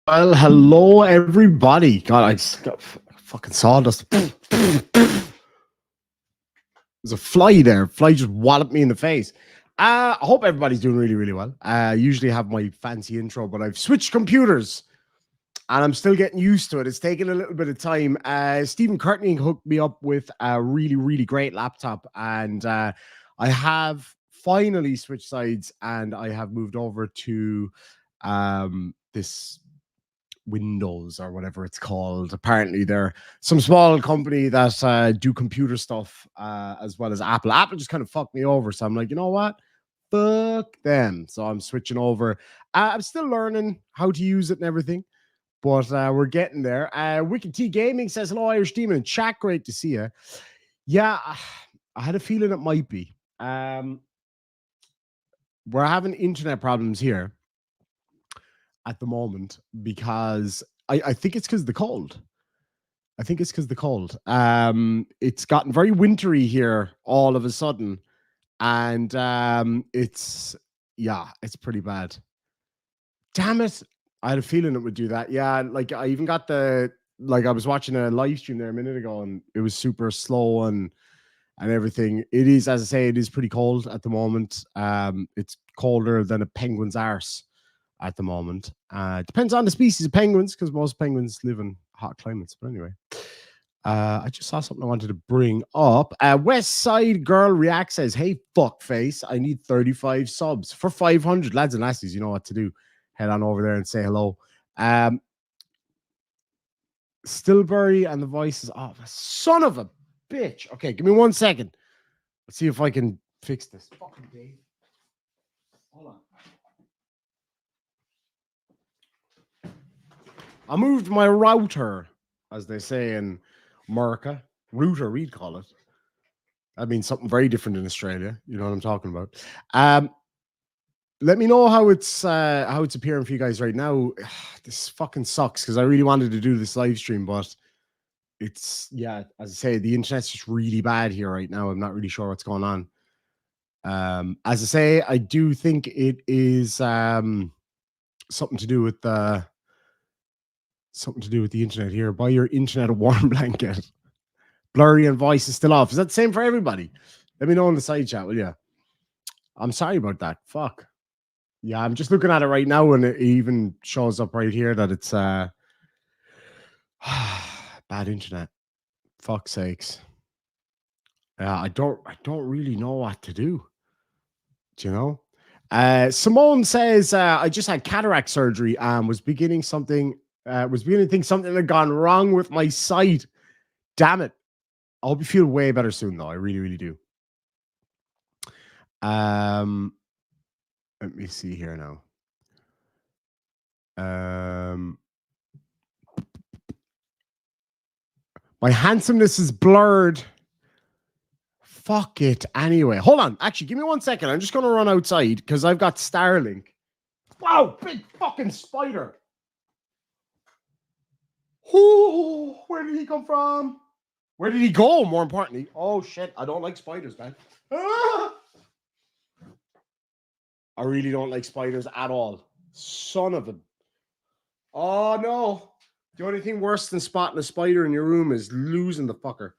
Well, hello everybody. God, I just got fucking sawdust. There's a fly there. Fly just walloped me in the face. I hope everybody's doing really, really well. I usually have my fancy intro, but I've switched computers and I'm still getting used to it. It's taking a little bit of time. Stephen Courtney hooked me up with a really, really great laptop, and I have finally switched sides and I have moved over to this Windows or whatever it's called. Apparently, they're some small company that do computer stuff as well as Apple. Apple just kind of fucked me over, so I'm like, you know what? Fuck them. So I'm switching over. I'm still learning how to use it and everything, but we're getting there. Wicked T Gaming says hello, Irish Demon in chat. Great to see you. Yeah, I had a feeling it might be. We're having internet problems here at the moment because I think it's because of the cold. I think it's because of the cold. It's gotten very wintry here all of a sudden, and it's pretty bad. Damn it! I had a feeling it would do that. Yeah, like I even got I was watching a live stream there a minute ago, and it was super slow and everything. It is, as I say, it is pretty cold at the moment. It's colder than a penguin's arse at the moment. Depends on the species of penguins, because most penguins live in hot climates. But anyway, I just saw something I wanted to bring up. West Side Girl React says, "Hey, fuck face, I need 35 subs for 500. Lads and lassies, you know what to do. Head on over there and say hello." Stillbury and the voices. Oh, son of a bitch. Okay, give me 1 second. Let's see if I can fix this. Fucking Dave. Hold on. I moved my router, as they say in America. Router, we'd call it. That means something very different in Australia. You know what I'm talking about. Let me know how it's appearing for you guys right now. This fucking sucks because I really wanted to do this live stream, but it's, yeah, as I say, the internet's just really bad here right now. I'm not really sure what's going on. As I say, I do think it is something to do with the internet here. Buy your internet a warm blanket. Blurry and voice is still off. Is that the same for everybody? Let me know in the side chat, will you? I'm sorry about that. Fuck. Yeah, I'm just looking at it right now, and it even shows up right here that it's bad internet. Fuck's sakes. Yeah, I don't really know what to do. Do you know? Simone says, I just had cataract surgery and was beginning to think something had gone wrong with my sight. Damn it. I hope you feel way better soon, though. I really, really do. Let me see here now. My handsomeness is blurred. Fuck it. Anyway, hold on. Actually, give me 1 second. I'm just going to run outside because I've got Starlink. Wow, big fucking spider. Ooh, where did he come from? Where did he go, more importantly? Oh, shit. I don't like spiders, man. Ah! I really don't like spiders at all. Son of a... Oh, no. The only thing worse than spotting a spider in your room is losing the fucker.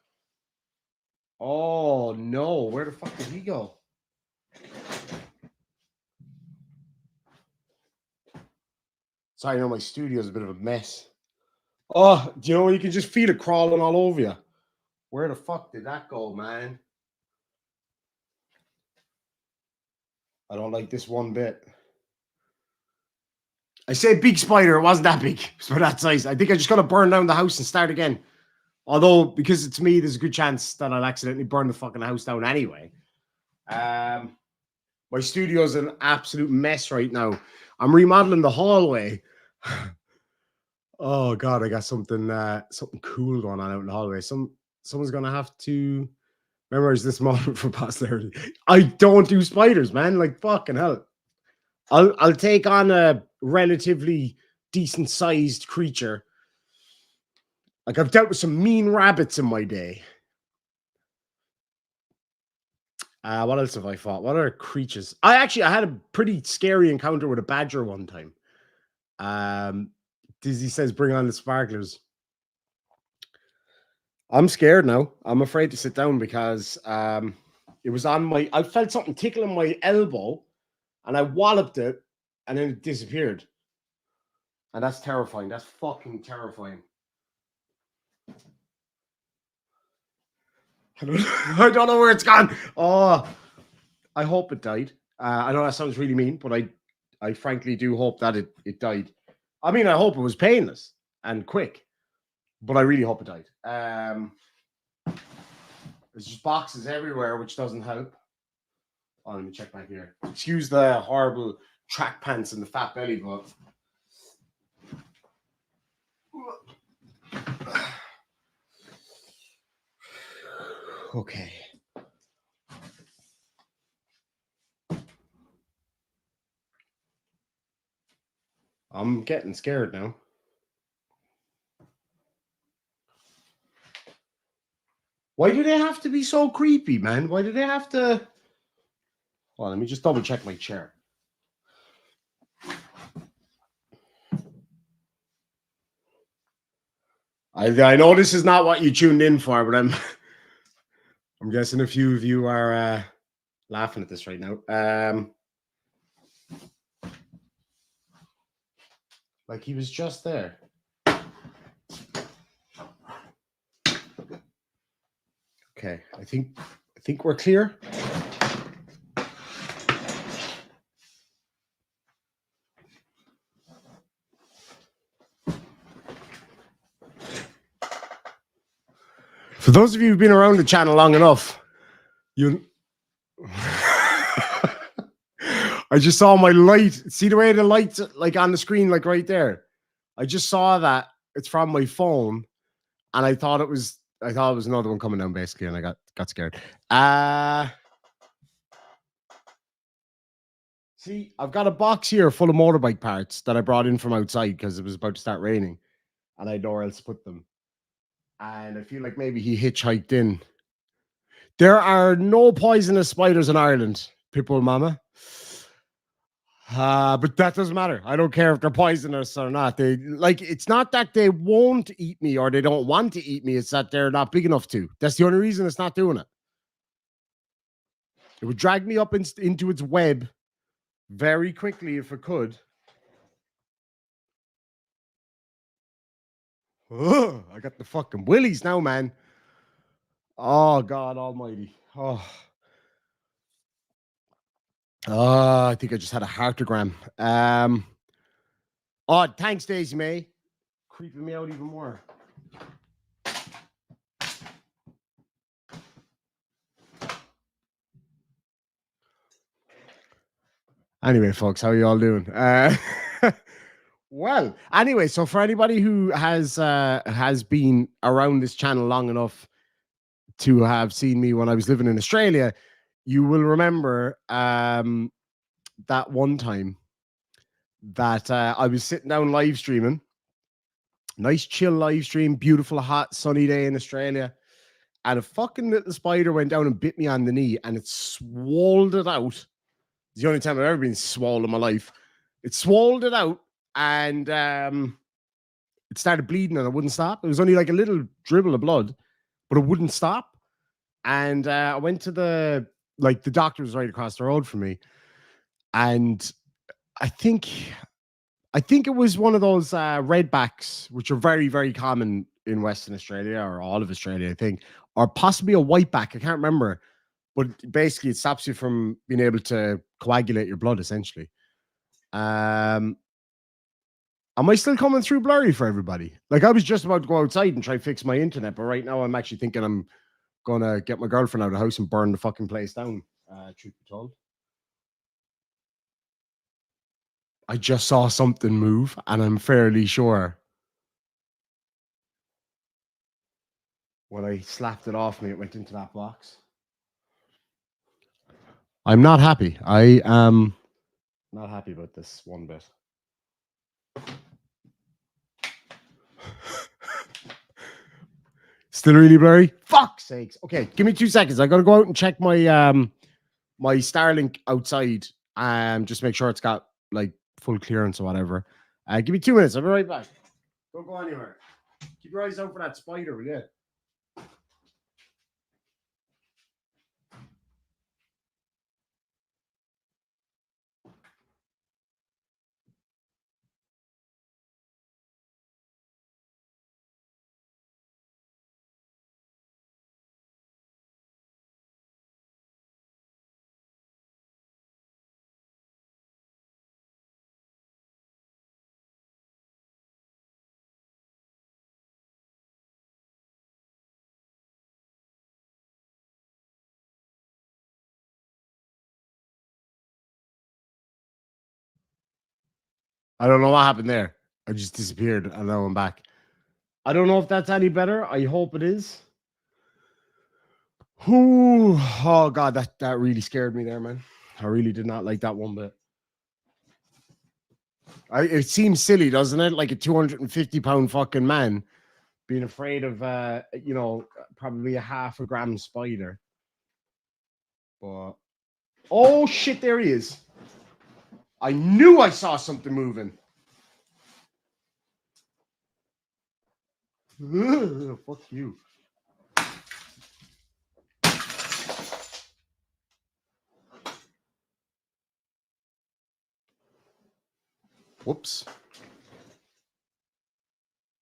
Oh, no. Where the fuck did he go? Sorry, I know my studio is a bit of a mess. Oh, do you know you can just feel it crawling all over you? Where the fuck did that go, man? I don't like this one bit. I said big spider. It wasn't that big. It's for that size. I think I just got to burn down the house and start again. Although, because it's me, there's a good chance that I'll accidentally burn the fucking house down anyway. My studio is an absolute mess right now. I'm remodeling the hallway. Oh God, I got something cool going on out in the hallway. Someone's gonna have to memorize this moment for posterity. I don't do spiders, man. Like fucking hell. I'll take on a relatively decent sized creature. Like I've dealt with some mean rabbits in my day. What else have I fought? What other creatures? I had a pretty scary encounter with a badger one time. Dizzy says, bring on the sparklers. I'm scared now. I'm afraid to sit down because it was on my, I felt something tickling my elbow and I walloped it and then it disappeared. And that's terrifying. That's fucking terrifying. I don't know where it's gone. Oh, I hope it died. I know that sounds really mean, but I frankly do hope that it died. I mean, I hope it was painless and quick, but I really hope it died. There's just boxes everywhere, which doesn't help. Oh, let me check back here. Excuse the horrible track pants and the fat belly, but okay. I'm getting scared now. Why do they have to be so creepy, man? Why do they have to? Well, let me just double check my chair. I know this is not what you tuned in for, but I'm guessing a few of you are laughing at this right now. Like he was just there. Okay, I think we're clear. For those of you who've been around the channel long enough, you I just saw my light. See the way the light's like on the screen, like right there. I just saw that it's from my phone, and I thought it was another one coming down basically, and I got scared. See, I've got a box here full of motorbike parts that I brought in from outside because it was about to start raining, and I had nowhere else to put them. And I feel like maybe he hitchhiked in. There are no poisonous spiders in Ireland, people, mama. But that doesn't matter. I don't care if they're poisonous or not. They like it's not that they won't eat me or they don't want to eat me. It's that they're not big enough to. That's the only reason it's not doing it. It would drag me up into its web very quickly if it could. Oh, I got the fucking willies now, man. Oh, God almighty. Oh, I think I just had a heartogram. Oh, thanks, Daisy May. Creeping me out even more. Anyway, folks, how are you all doing? Well, anyway, so for anybody who has been around this channel long enough to have seen me when I was living in Australia, you will remember that one time that I was sitting down live streaming. Nice chill live stream, beautiful hot sunny day in Australia. And a fucking little spider went down and bit me on the knee and it swolled it out. It's the only time I've ever been swole in my life. It swolled it out and it started bleeding and it wouldn't stop. It was only like a little dribble of blood, but it wouldn't stop. And I went to the doctor was right across the road from me. And I think it was one of those redbacks, which are very, very common in Western Australia or all of Australia, I think, or possibly a whiteback. I can't remember. But basically, it stops you from being able to coagulate your blood, essentially. Am I still coming through blurry for everybody? Like, I was just about to go outside and try to fix my internet, but right now I'm actually thinking I'm going to get my girlfriend out of the house and burn the fucking place down, truth be told. I just saw something move, and I'm fairly sure when I slapped it off me, it went into that box. I'm not happy. I am not happy about this one bit. Still really blurry? Fuck's sakes. Okay, give me 2 seconds. I gotta go out and check my my Starlink outside and just make sure it's got like full clearance or whatever. Give me 2 minutes. I'll be right back. Don't go anywhere. Keep your eyes out for that spider, will you? I don't know what happened there. I just disappeared and now I'm back. I don't know if that's any better. I hope it is. Ooh, oh god, that really scared me there, man. I really did not like that one bit. It seems silly, doesn't it? Like a 250-pound fucking man being afraid of probably a half a gram spider. But oh shit, there he is. I knew I saw something moving. Fuck you. Whoops.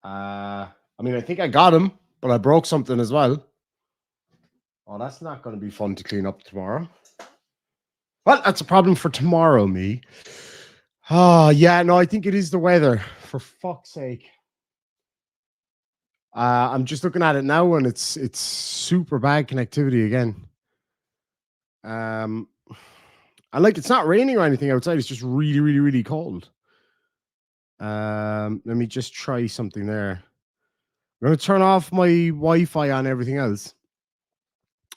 I mean, I think I got him, but I broke something as well. Oh, that's not going to be fun to clean up tomorrow. Well, that's a problem for tomorrow, me. Oh, yeah, no, I think it is the weather. For fuck's sake. I'm just looking at it now, and it's super bad connectivity again. And like it's not raining or anything outside. It's just really, really, really cold. Let me just try something there. I'm going to turn off my Wi-Fi on everything else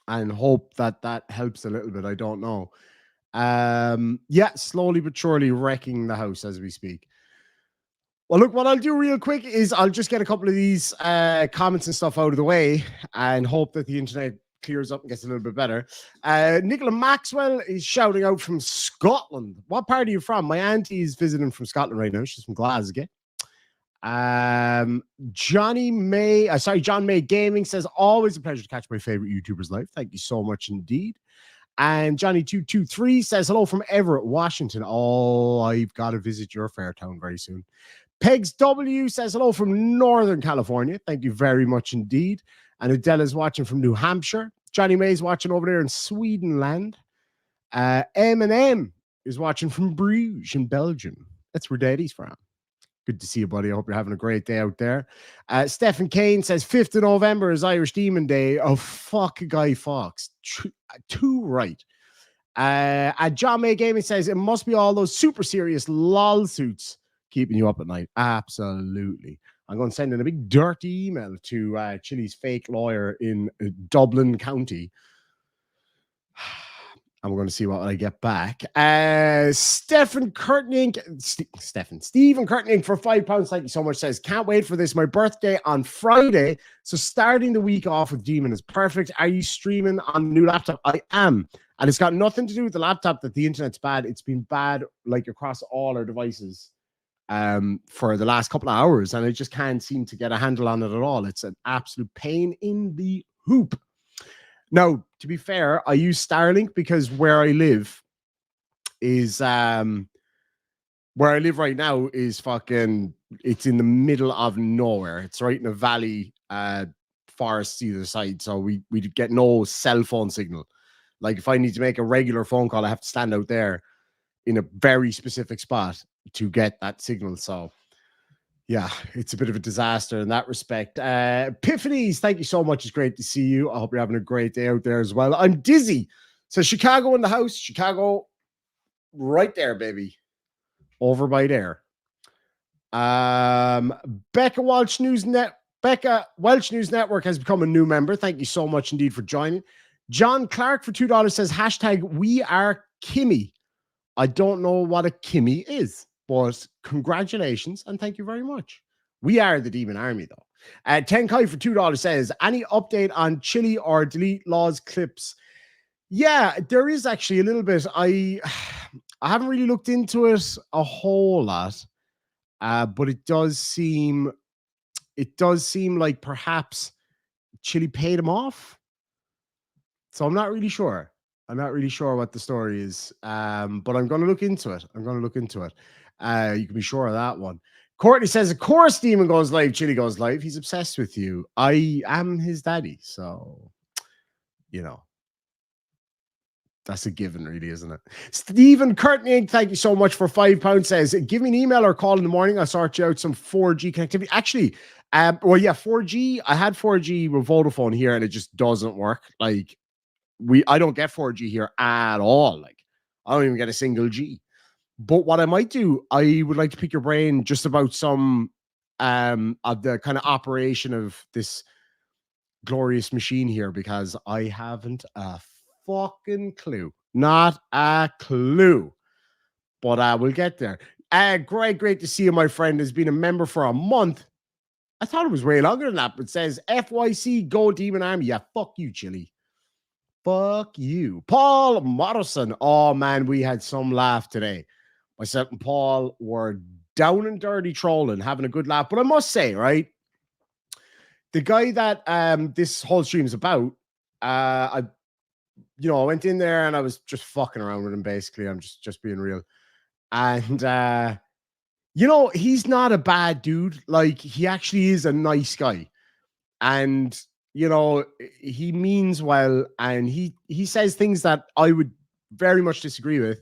and hope that helps a little bit. I don't know. Yeah, slowly but surely wrecking the house as we speak. Well, look, what I'll do real quick is I'll just get a couple of these comments and stuff out of the way and hope that the internet clears up and gets a little bit better. Nicola Maxwell is shouting out from Scotland. What part are you from? My auntie is visiting from Scotland right now. She's from Glasgow. John May Gaming says, always a pleasure to catch my favorite YouTubers live. Thank you so much indeed. And Johnny223 says, hello from Everett, Washington. Oh, I've got to visit your fair town very soon. Pegs W says, hello from Northern California. Thank you very much indeed. And Adele is watching from New Hampshire. Johnny May's watching over there in Swedenland. M&M is watching from Bruges in Belgium. That's where Daddy's from. Good to see you, buddy. I hope you're having a great day out there. Stephen Kane says 5th of November is Irish Demon Day. Oh, fuck Guy Fawkes. Too right. And John May Gaming says it must be all those super serious lol suits keeping you up at night. Absolutely. I'm going to send in a big dirty email to Chili's fake lawyer in Dublin County. And we're going to see what I get back. Stephen Kurtning for £5. Thank you so much. Says, can't wait for this. My birthday on Friday. So starting the week off with Demon is perfect. Are you streaming on the new laptop? I am. And it's got nothing to do with the laptop that the internet's bad. It's been bad like across all our devices for the last couple of hours. And I just can't seem to get a handle on it at all. It's an absolute pain in the hoop. Now, to be fair, I use Starlink because where I live is where I live right now is fucking, it's in the middle of nowhere. It's right in a valley, forest either side. So we get no cell phone signal. Like if I need to make a regular phone call, I have to stand out there in a very specific spot to get that signal. So yeah, it's a bit of a disaster in that respect. Epiphanies, thank you so much. It's great to see you. I hope you're having a great day out there as well. I'm dizzy. So Chicago in the house. Chicago right there, baby. Over by there. Becca Welsh News Network has become a new member. Thank you so much indeed for joining. John Clark for $2 says, hashtag we are Kimmy. I don't know what a Kimmy is. But congratulations and thank you very much. We are the Demon Army, though. Tenkai for $2 says, any update on Chili or delete laws clips? Yeah, there is actually a little bit. I haven't really looked into it a whole lot, but it does seem it does seem like perhaps Chili paid him off. So I'm not really sure. I'm not really sure what the story is. But I'm going to look into it. You can be sure of that one. Courtney says, of course, Demon goes live. Chili goes live. He's obsessed with you. I am his daddy. So, you know, that's a given, really, isn't it? Stephen Courtney, thank you so much for £5. Says, give me an email or call in the morning. I'll sort you out some 4G connectivity. Actually, 4G. I had 4G with Vodafone here and it just doesn't work. Like, I don't get 4G here at all. Like, I don't even get a single G. But what I might do, I would like to pick your brain just about some of the kind of operation of this glorious machine here, because I haven't a fucking clue. Not a clue. But we'll get there. Great to see you, my friend. Has been a member for a month. I thought it was way longer than that, but it says FYC Go Demon Army. Yeah, fuck you, Chili. Fuck you. Paul Morrison. Oh, man, we had some laugh today. Myself and Paul were down and dirty trolling, having a good laugh. But I must say, right, the guy that this whole stream is about, I went in there and I was just fucking around with him, basically. I'm just being real. And, he's not a bad dude. Like, he actually is a nice guy. And, he means well. And he says things that I would very much disagree with.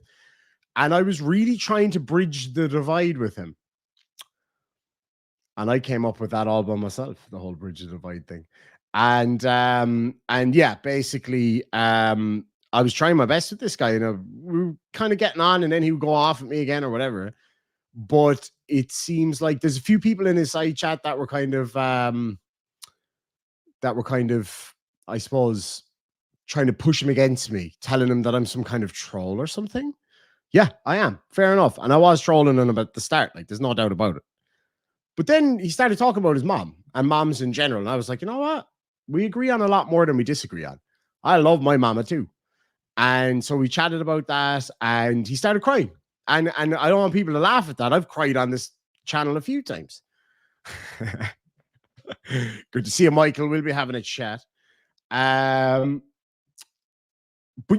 And I was really trying to bridge the divide with him. And I came up with that all by myself, the whole bridge the divide thing. And yeah, basically, I was trying my best with this guy. We were kind of getting on, and then he would go off at me again or whatever. But it seems like there's a few people in his side chat that were kind of, I suppose, trying to push him against me, telling him that I'm some kind of troll or something. Yeah, I am. Fair enough. And I was trolling him at the start. Like, there's no doubt about it. But then he started talking about his mom and moms in general. And I was like, you know what? We agree on a lot more than we disagree on. I love my mama too. And so we chatted about that and he started crying. And I don't want people to laugh at that. I've cried on this channel a few times. Good to see you, Michael. We'll be having a chat. But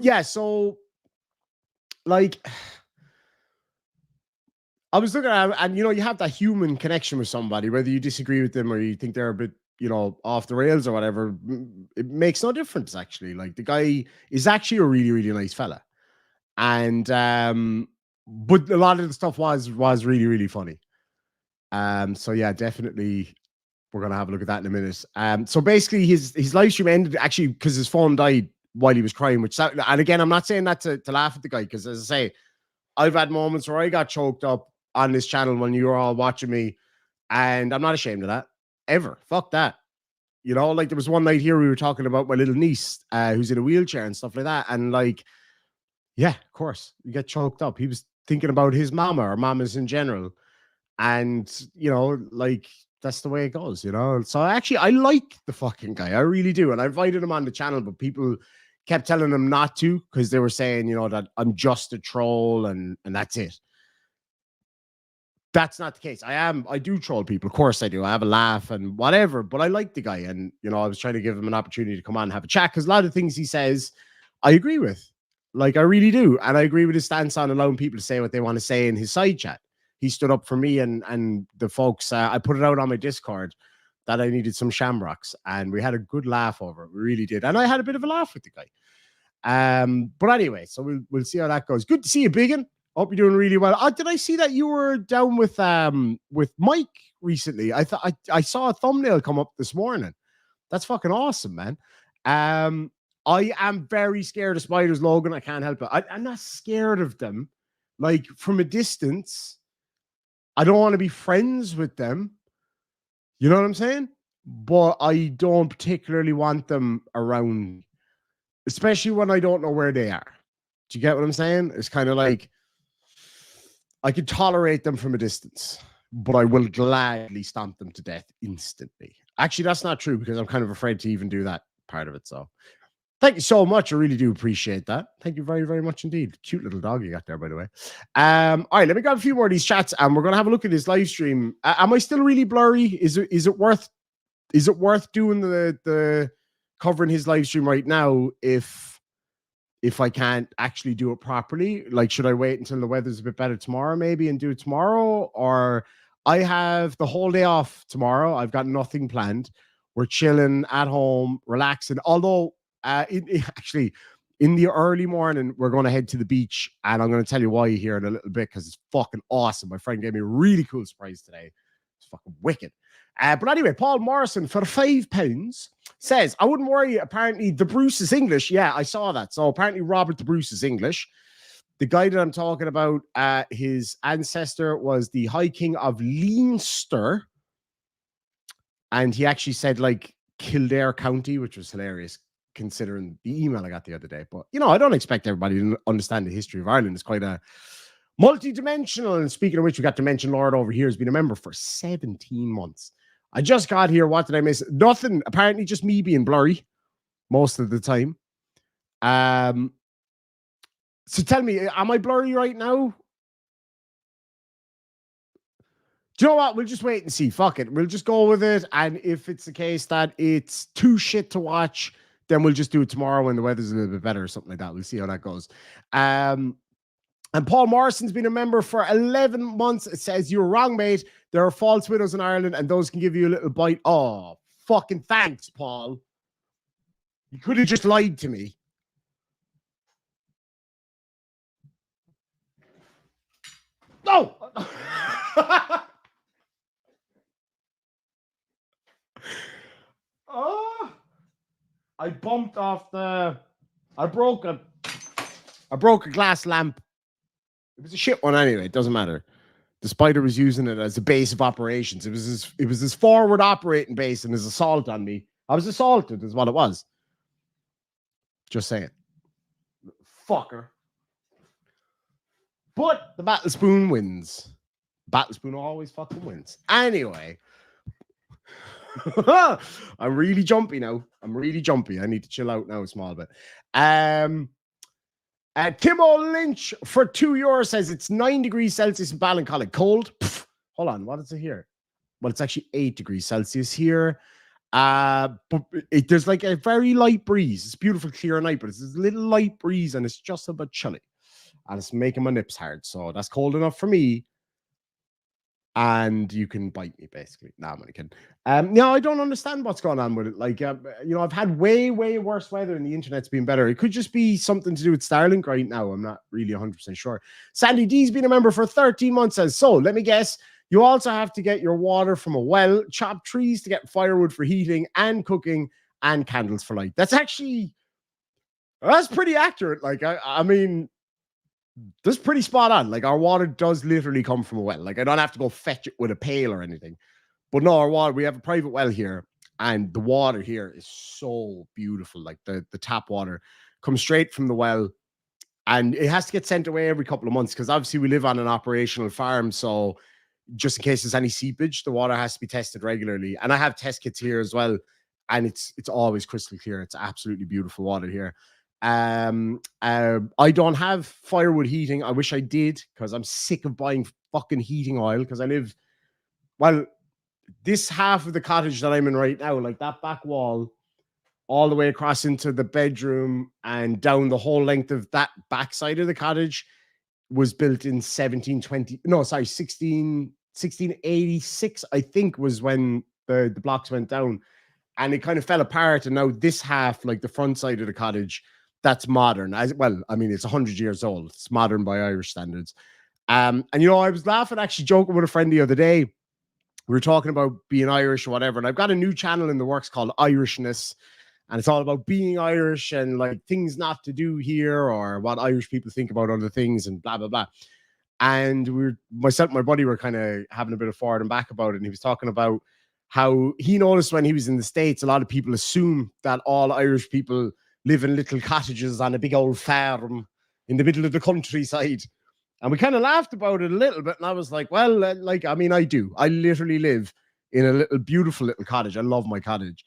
yeah, so like, I was looking at, and you have that human connection with somebody, whether you disagree with them or you think they're a bit, off the rails or whatever. It makes no difference, actually. Like, the guy is actually a really, really nice fella. And, but a lot of the stuff was really, really funny. So yeah, definitely we're going to have a look at that in a minute. So basically his live stream ended actually because his phone died while he was crying, and again, I'm not saying that to laugh at the guy, because as I say, I've had moments where I got choked up on this channel when you were all watching me, and I'm not ashamed of that ever. Fuck that. Like, there was one night here we were talking about my little niece who's in a wheelchair and stuff like that, and like, yeah, of course you get choked up. He was thinking about his mama or mamas in general, and like, that's the way it goes. So actually, I like the fucking guy. I really do. And I invited him on the channel, but people kept telling him not to, because they were saying, that I'm just a troll and that's it. That's not the case. I do troll people. Of course I do. I have a laugh and whatever, but I like the guy. And, I was trying to give him an opportunity to come on and have a chat, because a lot of things he says, I agree with. Like, I really do. And I agree with his stance on allowing people to say what they want to say in his side chat. He stood up for me and the folks. I put it out on my Discord that I needed some shamrocks, and we had a good laugh over it. We really did. And I had a bit of a laugh with the guy. But anyway, so we'll see how that goes. Good to see you, Biggin. Hope you're doing really well. Did I see that you were down with Mike recently? I thought I saw a thumbnail come up this morning. That's fucking awesome, man. I am very scared of spiders, Logan. I can't help it. I'm not scared of them. Like, from a distance, I don't want to be friends with them. You know what I'm saying? But I don't particularly want them around, especially when I don't know where they are. Do you get what I'm saying? It's kind of like, I could tolerate them from a distance, but I will gladly stomp them to death instantly. Actually, that's not true, because I'm kind of afraid to even do that part of it. So thank you so much. I really do appreciate that. Thank you very, very much indeed. Cute little dog you got there, by the way. All right, let me grab a few more of these chats, and we're going to have a look at this live stream. Am I still really blurry? Is it worth is it worth doing the covering his live stream right now if I can't actually do it properly? Like, should I wait until the weather's a bit better tomorrow maybe and do it tomorrow? Or I have the whole day off tomorrow. I've got nothing planned. We're chilling at home, relaxing. Although actually in the early morning, we're going to head to the beach, and I'm going to tell you why here in a little bit, because it's fucking awesome. My friend gave me a really cool surprise today. It's fucking wicked. But anyway, Paul Morrison for £5 says, I wouldn't worry. Apparently, the Bruce is English. Yeah, I saw that. So apparently, Robert the Bruce is English. The guy that I'm talking about, his ancestor was the High King of Leinster. And he actually said, like, Kildare County, which was hilarious considering the email I got the other day. But, you know, I don't expect everybody to understand the history of Ireland. It's quite a multi-dimensional. And speaking of which, we got to mention Lord over here has been a member for 17 months. I just got here. What did I miss? Nothing. Apparently just me being blurry most of the time. So tell me, am I blurry right now? Do you know what? We'll just wait and see. Fuck it. We'll just go with it. And if it's the case that it's too shit to watch, then we'll just do it tomorrow when the weather's a little bit better or something like that. We'll see how that goes. And Paul Morrison's been a member for 11 months. It says, you're wrong, mate. There are false widows in Ireland, and those can give you a little bite. Oh, fucking thanks, Paul. You could have just lied to me. No! Oh, I bumped off I broke a glass lamp. It was a shit one anyway. It doesn't matter. The spider was using it as a base of operations. It was his forward operating base and his assault on me. I was assaulted, is what it was. Just saying. Fucker. But the Battle Spoon wins. Battle Spoon always fucking wins. Anyway. I'm really jumpy now. I need to chill out now a small bit. Timo Lynch for €2 says it's 9 degrees Celsius in Ballincollig. Cold? Pff, hold on. What is it here? Well, it's actually 8 degrees Celsius here. But there's like a very light breeze. It's beautiful, clear night, but it's this little light breeze and it's just a bit chilly. And it's making my nips hard. So that's cold enough for me. And you can bite me, basically. No, I'm only kidding. No, I don't understand what's going on with it. Like, you know, I've had way, way worse weather and the internet's been better. It could just be something to do with Starlink right now. I'm not really 100% sure. Sandy D's been a member for 13 months. Says, so let me guess. You also have to get your water from a well, chop trees to get firewood for heating and cooking, and candles for light. That's pretty accurate. Like, I mean, that's pretty spot on. Like, our water does literally come from a well. Like, I don't have to go fetch it with a pail or anything. But no, our water, we have a private well here, and the water here is so beautiful. Like, the tap water comes straight from the well, and it has to get sent away every couple of months because obviously we live on an operational farm. So just in case there's any seepage, the water has to be tested regularly. And I have test kits here as well, and it's always crystal clear. It's absolutely beautiful water here. I don't have firewood heating. I wish I did, because I'm sick of buying fucking heating oil, because I live, well, this half of the cottage that I'm in right now, like that back wall all the way across into the bedroom and down the whole length of that back side of the cottage was built in 1686, I think, was when the blocks went down, and it kind of fell apart. And now this half, like the front side of the cottage, that's modern. As well, I mean, it's 100 years old. It's modern by Irish standards. And you know, I was laughing, actually joking with a friend the other day. We were talking about being Irish or whatever, and I've got a new channel in the works called Irishness, and it's all about being Irish and like things not to do here, or what Irish people think about other things, and blah blah blah. And myself and my buddy were kind of having a bit of forward and back about it, and he was talking about how he noticed when he was in the States, a lot of people assume that all Irish people live in little cottages on a big old farm in the middle of the countryside. And we kind of laughed about it a little bit. And I was like, well, like, I mean, I do. I literally live in a little, beautiful little cottage. I love my cottage.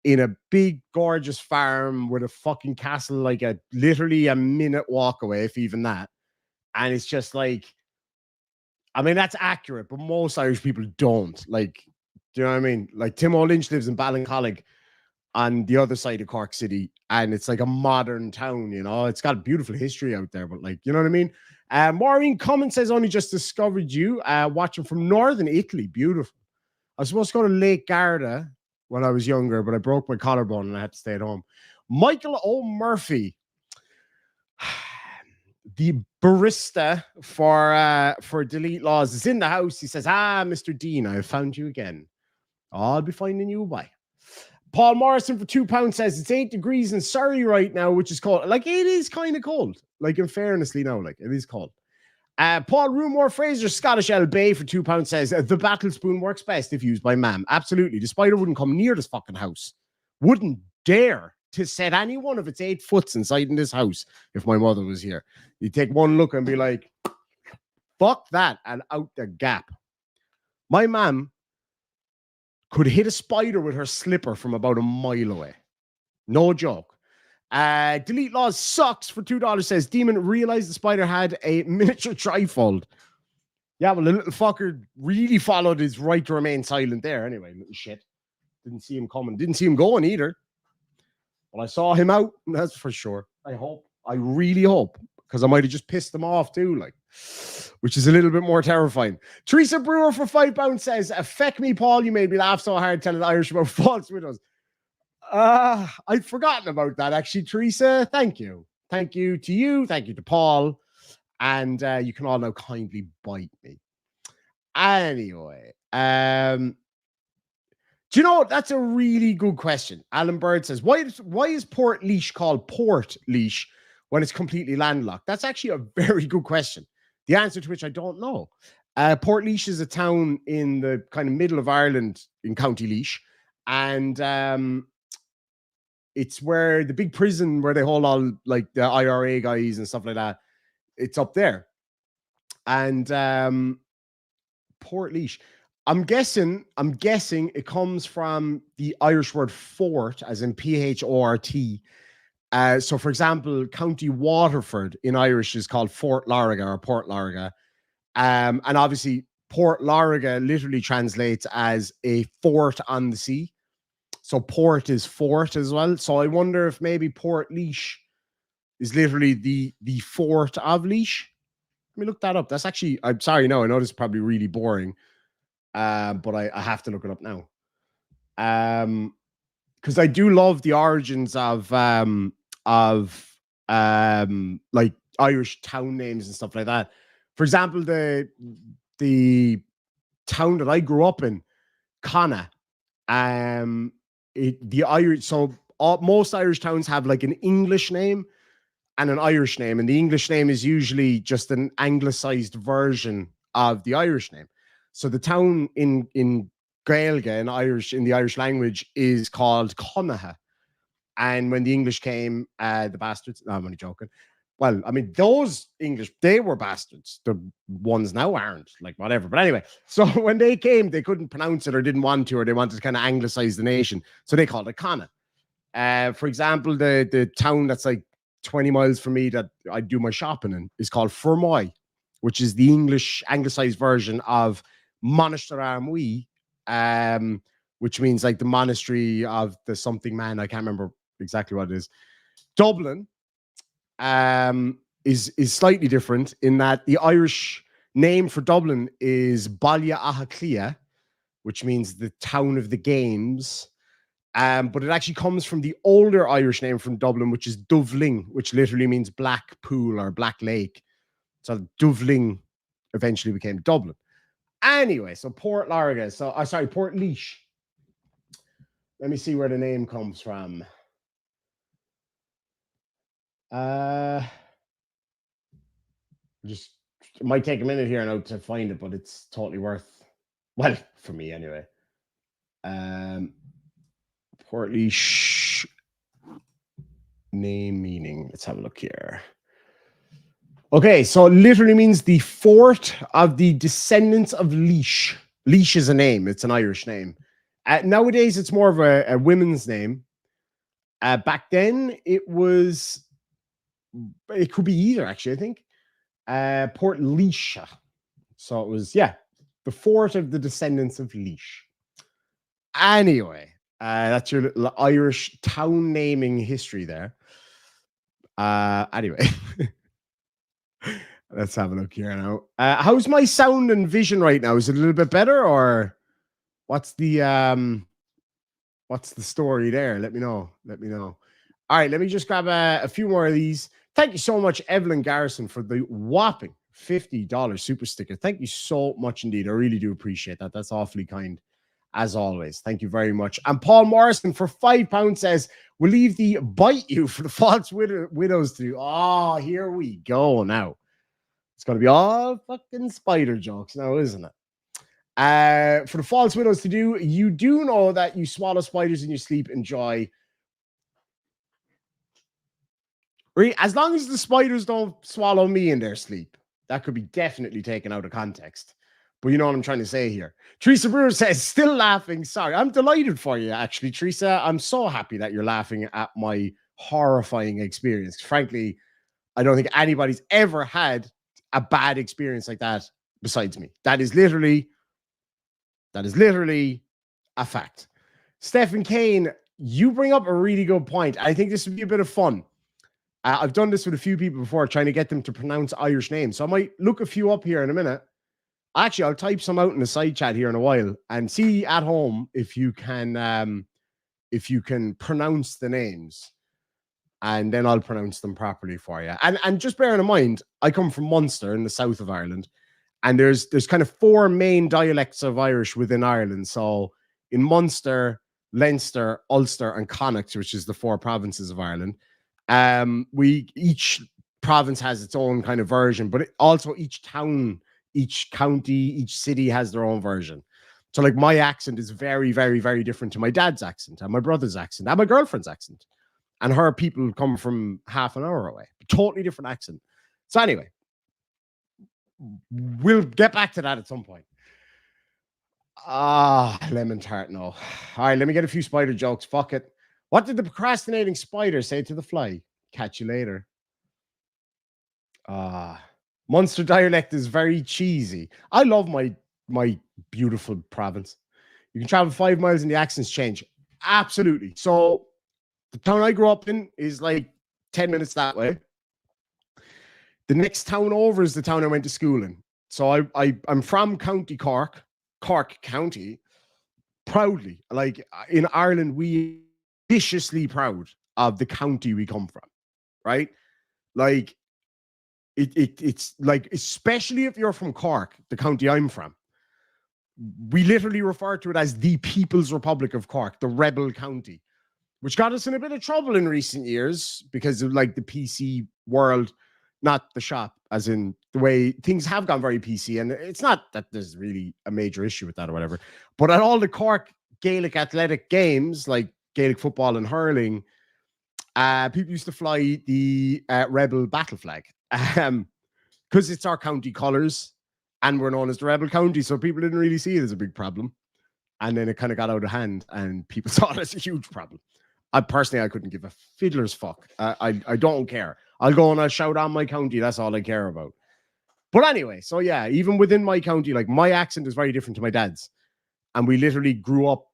In a big, gorgeous farm with a fucking castle, like literally a minute walk away, if even that. And it's just like, I mean, that's accurate, but most Irish people don't. Like, Do you know what I mean? Like Tim O'Lynch lives in Ballincollig on the other side of Cork City, and it's like a modern town, you know. It's got a beautiful history out there, but like, you know what I mean? Maureen Cummins says, only just discovered you, watching from northern Italy. Beautiful. I was supposed to go to Lake Garda when I was younger, but I broke my collarbone and I had to stay at home. Michael O'Murphy, the barista for Delete Laws, is in the house. He says, Mr. Dean, I have found you again. I'll be finding you. Bye. Paul Morrison for £2 says it's 8 degrees in Surrey right now, which is cold. Like, it is kind of cold. Like, in fairnessly now, like, it is cold. Paul Rumor Fraser, Scottish L Bay for £2 says the battle spoon works best if used by ma'am. Absolutely. The spider wouldn't come near this fucking house. Wouldn't dare to set any one of its 8 foots inside in this house if my mother was here. You take one look and be like, fuck that, and out the gap. My ma'am could hit a spider with her slipper from about a mile away. No joke. Delete Laws sucks for $2 says Demon realized the spider had a miniature trifold. Yeah, well, the little fucker really followed his right to remain silent there. Anyway, little shit. Didn't see him coming. Didn't see him going either. But I saw him out. That's for sure. I hope. I really hope. Because I might have just pissed him off too, like, which is a little bit more terrifying. Teresa Brewer for £5 says, "Feck me, Paul. You made me laugh so hard telling the Irish about false widows." I'd forgotten about that, actually, Teresa. Thank you. Thank you to you. Thank you to Paul. And you can all now kindly bite me. Anyway, do you know, that's a really good question. Alan Bird says, why is Port Leash called Port Leash when it's completely landlocked? That's actually a very good question. The answer to which I don't know. Port Leash is a town in the kind of middle of Ireland in County Laois. And it's where the big prison where they hold all like the IRA guys and stuff like that. It's up there. And Port Leash. I'm guessing it comes from the Irish word fort, as in Phort. So, for example, County Waterford in Irish is called Fort Lariga or Port Lariga. And obviously, Port Lariga literally translates as a fort on the sea. So port is fort as well. So I wonder if maybe Port Leash is literally the fort of Laois. Let me look that up. That's actually, I'm sorry, no, I know this is probably really boring. But I have to look it up now. Because I do love the origins of like Irish town names and stuff like that. For example, the town that I grew up in, Conna, most Irish towns have like an English name and an Irish name, and the English name is usually just an anglicized version of the Irish name. So the town in Gaeilge, in the Irish language, is called Connacha. And when the English came, the bastards, no, I'm only joking. Well, I mean, those English, they were bastards. The ones now aren't, like, whatever. But anyway, so when they came, they couldn't pronounce it or didn't want to, or they wanted to kind of anglicize the nation. So they called it Connacht. For example, the town that's like 20 miles from me that I do my shopping in is called Fermoy, which is the English anglicized version of Monastery, which means like the monastery of the something man. I can't remember exactly what it is. Dublin is slightly different in that the Irish name for Dublin is Baile Achaclia, which means the town of the games. But it actually comes from the older Irish name from Dublin, which is Duvling, which literally means black pool or black lake. So Duvling eventually became Dublin. Anyway, so Port Lariga. So, sorry, Port Leash. Let me see where the name comes from. Just, it might take a minute here now to find it, but it's totally worth, well, for me anyway. Port Leash name meaning. Let's have a look here. Okay, so it literally means the fort of the descendants of Laois. Laois is a name. It's an Irish name. Nowadays, it's more of a women's name. Back then, it could be either, actually, I think. Port Leash. So it was, yeah, the fort of the descendants of Laois. Anyway, that's your little Irish town naming history there. Anyway, let's have a look here now. How's my sound and vision right now? Is it a little bit better, or what's the story there? Let me know. Let me know. All right, let me just grab a few more of these. Thank you so much, Evelyn Garrison, for the whopping $50 super sticker. Thank you so much indeed. I really do appreciate that. That's awfully kind, as always. Thank you very much. And Paul Morrison for £5 says, we'll leave the bite you for the false widows to do. Oh, here we go now. It's going to be all fucking spider jokes now, isn't it? For the false widows to do, you do know that you swallow spiders in your sleep. Enjoy. As long as the spiders don't swallow me in their sleep, that could be definitely taken out of context. But you know what I'm trying to say here. Teresa Brewer says, still laughing. Sorry, I'm delighted for you, actually, Teresa. I'm so happy that you're laughing at my horrifying experience. Frankly, I don't think anybody's ever had a bad experience like that besides me. That is literally a fact. Stephen Kane, you bring up a really good point. I think this would be a bit of fun. I've done this with a few people before, trying to get them to pronounce Irish names. So I might look a few up here in a minute. Actually, I'll type some out in the side chat here in a while and see at home if you can pronounce the names, and then I'll pronounce them properly for you. And just bearing in mind, I come from Munster in the south of Ireland, and there's kind of four main dialects of Irish within Ireland. So in Munster, Leinster, Ulster, and Connacht, which is the four provinces of Ireland, each province has its own kind of version, but also each town, each county, each city has their own version. So like my accent is very, very, very different to my dad's accent and my brother's accent and my girlfriend's accent. And her people come from half an hour away. Totally different accent. So anyway, we'll get back to that at some point. Lemon tart, no. All right, let me get a few spider jokes. Fuck it. What did the procrastinating spider say to the fly? Catch you later. Munster dialect is very cheesy. I love my beautiful province. You can travel 5 miles and the accents change. Absolutely. So the town I grew up in is like 10 minutes that way. The next town over is the town I went to school in. So I'm from County Cork County, proudly. Like in Ireland, we viciously proud of the county we come from, right? Like it's like, especially if you're from Cork, the county I'm from, we literally refer to it as the People's Republic of Cork, the rebel county, which got us in a bit of trouble in recent years because of like the PC world, not the shop, as in the way things have gone very PC. And it's not that there's really a major issue with that or whatever, but at all the Cork Gaelic athletic games, like Gaelic football and hurling, people used to fly the rebel battle flag because it's our county colors and we're known as the rebel county. So people didn't really see it as a big problem. And then it kind of got out of hand and people saw it as a huge problem. I couldn't give a fiddler's fuck. I don't care. I'll go and I'll shout on my county. That's all I care about. But anyway, so yeah, even within my county, like my accent is very different to my dad's. And we literally grew up,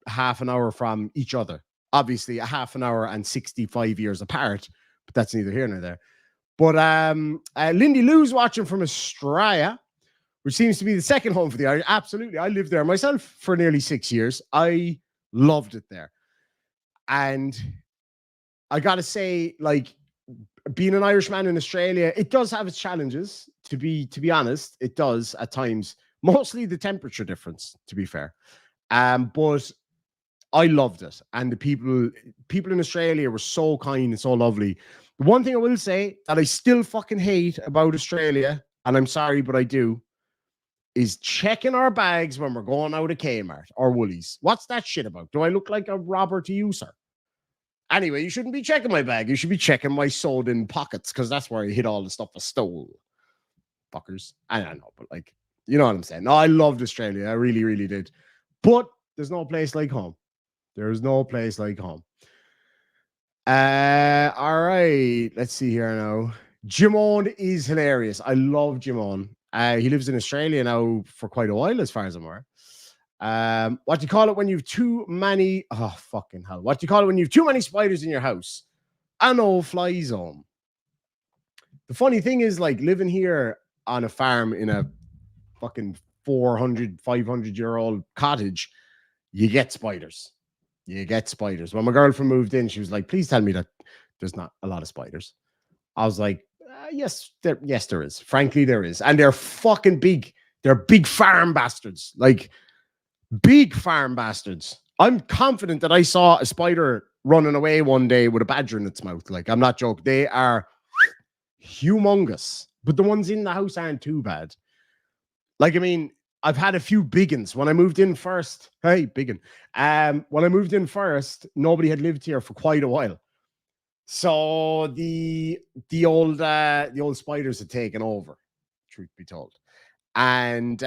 half an hour from each other. Obviously, a half an hour and 65 years apart, but that's neither here nor there. But Lindy Lou's watching from Australia, which seems to be the second home for the Irish. Absolutely. I lived there myself for nearly 6 years. I loved it there. And I got to say, like, being an Irishman in Australia, it does have its challenges, to be honest. It does at times, mostly the temperature difference, to be fair. But I loved it. And the people in Australia were so kind and so lovely. The one thing I will say that I still fucking hate about Australia, and I'm sorry, but I do, is checking our bags when we're going out of Kmart or Woolies. What's that shit about? Do I look like a robber to you, sir? Anyway, you shouldn't be checking my bag. You should be checking my sewed-in pockets, because that's where I hid all the stuff I stole. Fuckers. I don't know, but like, you know what I'm saying. No, I loved Australia. I really, really did. But there's no place like home. There is no place like home. All right. Let's see here now. Jimon is hilarious. I love Jimon. He lives in Australia now for quite a while, as far as I'm aware. What do you call it when you've too many? Oh, fucking hell. What do you call it when you've too many spiders in your house? A no-fly zone. The funny thing is, like, living here on a farm in a fucking 400, 500-year-old cottage, you get spiders. You get spiders. When my girlfriend moved in, she was like, please tell me that there's not a lot of spiders. I was like, yes, there is. Frankly, there is. And they're fucking big. They're big farm bastards. Like, big farm bastards. I'm confident that I saw a spider running away one day with a badger in its mouth. Like, I'm not joking. They are humongous. But the ones in the house aren't too bad. Like, I mean, I've had a few big ones. When I moved in first, hey, big one. When I moved in first, nobody had lived here for quite a while. So the old spiders had taken over, truth be told. And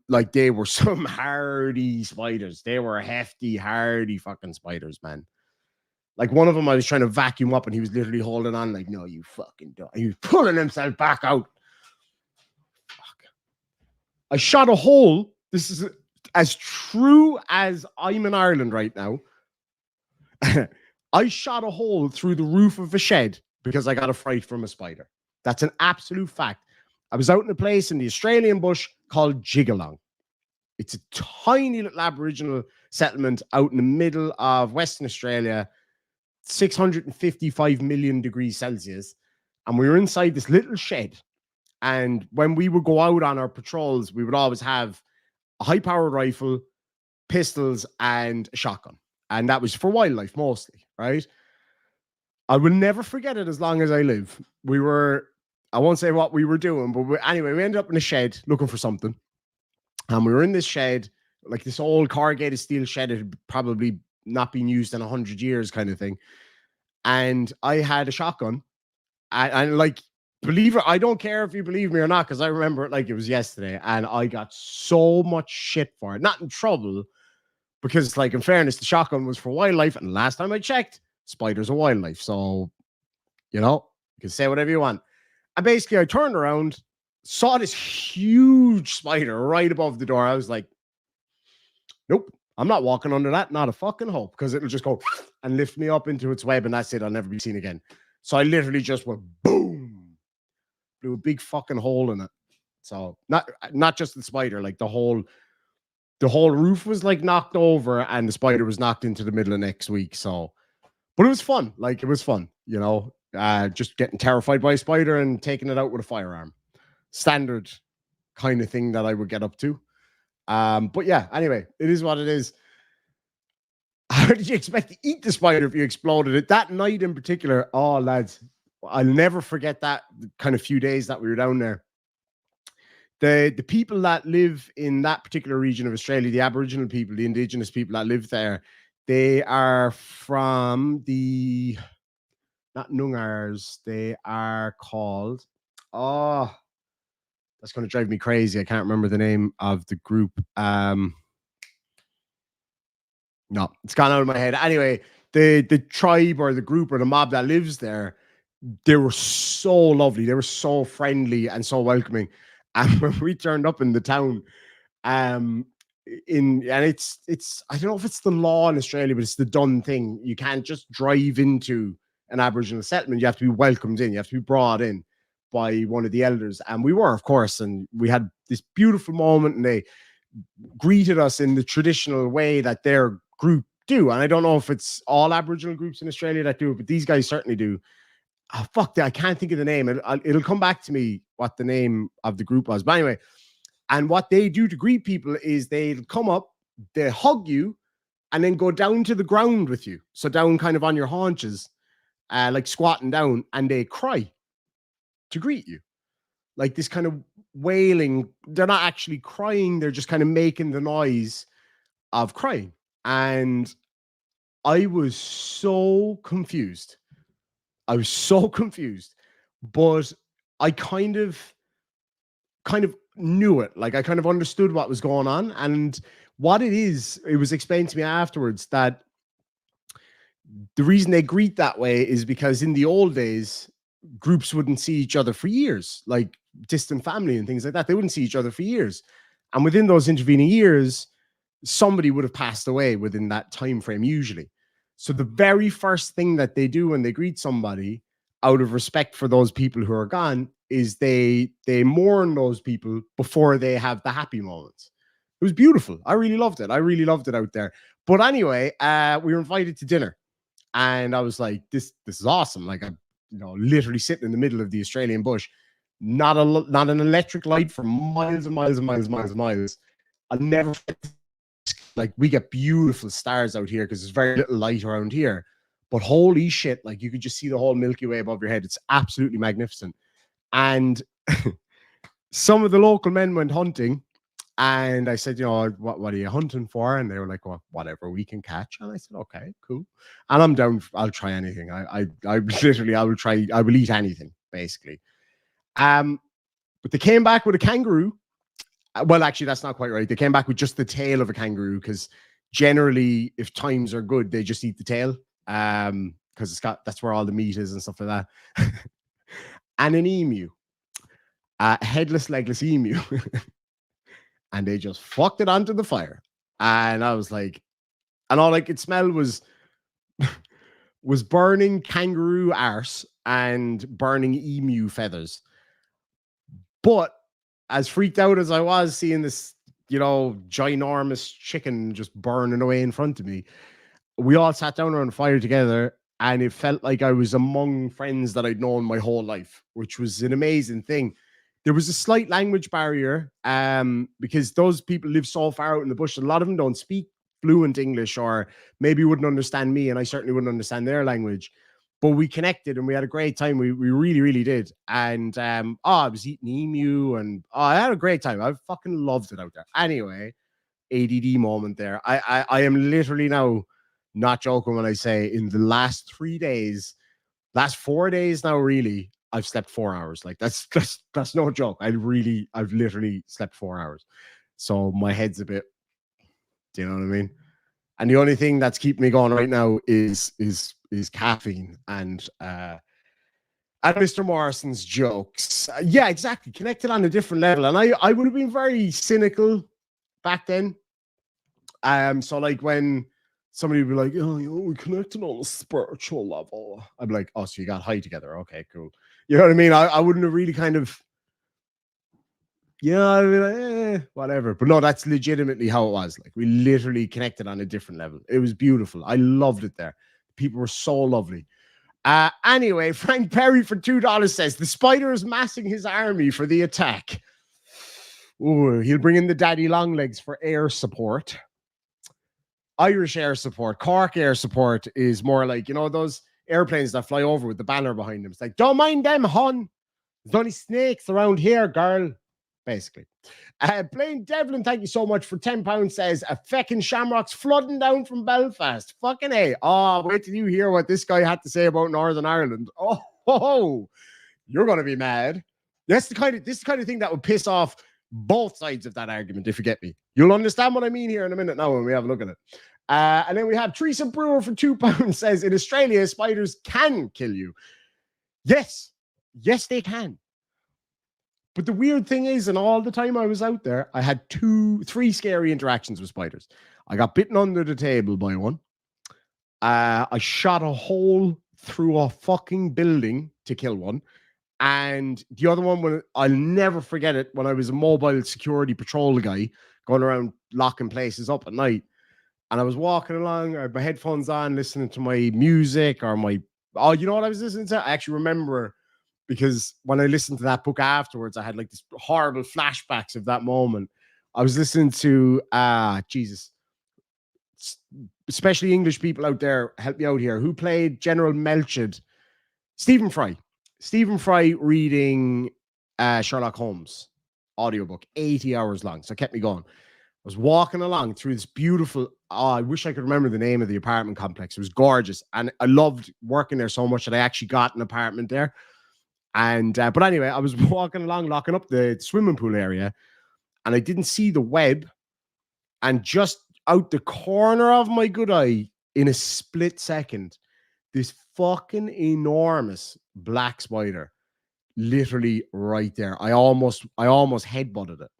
like, they were some hardy spiders. They were hefty, hardy fucking spiders, man. Like, one of them I was trying to vacuum up and he was literally holding on like, no, you fucking don't. He was pulling himself back out. Fuck. I shot a hole. This is as true as I'm in Ireland right now. I shot a hole through the roof of a shed because I got a fright from a spider. That's an absolute fact. I was out in a place in the Australian bush called Jigalong. It's a tiny little Aboriginal settlement out in the middle of Western Australia, 655 million degrees Celsius. And we were inside this little shed. And when we would go out on our patrols, we would always have a high-powered rifle, pistols, and a shotgun. And that was for wildlife mostly, right? I will never forget it as long as I live. I won't say what we were doing, but anyway, we ended up in a shed looking for something. And we were in this shed, like this old corrugated steel shed. It had probably not been used in 100 years kind of thing. And I had a shotgun. And like, believe it, I don't care if you believe me or not, because I remember it like it was yesterday. And I got so much shit for it. Not in trouble, because, like, in fairness, the shotgun was for wildlife. And last time I checked, spiders are wildlife. So, you know, you can say whatever you want. And basically, I turned around, saw this huge spider right above the door. I was like, nope, I'm not walking under that. Not a fucking hope, because it'll just go and lift me up into its web. And that's it. I'll never be seen again. So I literally just went boom, blew a big fucking hole in it. So not just the spider, like the whole roof was like knocked over and the spider was knocked into the middle of next week. So, but it was fun. Like, it was fun, you know, just getting terrified by a spider and taking it out with a firearm. Standard kind of thing that I would get up to. But yeah, anyway, it is what it is. How did you expect to eat the spider if you exploded it? That night in particular, oh, lads, I'll never forget that kind of few days that we were down there. The people that live in that particular region of Australia, the Aboriginal people, the indigenous people that live there, they are from the, not Noongars, they are called, oh, that's going to drive me crazy. I can't remember the name of the group. No, it's gone out of my head. Anyway, the tribe or the group or the mob that lives there, they were so lovely. They were so friendly and so welcoming. And when we turned up in the town, it's I don't know if it's the law in Australia, but it's the done thing. You can't just drive into an Aboriginal settlement. You have to be welcomed in. You have to be brought in by one of the elders. And we were, of course, and we had this beautiful moment, and they greeted us in the traditional way that their group do. And I don't know if it's all Aboriginal groups in Australia that do it, but these guys certainly do. Oh, fuck that. I can't think of the name. It'll come back to me what the name of the group was. But anyway, and what they do to greet people is they'll come up, they hug you, and then go down to the ground with you. So down kind of on your haunches, like squatting down, and they cry to greet you. Like this kind of wailing. They're not actually crying. They're just kind of making the noise of crying. And I was so confused. But I kind of knew it. Like, I kind of understood what was going on. And what it is, it was explained to me afterwards that the reason they greet that way is because in the old days, groups wouldn't see each other for years, like distant family and things like that. They wouldn't see each other for years. And within those intervening years, somebody would have passed away within that time frame usually. So the very first thing that they do when they greet somebody, out of respect for those people who are gone, is they mourn those people before they have the happy moments. It was beautiful. I really loved it. I really loved it out there. But anyway, we were invited to dinner, and I was like, this is awesome. Like, I'm, literally sitting in the middle of the Australian bush, not an electric light for miles and miles and miles and miles and miles. I'll never, like, we get beautiful stars out here because there's very little light around here. But holy shit, like, you could just see the whole Milky Way above your head. It's absolutely magnificent. And some of the local men went hunting, and I said, what are you hunting for? And they were like, well, whatever we can catch. And I said, okay, cool. And I'm down. I'll try anything. I literally, I will eat anything, basically. But they came back with a kangaroo. Well, actually, that's not quite right. They came back with just the tail of a kangaroo, because generally, if times are good, they just eat the tail. Because that's where all the meat is and stuff like that. And an emu, headless, legless emu. And they just fucked it onto the fire. And I was like, and all I could smell was burning kangaroo arse and burning emu feathers. But as freaked out as I was seeing this, ginormous chicken just burning away in front of me, we all sat down around the fire together, and it felt like I was among friends that I'd known my whole life, which was an amazing thing. There was a slight language barrier, because those people live so far out in the bush. A lot of them don't speak fluent English, or maybe wouldn't understand me, and I certainly wouldn't understand their language. But we connected, and we had a great time. We really, really did. And I was eating emu, and I had a great time. I fucking loved it out there. Anyway, ADD moment there. I am literally now not joking when I say in the last 3 days, last 4 days now, really, I've slept 4 hours. Like, that's no joke. I've literally slept 4 hours. So my head's a bit, do you know what I mean? And the only thing that's keeping me going right now is caffeine and Mr. Morrison's jokes. Yeah, exactly. Connected on a different level. And I would have been very cynical back then. So like when somebody would be like, we connected on a spiritual level, I'd be like, oh, so you got high together. Okay, cool. You know what I mean? I wouldn't have really kind of, I mean, like, whatever. But no, that's legitimately how it was. Like, we literally connected on a different level. It was beautiful. I loved it there. People were so lovely. Anyway, Frank Perry for $2 says, the spider is massing his army for the attack. Ooh, he'll bring in the daddy long legs for air support. Irish air support, Cork air support is more like, those airplanes that fly over with the banner behind them. It's like, don't mind them, hon. There's only snakes around here, girl. Basically. Blaine Devlin, thank you so much for £10, says, a feckin' shamrocks flooding down from Belfast. Fucking A. Oh, wait till you hear what this guy had to say about Northern Ireland. Oh, you're going to be mad. This is the kind of thing that would piss off both sides of that argument, if you get me. You'll understand what I mean here in a minute now when we have a look at it. And then we have Teresa Brewer for £2 says, in Australia, spiders can kill you. Yes, they can. But the weird thing is, in all the time I was out there, I had 3 scary interactions with spiders. I got bitten under the table by one. I shot a hole through a fucking building to kill one. And the other one, I'll never forget it, when I was a mobile security patrol guy going around locking places up at night. And I was walking along, I had my headphones on, listening to my music or you know what I was listening to? I actually remember, because when I listened to that book afterwards, I had like this horrible flashbacks of that moment. I was listening to, Jesus, especially English people out there, help me out here. Who played General Melchett? Stephen Fry reading Sherlock Holmes audiobook, 80 hours long. So it kept me going. I was walking along through this beautiful, I wish I could remember the name of the apartment complex. It was gorgeous. And I loved working there so much that I actually got an apartment there. And, but anyway, I was walking along, locking up the swimming pool area, and I didn't see the web. And just out the corner of my good eye, in a split second, this fucking enormous black spider, literally right there. I almost headbutted it.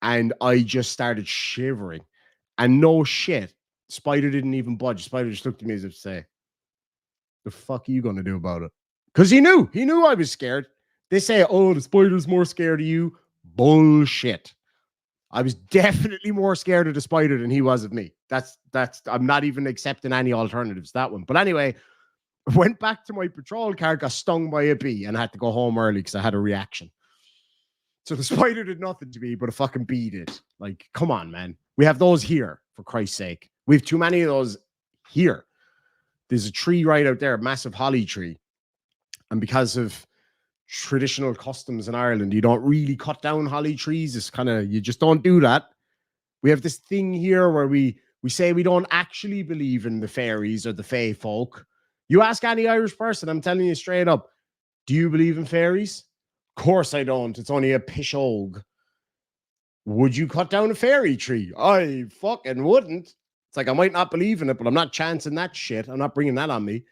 And I just started shivering. And no shit, Spider didn't even budge. Spider just looked at me as if to say, the fuck are you going to do about it? Because he knew I was scared. They say, oh, the Spider's more scared of you. Bullshit. I was definitely more scared of the Spider than he was of me. That's I'm not even accepting any alternatives, that one. But anyway, went back to my patrol car, got stung by a bee, and had to go home early because I had a reaction. So the Spider did nothing to me, but a fucking bee did. Like, come on, man. We have those here, for Christ's sake. We have too many of those here. There's a tree right out there, a massive holly tree. And because of traditional customs in Ireland, you don't really cut down holly trees. It's kind of, you just don't do that. We have this thing here where we say we don't actually believe in the fairies or the fae folk. You ask any Irish person, I'm telling you straight up, do you believe in fairies? Of course I don't. It's only a pishog. Would you cut down a fairy tree? I fucking wouldn't. It's like, I might not believe in it, but I'm not chancing that shit. I'm not bringing that on me.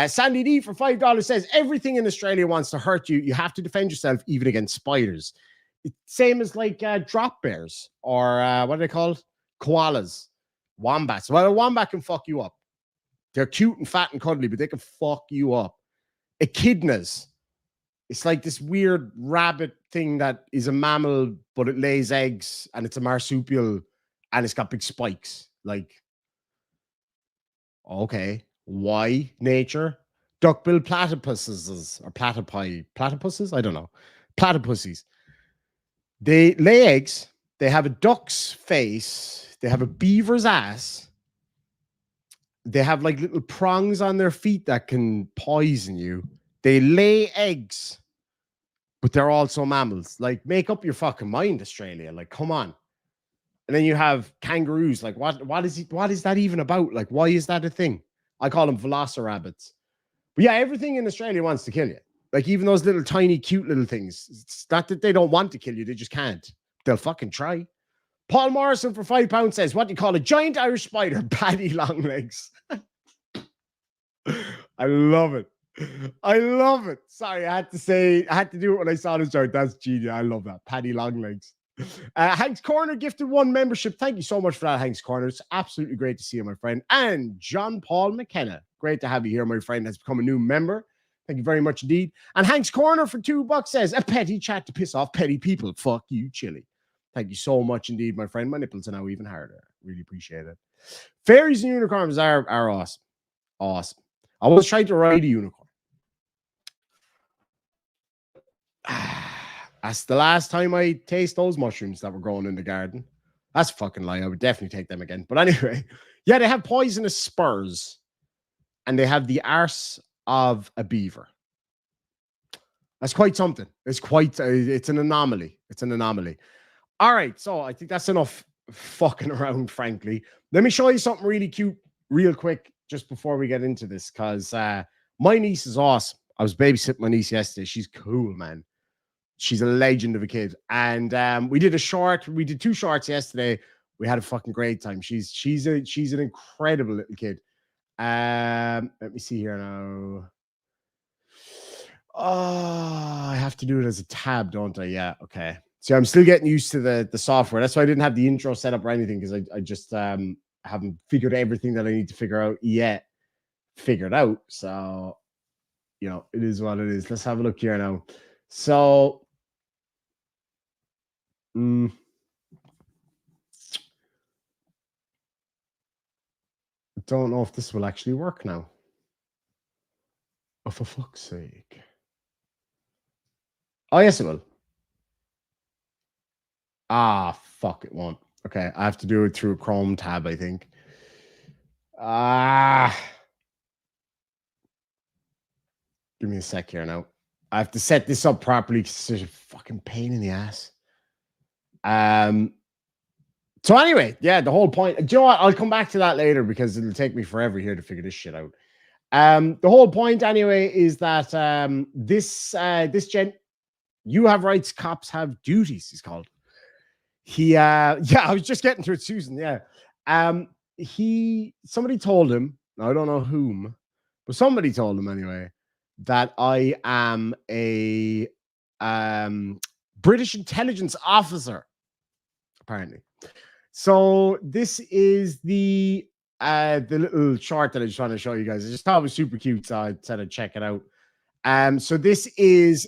Sandy D for $5 says, everything in Australia wants to hurt you. You have to defend yourself even against spiders. It's same as like drop bears or what are they called? Koalas, wombats. Well, a wombat can fuck you up. They're cute and fat and cuddly, but they can fuck you up. Echidnas. It's like this weird rabbit thing that is a mammal, but it lays eggs and it's a marsupial and it's got big spikes. Like, okay, why nature? Duckbill platypuses or platypuses? I don't know. Platypuses. They lay eggs. They have a duck's face. They have a beaver's ass. They have like little prongs on their feet that can poison you. They lay eggs, but they're also mammals. Like, make up your fucking mind, Australia. Like, come on. And then you have kangaroos. Like, what is that even about? Like, why is that a thing? I call them velociraptors. But yeah, everything in Australia wants to kill you. Like, even those little tiny, cute little things. It's not that they don't want to kill you. They just can't. They'll fucking try. Paul Morrison for £5 says, what do you call a giant Irish spider? Paddy Longlegs. I love it. I love it. Sorry, I had to do it when I saw this joke. That's genius. I love that. Paddy Longlegs. Hank's Corner gifted 1 membership. Thank you so much for that, Hank's Corner. It's absolutely great to see you, my friend. And John Paul McKenna. Great to have you here, my friend. Has become a new member. Thank you very much indeed. And Hank's Corner for $2 says, a petty chat to piss off petty people. Fuck you, Chili. Thank you so much indeed, my friend. My nipples are now even harder. Really appreciate it. Fairies and unicorns are awesome. Awesome. I was trying to ride a unicorn. That's the last time I taste those mushrooms that were growing in the garden. That's a fucking lie. I would definitely take them again. But anyway, yeah, they have poisonous spurs. And they have the arse of a beaver. That's quite something. It's an anomaly. It's an anomaly. All right, so I think that's enough fucking around, frankly. Let me show you something really cute real quick just before we get into this, because my niece is awesome. I was babysitting my niece yesterday. She's cool, man. She's a legend of a kid. And we did 2 shorts yesterday. We had a fucking great time. She's an incredible little kid. Let me see here now. Oh, I have to do it as a tab, don't I? Yeah, okay. See, I'm still getting used to the software. That's why I didn't have the intro set up or anything, because I just haven't figured everything that I need to figure out yet. Figured out. So, you know, it is what it is. Let's have a look here now. So, I don't know if this will actually work now. Oh, for fuck's sake. Oh, yes, it will. Ah, fuck, it won't. Okay, I have to do it through a Chrome tab, I think. Give me a sec here now. I have to set this up properly because it's such a fucking pain in the ass. So anyway, yeah, the whole point. Do you know what? I'll come back to that later because it'll take me forever here to figure this shit out. The whole point, anyway, is that this gent, you have rights, cops have duties. He's called. Yeah, I was just getting to it, Susan. Yeah, somebody told him. I don't know whom, but somebody told him anyway that I am a British intelligence officer. Apparently, So this is the little chart that I was trying to show you guys. I just thought it was super cute, so I said I'd check it out. So this is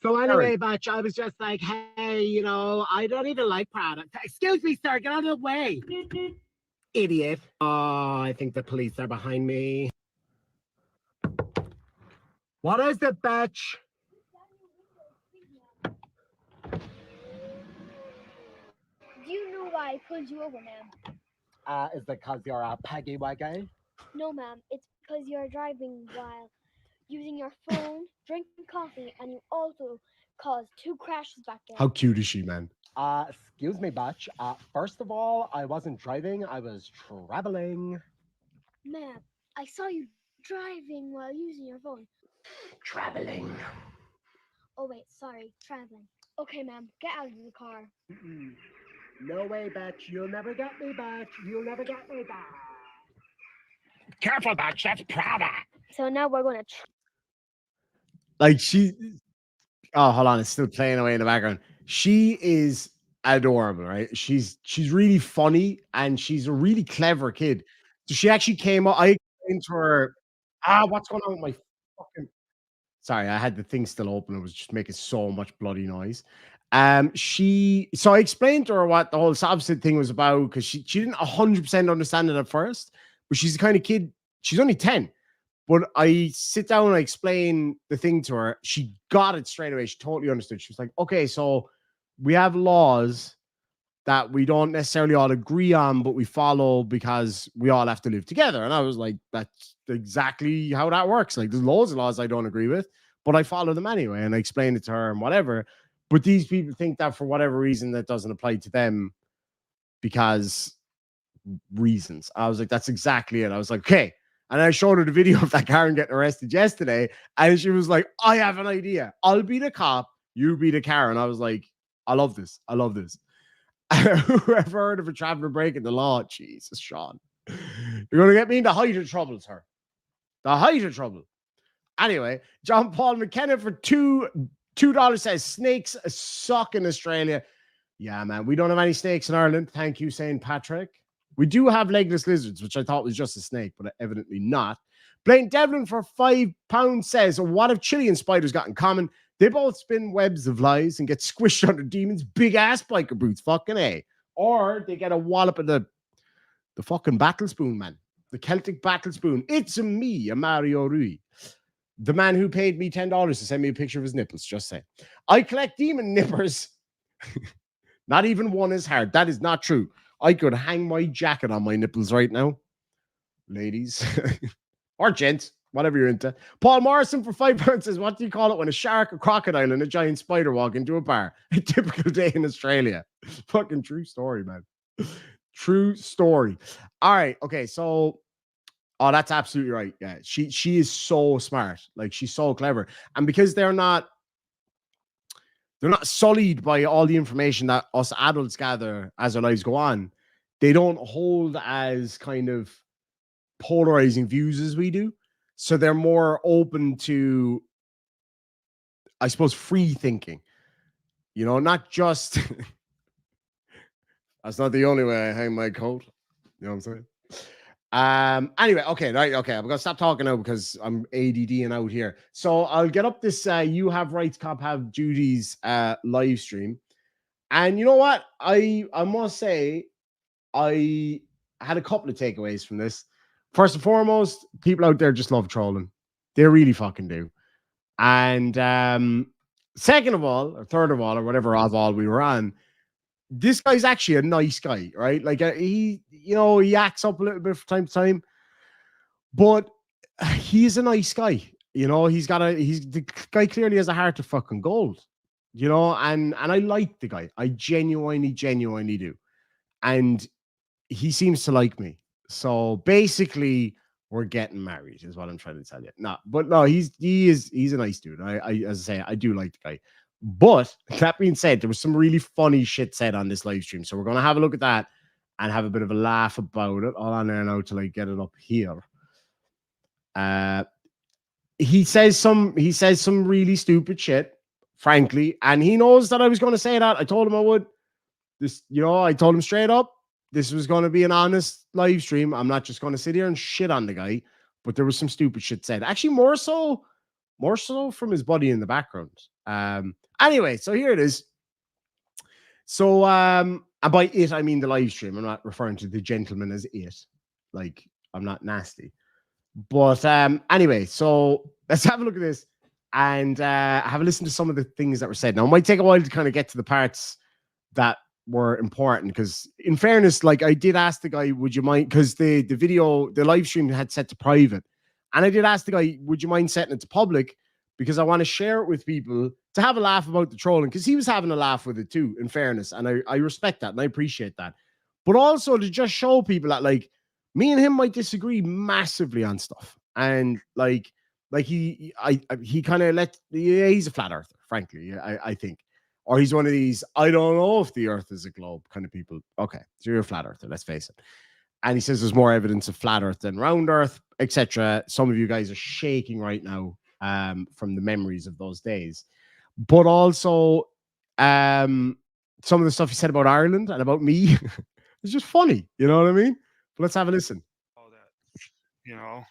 So Karen. anyway, Batch, I was just like, hey, I don't even like product. Excuse me, sir, get out of the way. Idiot. Oh, I think the police are behind me. What is it, Batch? Do you know why I pulled you over, ma'am? Is it because you're a Peggy Waggy? No, ma'am. It's because you're driving while using your phone, drinking coffee, and you also caused 2 crashes back there. How cute is she, man? Excuse me, Batch. First of all, I wasn't driving, I was traveling. Ma'am, I saw you driving while using your phone. Traveling. Oh, wait, sorry, traveling. Okay, ma'am, get out of the car. No way, Batch. You'll never get me, Batch. You'll never get me, Batch. Careful, Batch. That's Prada. So now we're going to. Like she. Oh, hold on, it's still playing away in the background. She is adorable, right? She's really funny and she's a really clever kid. So she actually came up. I explained to her, what's going on with my fucking. Sorry, I had the thing still open. It was just making so much bloody noise. So I explained to her what the whole subset thing was about because she didn't 100% understand it at first, but she's the kind of kid. She's only 10. But I sit down and I explain the thing to her. She got it straight away. She totally understood. She was like, okay, so we have laws that we don't necessarily all agree on, but we follow because we all have to live together. And I was like, that's exactly how that works. Like, there's loads of laws I don't agree with, but I follow them anyway. And I explained it to her and whatever. But these people think that for whatever reason that doesn't apply to them because reasons. I was like, that's exactly it. I was like, okay. And I showed her the video of that Karen getting arrested yesterday. And she was like, I have an idea. I'll be the cop. You be the Karen. I was like, I love this. I love this. Whoever heard of a traveler breaking the law? Jesus, Sean. You're going to get me in the height of trouble, sir. The height of trouble. Anyway, John Paul McKenna for $2 says snakes suck in Australia. Yeah, man. We don't have any snakes in Ireland. Thank you, St. Patrick. We do have legless lizards, which I thought was just a snake, but evidently not. Blaine Devlin for £5 says, what have Chilean spiders got in common? They both spin webs of lies and get squished under demons' big ass biker boots. Fucking A. Or they get a wallop of the fucking battle spoon, man. The Celtic battle spoon. It's me, a Mario Rui. The man who paid me $10 to send me a picture of his nipples. Just say. I collect demon nippers. Not even one is hard. That is not true. I could hang my jacket on my nipples right now. Ladies. Or gents. Whatever you're into. Paul Morrison for £5 says, what do you call it when a shark, a crocodile, and a giant spider walk into a bar? A typical day in Australia. Fucking true story, man. True story. All right. Okay. So, that's absolutely right. Yeah. She is so smart. Like, she's so clever. And because they're not sullied by all the information that us adults gather as our lives go on, they don't hold as kind of polarizing views as we do. So they're more open to, I suppose, free thinking. Not just that's not the only way I hang my coat. You know what I'm saying? Anyway, okay, right, okay. I'm gonna stop talking now because I'm ADD and out here. So I'll get up this You Have Rights, Cop Have Duties live stream. And you know what? I must say, I had a couple of takeaways from this. First and foremost, people out there just love trolling. They really fucking do. And second of all, or third of all, or whatever of all we were on, this guy's actually a nice guy, right? Like he acts up a little bit from time to time, but he's a nice guy. The guy clearly has a heart of fucking gold, and I like the guy. I genuinely do. And he seems to like me. So basically, we're getting married, is what I'm trying to tell you. No, he's a nice dude. I as I say, I do like the guy. But that being said, there was some really funny shit said on this live stream. So we're gonna have a look at that and have a bit of a laugh about it. All on there now till I get it up here. He says some really stupid shit, frankly, and he knows that I was gonna say that. I told him I would. I told him straight up. this was going to be an honest live stream. I'm not just going to sit here and shit on the guy, but there was some stupid shit said. Actually, more so from his buddy in the background. Anyway, so here it is. So, and by it, I mean the live stream. I'm not referring to the gentleman as it. Like, I'm not nasty. But anyway, so let's have a look at this and have a listen to some of the things that were said. Now, it might take a while to kind of get to the parts that were important because, in fairness, like I did ask the guy, would you mind? Because the live stream had set to private, and I did ask the guy, would you mind setting it to public? Because I want to share it with people to have a laugh about the trolling, because he was having a laugh with it too, in fairness. And I respect that and I appreciate that. But also to just show people that, like, me and him might disagree massively on stuff. And like he kind of he's a flat earther, frankly, I think. Or he's one of these, I don't know if the earth is a globe kind of people. Okay, so you're a flat earther, let's face it. And he says there's more evidence of flat earth than round earth, etc. Some of you guys are shaking right now from the memories of those days. But also some of the stuff he said about Ireland and about me it's just funny, you know what I mean? But let's have a listen. All that, you know.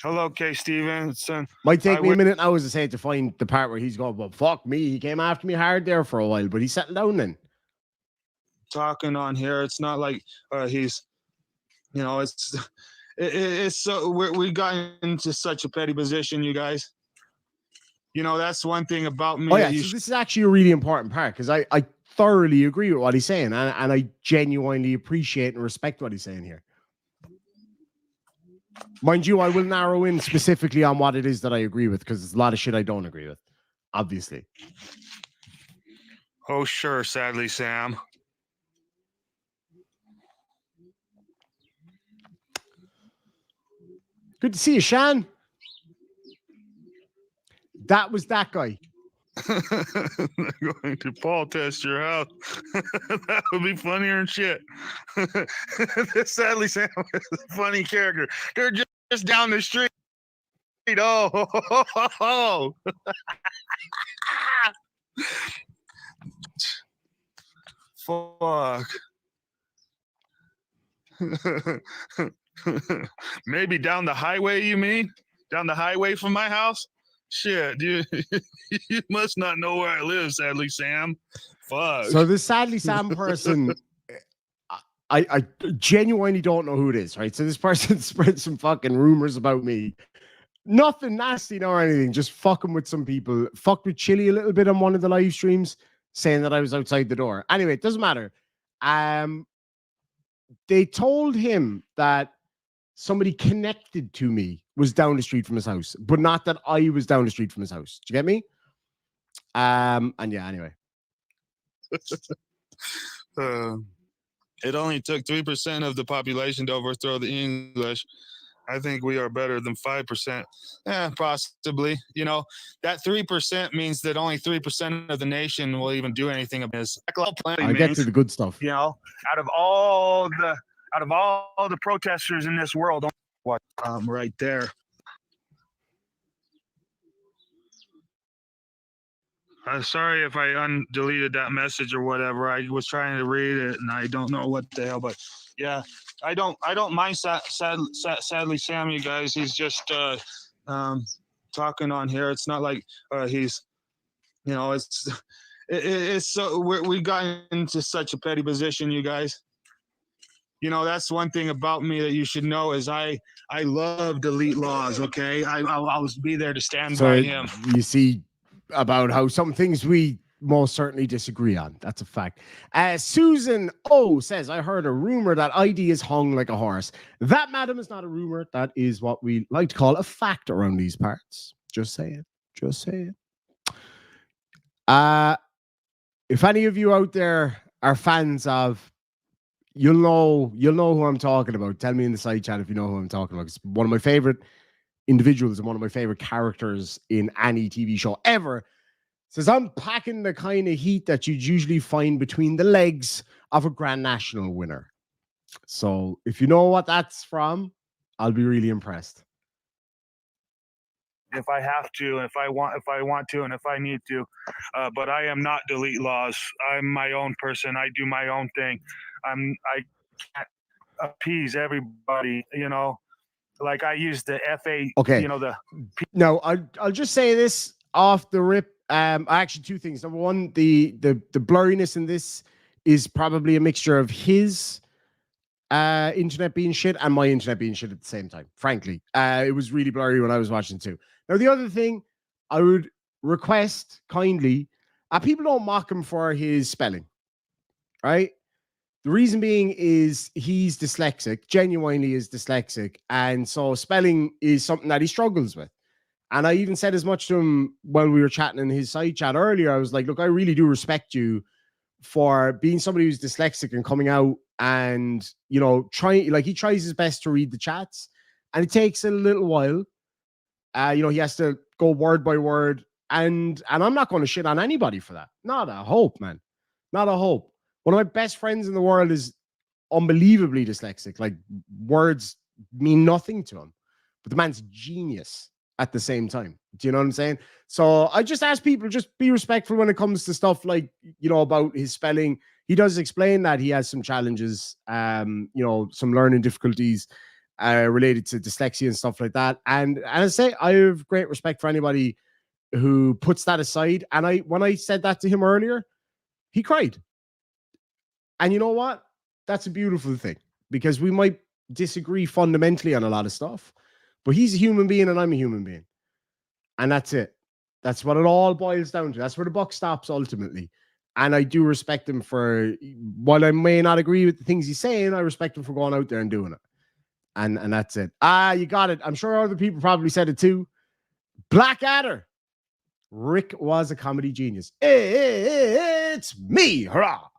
Hello, K. Stevenson. Might take me a minute now, as I say, to find the part where he's going, well, fuck me. He came after me hard there for a while, but he settled down then. Talking on here, it's not like he's, you know, it's so we got into such a petty position, you guys. You know, that's one thing about me. Oh yeah, so this is actually a really important part, because I thoroughly agree with what he's saying, and I genuinely appreciate and respect what he's saying here. Mind you, I will narrow in specifically on what it is that I agree with, because there's a lot of shit I don't agree with, obviously. Oh, sure, sadly, Sam. Good to see you, Shan. That was that guy. They're going to Paul test your house. That would be funnier than shit. Sadly, Sam is a funny character. They're just down the street. Oh. Fuck. Maybe down the highway, you mean? Down the highway from my house? Shit, dude. You must not know where I live, sadly, Sam. Fuck. So this sadly Sam person, I genuinely don't know who it is, right? So this person spread some fucking rumors about me. Nothing nasty nor anything, just fucking with some people. Fucked with Chili a little bit on one of the live streams, saying that I was outside the door. Anyway, it doesn't matter. They told him that somebody connected to me was down the street from his house, but not that I was down the street from his house. Do you get me? And yeah, anyway. It only took 3% of the population to overthrow the English. I think we are better than 5%. Possibly. You know, that 3% means that only 3% of the nation will even do anything about this. I get to the good stuff. You know, out of all the protesters in this world, what right there. Sorry if I undeleted that message or whatever. I was trying to read it and I don't know what the hell, but yeah, I don't mind sadly Sam, you guys. He's just talking on here. It's not like he's, you know, it's so we got into such a petty position, you guys. You know, that's one thing about me that you should know is I love delete laws. Okay, I'll be there to stand by him. You see about how some things we most certainly disagree on. That's a fact. Susan O says, I heard a rumor that ID is hung like a horse. That, madam, is not a rumor. That is what we like to call a fact around these parts. Just say it. Just say it. If any of you out there are fans of, you'll know who I'm talking about. Tell me in the side chat if you know who I'm talking about. It's one of my favorite individuals and one of my favorite characters in any TV show ever. Says, I'm packing the kind of heat that you'd usually find between the legs of a Grand National winner. So if you know what that's from, I'll be really impressed. If I have to, if I want to, and if I need to, but I am not delete laws. I'm my own person. I do my own thing. can't appease everybody, you know. Like I use the FA, Okay. you know, the Now, I'll just say this off the rip. Actually, two things. Number one, the blurriness in this is probably a mixture of his internet being shit and my internet being shit at the same time. Frankly, it was really blurry when I was watching too. Now, the other thing I would request kindly, people don't mock him for his spelling, right? The reason being is he's dyslexic, genuinely is dyslexic. And so spelling is something that he struggles with. And I even said as much to him while we were chatting in his side chat earlier. I was like, look, I really do respect you for being somebody who's dyslexic and coming out and, you know, trying, like he tries his best to read the chats and it takes a little while. You know, he has to go word by word. And I'm not going to shit on anybody for that. Not a hope, man. Not a hope. One of my best friends in the world is unbelievably dyslexic. Like words mean nothing to him, but the man's genius at the same time. Do you know what I'm saying? So I just ask people, just be respectful when it comes to stuff like, you know, about his spelling. He does explain that he has some challenges, you know, some learning difficulties related to dyslexia and stuff like that. And as I say, I have great respect for anybody who puts that aside. And when I said that to him earlier, he cried. And you know what? That's a beautiful thing because we might disagree fundamentally on a lot of stuff, but he's a human being and I'm a human being. And that's it. That's what it all boils down to. That's where the buck stops ultimately. And I do respect him for, while I may not agree with the things he's saying, I respect him for going out there and doing it. And that's it. You got it. I'm sure other people probably said it too. Blackadder. Rick was a comedy genius. It's me. Hurrah.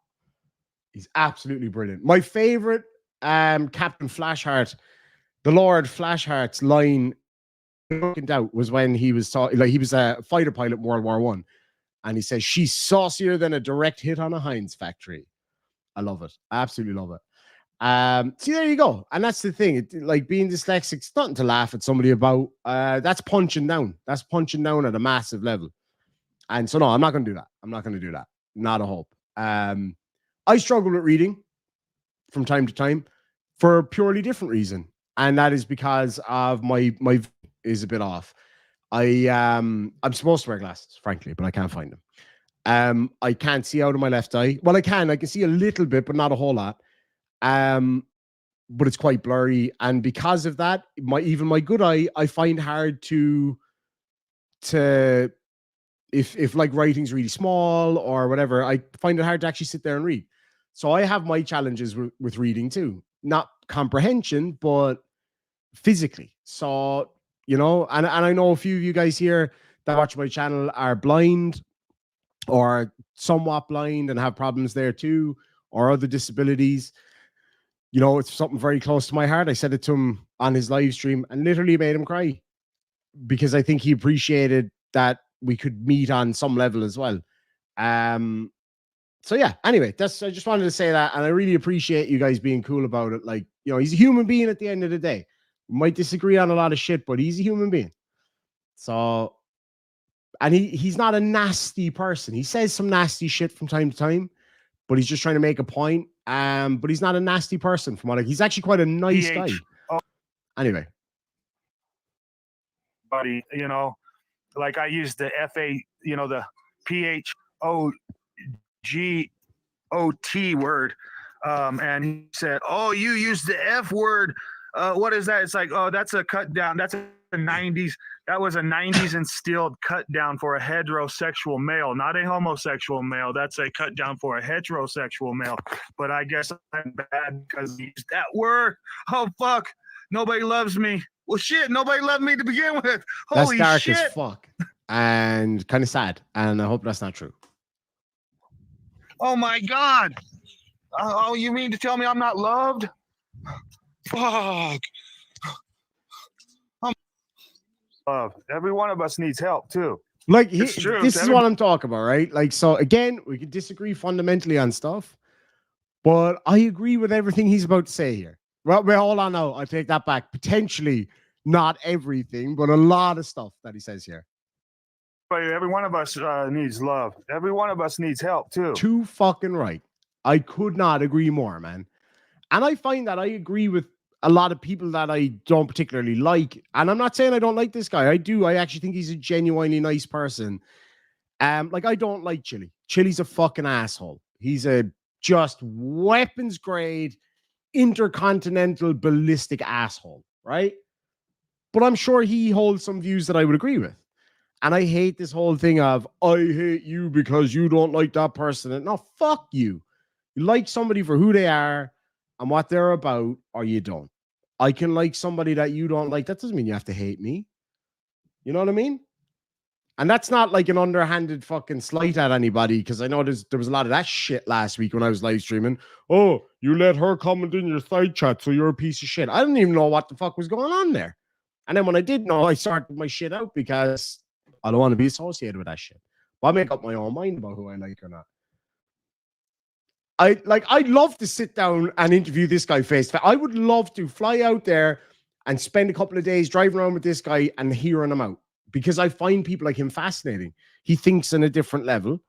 He's absolutely brilliant. My favorite Captain Flashheart, the Lord Flashheart's line in doubt was when he was talking, like he was a fighter pilot in World War I, and he says, she's saucier than a direct hit on a Heinz factory. I love it. I absolutely love it. See, there you go. And that's the thing. Like being dyslexic, it's nothing to laugh at somebody about. That's punching down. That's punching down at a massive level. And so, no, I'm not going to do that. I'm not going to do that. Not a hope. I struggle with reading from time to time for a purely different reason. And that is because of my is a bit off. I'm supposed to wear glasses, frankly, but I can't find them. I can't see out of my left eye. Well, I can see a little bit, but not a whole lot. But it's quite blurry. And because of that, even my good eye, I find hard to if like writing's really small or whatever, I find it hard to actually sit there and read. So I have my challenges with reading too. Not comprehension, but physically. So, you know, and I know a few of you guys here that watch my channel are blind or somewhat blind and have problems there too, or other disabilities. You know, it's something very close to my heart. I said it to him on his live stream and literally made him cry because I think he appreciated that we could meet on some level as well. So yeah, anyway, I just wanted to say that. And I really appreciate you guys being cool about it. Like, you know, he's a human being at the end of the day. We might disagree on a lot of shit, but he's a human being. So, and he's not a nasty person. He says some nasty shit from time to time, but he's just trying to make a point. But he's not a nasty person from what he's actually quite a nice guy. Anyway. Buddy, you know, like I use the FA, you know, the PHOGOT word. And he said, oh, you use the F word. What is that? It's like, oh, that's a cut down. That's a 90s. That was a 90s instilled cut down for a heterosexual male, not a homosexual male. That's a cut down for a heterosexual male. But I guess I'm bad because he used that word. Oh, fuck. Nobody loves me. Well, shit, nobody loved me to begin with. Holy that's dark shit. as fuck and kind of sad. And I hope that's not true. Oh, my God. Oh, you mean to tell me I'm not loved? Fuck. Every one of us needs help, too. Like, this is what I'm talking about, right? Like, so again, we can disagree fundamentally on stuff, but I agree with everything he's about to say here. Well, hold on now. I take that back. Potentially not everything, but a lot of stuff that he says here. But every one of us needs love. Every one of us needs help, too. Too fucking right. I could not agree more, man. And I find that I agree with a lot of people that I don't particularly like. And I'm not saying I don't like this guy. I do. I actually think he's a genuinely nice person. Like I don't like Chili. Chili's a fucking asshole. He's a just weapons grade, intercontinental ballistic asshole, right? But I'm sure he holds some views that I would agree with. And I hate this whole thing of, I hate you because you don't like that person. And no, fuck you. You like somebody for who they are and what they're about, or you don't. I can like somebody that you don't like. That doesn't mean you have to hate me. You know what I mean? And that's not like an underhanded fucking slight at anybody, because I know there was a lot of that shit last week when I was live streaming. Oh, you let her comment in your side chat, so you're a piece of shit. I didn't even know what the fuck was going on there. And then when I did know, I sorted my shit out because I don't want to be associated with that shit. But I make up my own mind about who I like or not. I'd love to sit down and interview this guy face to face. I would love to fly out there and spend a couple of days driving around with this guy and hearing him out, because I find people like him fascinating. He thinks on a different level.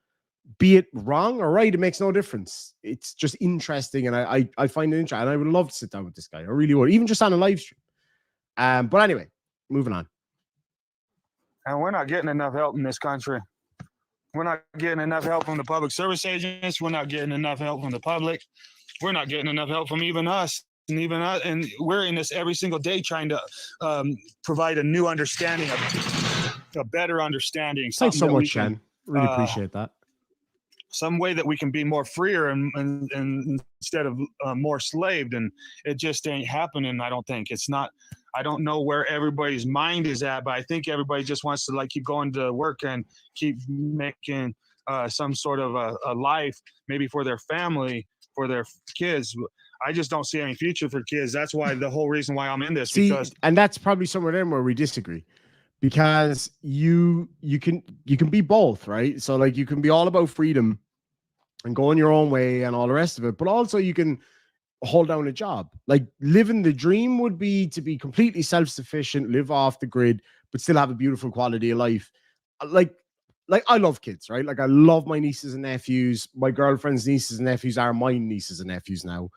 Be it wrong or right, it makes no difference. It's just interesting, and I find it interesting. And I would love to sit down with this guy. I really would, even just on a live stream. But anyway, moving on. And we're not getting enough help in this country. We're not getting enough help from the public service agents. We're not getting enough help from the public. We're not getting enough help from even us. And we're in this every single day trying to provide a new understanding, a better understanding. Thanks so much, Shen. Really appreciate that. Some way that we can be more freer and instead of more slaved, and it just ain't happening. I don't think it's not. I don't know where everybody's mind is at, but I think everybody just wants to like keep going to work and keep making some sort of a life, maybe for their family, for their kids. I just don't see any future for kids. That's why the whole reason why I'm in this. Because and that's probably somewhere there where we disagree, because you can be both, right? So like you can be all about freedom and going your own way and all the rest of it, but also you can hold down a job. Like living the dream would be to be completely self-sufficient, live off the grid, but still have a beautiful quality of life. Like I love kids, right? Like I love my nieces and nephews. My girlfriend's nieces and nephews are my nieces and nephews now.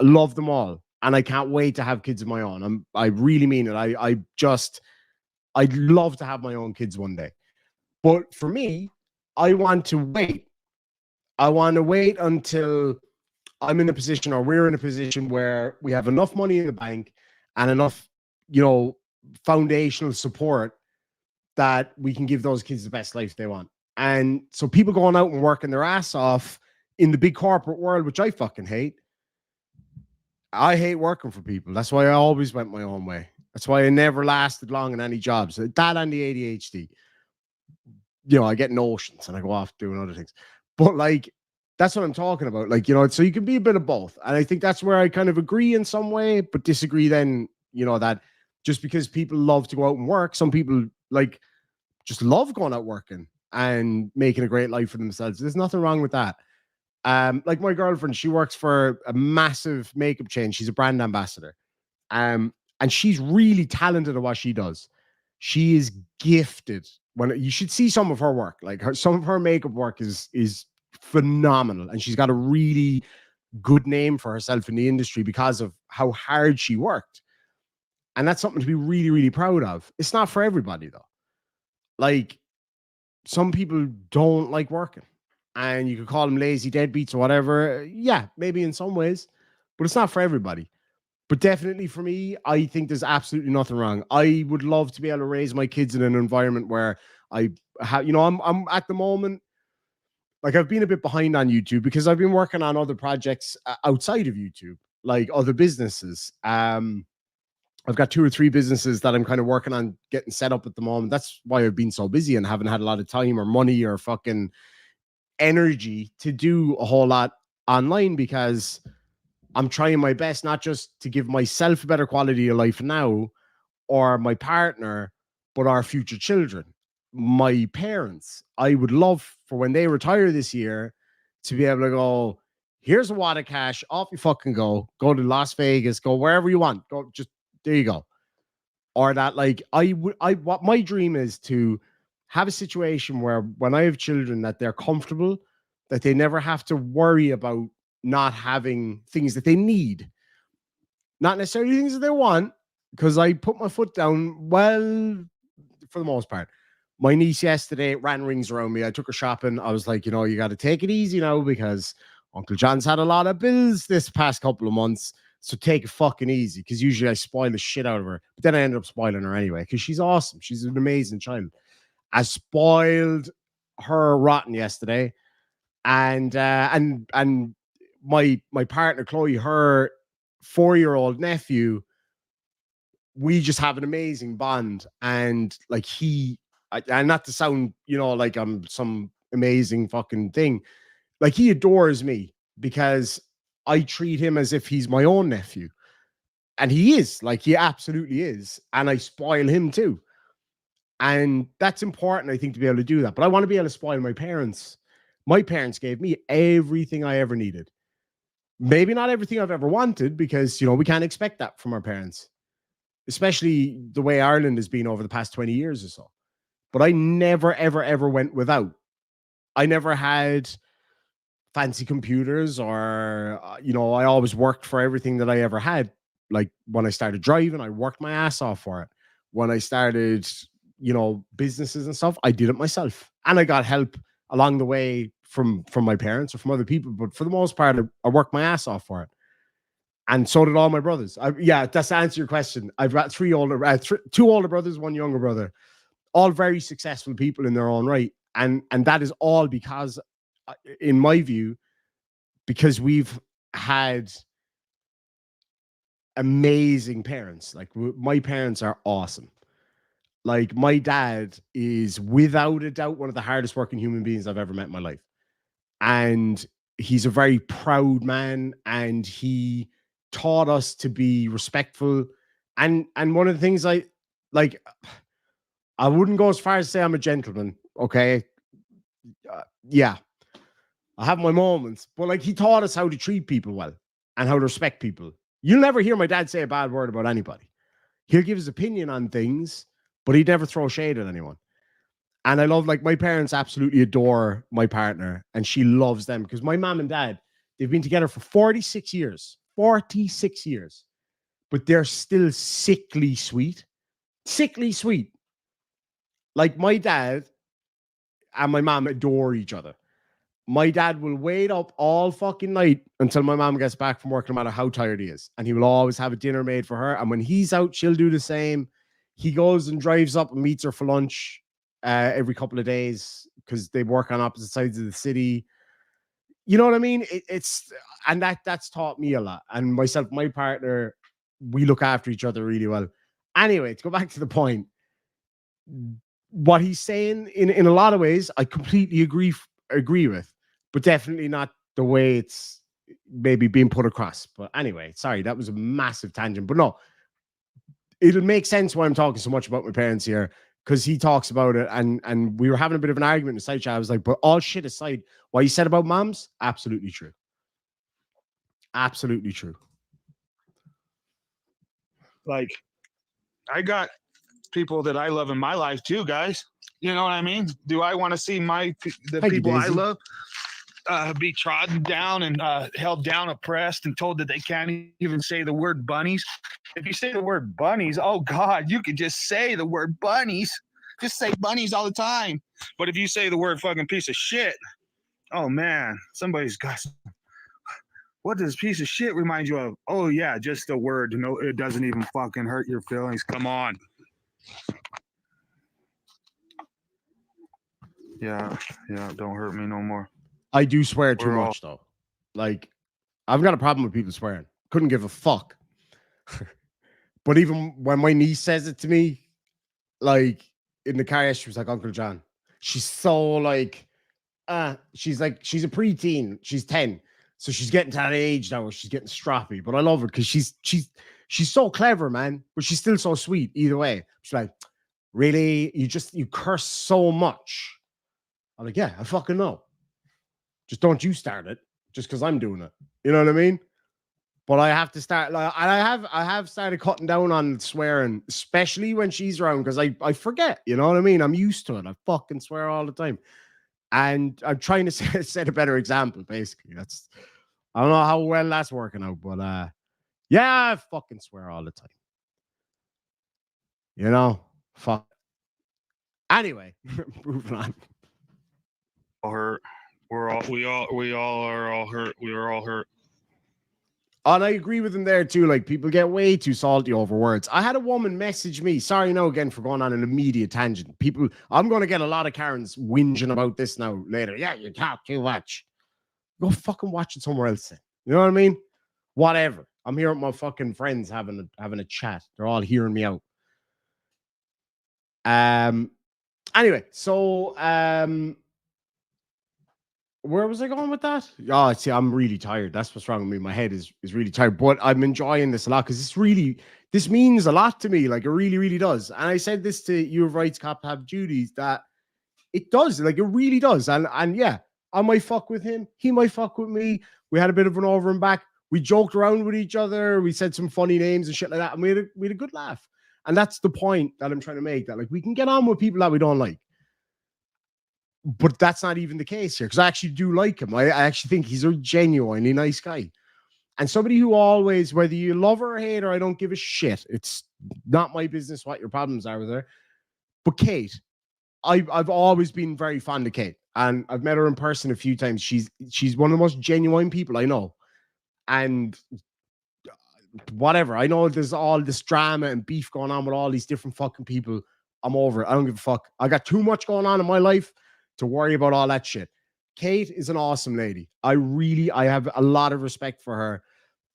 I love them all, and I can't wait to have kids of my own. I really mean it. I'd love to have my own kids one day. But for me, I want to wait. I want to wait until I'm in a position, or we're in a position, where we have enough money in the bank and enough, foundational support that we can give those kids the best life they want. And so people going out and working their ass off in the big corporate world, which I fucking hate. I hate working for people. That's why I always went my own way. That's why I never lasted long in any jobs. That and the ADHD. I get notions and I go off doing other things. But like, that's what I'm talking about. Like, so you can be a bit of both. And I think that's where I kind of agree in some way, but disagree then, that just because people love to go out and work, some people like just love going out working and making a great life for themselves. There's nothing wrong with that. Like my girlfriend, she works for a massive makeup chain. She's a brand ambassador. And she's really talented at what she does. She is gifted. You should see some of her work. Like some of her makeup work is phenomenal. And she's got a really good name for herself in the industry because of how hard she worked. And that's something to be really, really proud of. It's not for everybody though. Like some people don't like working. And you could call them lazy deadbeats or whatever. Yeah, maybe in some ways, but it's not for everybody. But definitely for me, I think there's absolutely nothing wrong. I would love to be able to raise my kids in an environment where I have, I'm at the moment, like I've been a bit behind on YouTube because I've been working on other projects outside of YouTube, like other businesses. I've got 2 or 3 businesses that I'm kind of working on getting set up at the moment. That's why I've been so busy and haven't had a lot of time or money or fucking energy to do a whole lot online, because I'm trying my best not just to give myself a better quality of life now or my partner, but our future children, my parents. I would love for when they retire this year to be able to go, here's a wad of cash, off you fucking go to Las Vegas, go wherever you want, go, just there you go. Or that, like, what my dream is to have a situation where when I have children that they're comfortable, that they never have to worry about not having things that they need. Not necessarily things that they want, because I put my foot down, well, for the most part. My niece yesterday ran rings around me. I took her shopping. I was like, you got to take it easy now because Uncle John's had a lot of bills this past couple of months. So take it fucking easy, because usually I spoil the shit out of her. But then I ended up spoiling her anyway, because she's awesome. She's an amazing child. I spoiled her rotten yesterday. And my partner, Chloe, her 4-year-old nephew, we just have an amazing bond. And like and not to sound, like I'm some amazing fucking thing. Like he adores me because I treat him as if he's my own nephew. And he is, like he absolutely is. And I spoil him too. And that's important, I think, to be able to do that. But I want to be able to spoil my parents. My parents gave me everything I ever needed. Maybe not everything I've ever wanted, because, we can't expect that from our parents, especially the way Ireland has been over the past 20 years or so. But I never, ever, ever went without. I never had fancy computers or, I always worked for everything that I ever had. Like when I started driving, I worked my ass off for it. When I started, businesses and stuff, I did it myself. And I got help along the way from my parents or from other people. But for the most part, I worked my ass off for it. And so did all my brothers. That's to answer your question. I've got two older brothers, one younger brother, all very successful people in their own right. And that is all because, in my view, because we've had amazing parents. Like my parents are awesome. Like my dad is without a doubt one of the hardest working human beings I've ever met in my life. And he's a very proud man, and he taught us to be respectful. And one of the things I wouldn't go as far as say I'm a gentleman. Okay. Yeah, I have my moments, but like he taught us how to treat people well and how to respect people. You'll never hear my dad say a bad word about anybody. He'll give his opinion on things, but he'd never throw shade at anyone. And I love, like, my parents absolutely adore my partner, and she loves them, because my mom and dad, they've been together for 46 years. 46 years. But they're still sickly sweet. Sickly sweet. Like my dad and my mom adore each other. My dad will wait up all fucking night until my mom gets back from work, no matter how tired he is. And he will always have a dinner made for her. And when he's out, she'll do the same. He goes and drives up and meets her for lunch every couple of days, because they work on opposite sides of the city. You know what I mean? And that's taught me a lot. And myself, my partner, we look after each other really well. Anyway, to go back to the point, what he's saying in a lot of ways, I completely agree with, but definitely not the way it's maybe being put across. But anyway, sorry, that was a massive tangent. But no, it'll make sense why I'm talking so much about my parents here, because he talks about it, and we were having a bit of an argument in the side chat. I was like, but all shit aside, what you said about moms, absolutely true. Absolutely true. Like, I got people that I love in my life too, guys. You know what I mean? Do I want to see the people I love be trodden down and held down, oppressed, and told that they can't even say the word bunnies? If you say the word bunnies, oh God, you could just say the word bunnies. Just say bunnies all the time. But if you say the word fucking piece of shit, oh man, somebody's got. What does piece of shit remind you of? Oh yeah, just a word. No, it doesn't even fucking hurt your feelings. Come on. Yeah, don't hurt me no more. I do swear too much, though. Like, I've got a problem with people swearing. Couldn't give a fuck. But even when my niece says it to me, like in the car, she was like, Uncle John. She's so like, she's a preteen. She's 10. So she's getting to that age now where she's getting stroppy. But I love her because she's so clever, man. But she's still so sweet either way. She's like, really? You curse so much. I'm like, yeah, I fucking know. Just don't you start it just because I'm doing it. You know what I mean? But I have to start, like, and I have started cutting down on swearing, especially when she's around, because I forget. You know what I mean? I'm used to it. I fucking swear all the time, and I'm trying to set a better example. Basically, I don't know how well that's working out, but Yeah, I fucking swear all the time. You know, fuck. Anyway, moving on. All hurt. We all are all hurt. We are all hurt. And I agree with him there too. Like, people get way too salty over words. I had a woman message me. Sorry, no, again for going on an immediate tangent. People, I'm going to get a lot of Karens whinging about this now later. Yeah, you talk too much. Go fucking watch it somewhere else then. You know what I mean? Whatever. I'm here with my fucking friends having a chat. They're all hearing me out. Anyway, so where was I going with that? Oh, see, I'm really tired. That's what's wrong with me. My head is really tired, but I'm enjoying this a lot because this means a lot to me. Like, it really, really does. And I said this to You Have Rights, Cop Have Duties, that it does. Like, it really does. And yeah, I might fuck with him. He might fuck with me. We had a bit of an over and back. We joked around with each other. We said some funny names and shit like that. And we had a good laugh. And that's the point that I'm trying to make, that like we can get on with people that we don't like. But that's not even the case here, because I actually do like him. I actually think he's a genuinely nice guy. And somebody who always, whether you love her or hate her, I don't give a shit. It's not my business what your problems are with her. But Kate, I've always been very fond of Kate. And I've met her in person a few times. She's one of the most genuine people I know. And whatever, I know there's all this drama and beef going on with all these different fucking people. I'm over it. I don't give a fuck. I got too much going on in my life to worry about all that shit. Kate is an awesome lady. I have a lot of respect for her.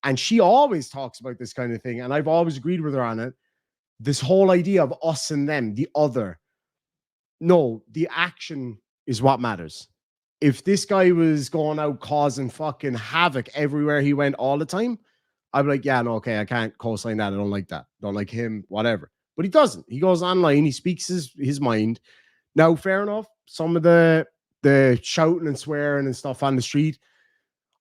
And she always talks about this kind of thing. And I've always agreed with her on it. This whole idea of us and them, the other. No, the action is what matters. If this guy was going out causing fucking havoc everywhere he went all the time, I'd be like, yeah, no, okay, I can't co-sign that. I don't like that. Don't like him, whatever. But he doesn't. He goes online. He speaks his mind. Now, fair enough. Some of the shouting and swearing and stuff on the street,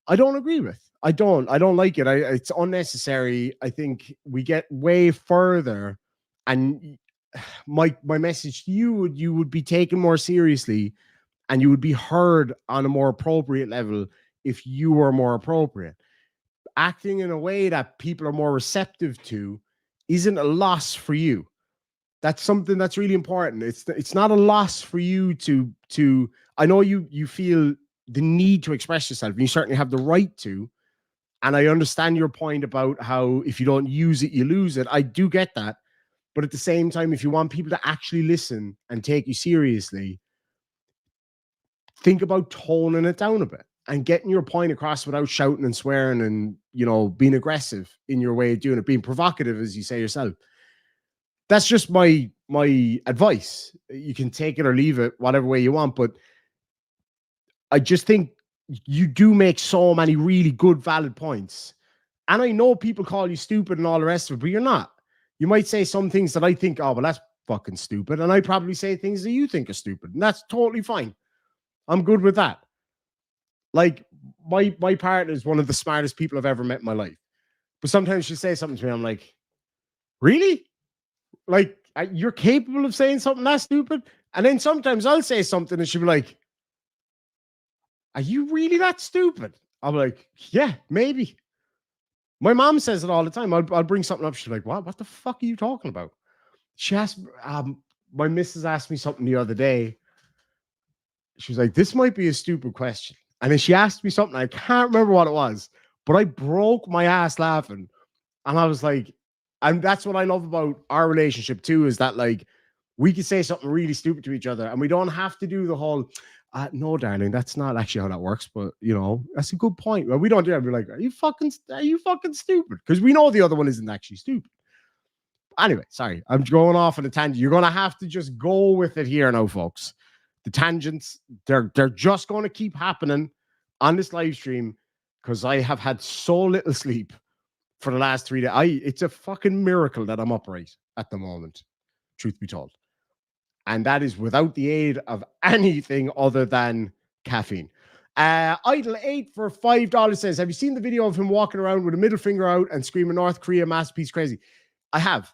I don't agree with. I don't like it. It's unnecessary. I think we get way further, and my message to you would be taken more seriously, and you would be heard on a more appropriate level if you were more appropriate. Acting in a way that people are more receptive to isn't a loss for you. That's something that's really important. It's not a loss for you to I know you feel the need to express yourself, and you certainly have the right to. And I understand your point about how if you don't use it, you lose it. I do get that. But at the same time, if you want people to actually listen and take you seriously, think about toning it down a bit and getting your point across without shouting and swearing and, being aggressive in your way of doing it, being provocative, as you say yourself. That's just my advice. You can take it or leave it, whatever way you want. But I just think you do make so many really good, valid points. And I know people call you stupid and all the rest of it, but you're not. You might say some things that I think, oh, well, that's fucking stupid. And I probably say things that you think are stupid. And that's totally fine. I'm good with that. Like, my partner is one of the smartest people I've ever met in my life. But sometimes she'll say something to me, I'm like, really? Like, you're capable of saying something that stupid? And then sometimes I'll say something and she'll be like, are you really that stupid? I'm like, yeah, maybe. My mom says it all the time. I'll bring something up. She's like, what the fuck are you talking about? She asked, my missus asked me something the other day. She was like, this might be a stupid question. And then she asked me something. I can't remember what it was, but I broke my ass laughing. And I was like, and that's what I love about our relationship too, is that like we could say something really stupid to each other and we don't have to do the whole, no, darling, that's not actually how that works. But that's a good point. Well, we don't do that. We're like, are you fucking stupid? Because we know the other one isn't actually stupid. Anyway, sorry, I'm going off on a tangent. You're going to have to just go with it here now, folks. The tangents, they're just going to keep happening on this live stream because I have had so little sleep for the last 3 days. It's a fucking miracle that I'm upright at the moment, truth be told. And that is without the aid of anything other than caffeine. Idle8 for $5 says, have you seen the video of him walking around with a middle finger out and screaming North Korea masterpiece crazy? I have.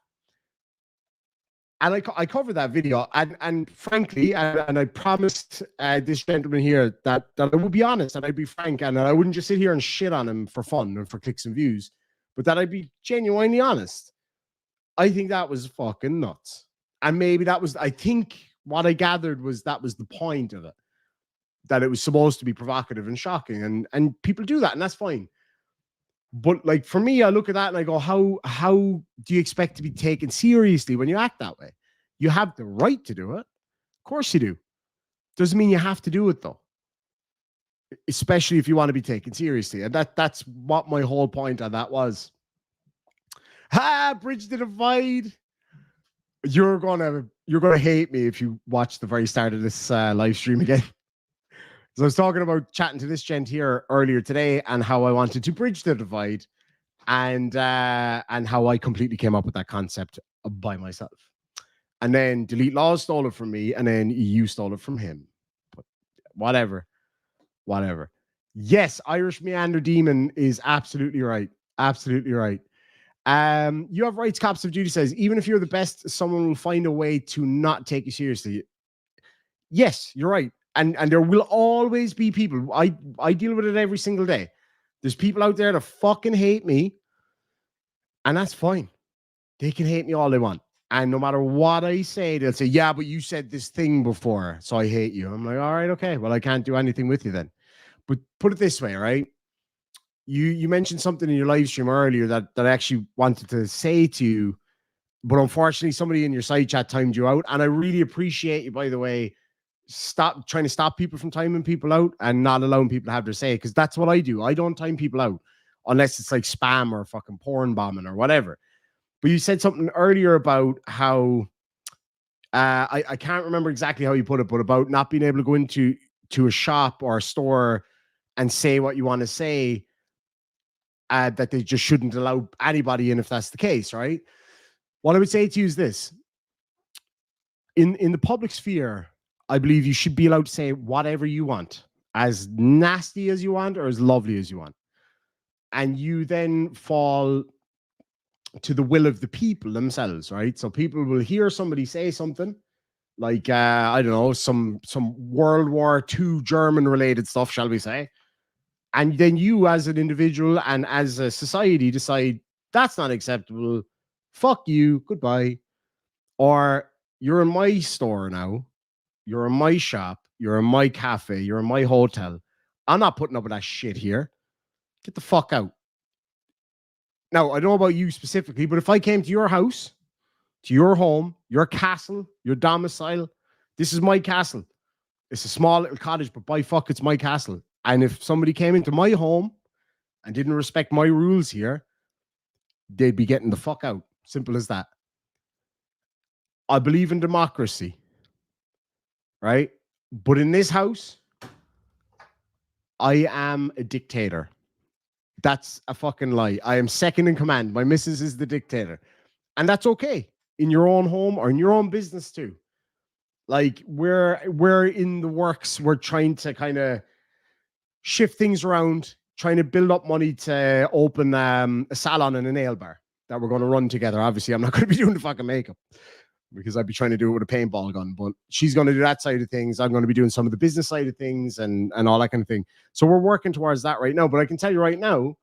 And I covered that video. And frankly, and I promised this gentleman here that I would be honest and I'd be frank and I wouldn't just sit here and shit on him for fun and for clicks and views. but that I'd be genuinely honest. I think that was fucking nuts. And maybe that was, I think what I gathered was that was the point of it, that it was supposed to be provocative and shocking, and people do that, and that's fine. But like for me, I look at that and I go, how do you expect to be taken seriously when you act that way? You have the right to do it. Of course you do. Doesn't mean you have to do it though. Especially if you want to be taken seriously. And that's what my whole point on that was. Bridge the divide. You're gonna hate me if you watch the very start of this live stream again. So I was talking about chatting to this gent here earlier today and how I wanted to bridge the divide, and how I completely came up with that concept by myself. And then Delete Laws stole it from me, and then you stole it from him. But whatever. Yes, Irish Meander Demon is absolutely right. Absolutely right. You have rights, Cops of Duty says, even if you're the best, someone will find a way to not take you seriously. Yes, you're right. And there will always be people. I deal with it every single day. There's people out there that fucking hate me, and that's fine. They can hate me all they want. And no matter what I say, they'll say, yeah, but you said this thing before, so I hate you. I'm like, all right, okay. Well, I can't do anything with you then. But put it this way, right? You mentioned something in your live stream earlier that I actually wanted to say to you, but unfortunately, somebody in your side chat timed you out. And I really appreciate you, by the way, stop trying to stop people from timing people out and not allowing people to have their say, because that's what I do. I don't time people out unless it's like spam or fucking porn bombing or whatever. But you said something earlier about how I can't remember exactly how you put it, but about not being able to go into a shop or a store and say what you want to say, that they just shouldn't allow anybody in if that's the case, right? What I would say to you is this. In the public sphere, I believe you should be allowed to say whatever you want, as nasty as you want or as lovely as you want. And you then fall to the will of the people themselves, right? So people will hear somebody say something like, I don't know, some World War II German related stuff, shall we say? And then you as an individual and as a society decide that's not acceptable. Fuck you. Goodbye. Or you're in my store now. You're in my shop. You're in my cafe. You're in my hotel. I'm not putting up with that shit here. Get the fuck out. Now, I don't know about you specifically, but if I came to your house, to your home, your castle, your domicile, this is my castle. It's a small little cottage, but by fuck, it's my castle. And if somebody came into my home and didn't respect my rules here, they'd be getting the fuck out. Simple as that. I believe in democracy, right? But in this house, I am a dictator. That's a fucking lie. I am second in command. My missus is the dictator. And that's okay. In your own home or in your own business too. Like we're in the works. We're trying to kind of shift things around, trying to build up money to open a salon and a nail bar that we're going to run together. Obviously, I'm not going to be doing the fucking makeup because I'd be trying to do it with a paintball gun, but she's going to do that side of things. I'm going to be doing some of the business side of things and all that kind of thing. So we're working towards that right now. But I can tell you right now,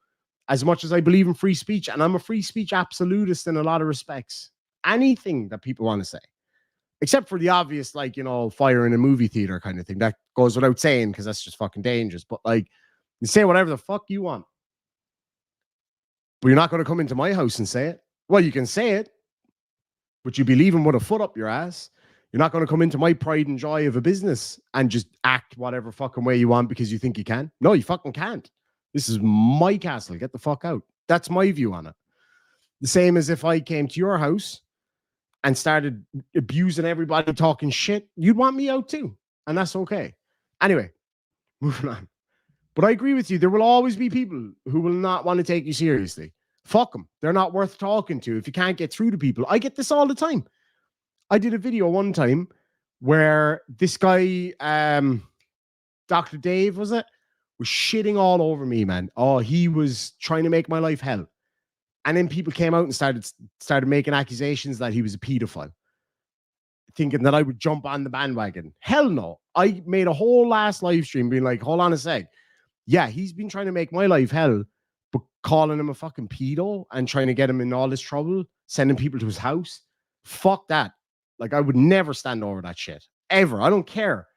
as much as I believe in free speech, and I'm a free speech absolutist in a lot of respects, anything that people want to say, except for the obvious, like, you know, fire in a movie theater kind of thing. That goes without saying because that's just fucking dangerous. But like, you say whatever the fuck you want. But you're not going to come into my house and say it. Well, you can say it, but you'd be leaving with a foot up your ass. You're not going to come into my pride and joy of a business and just act whatever fucking way you want because you think you can. No, you fucking can't. This is my castle. Get the fuck out. That's my view on it. The same as if I came to your house and started abusing everybody, talking shit, you'd want me out too. And that's okay. Anyway, moving on. But I agree with you. There will always be people who will not want to take you seriously. Fuck them. They're not worth talking to if you can't get through to people. I get this all the time. I did a video one time where this guy, Dr. Dave, was it? Was shitting all over me, man. Oh, he was trying to make my life hell. And then people came out and started making accusations that he was a pedophile, thinking that I would jump on the bandwagon. Hell no. I made a whole last live stream being like, hold on a sec. Yeah, he's been trying to make my life hell, But calling him a fucking pedo and trying to get him in all this trouble, sending people to his house, fuck that. Like, I would never stand over that shit. Ever. I don't care.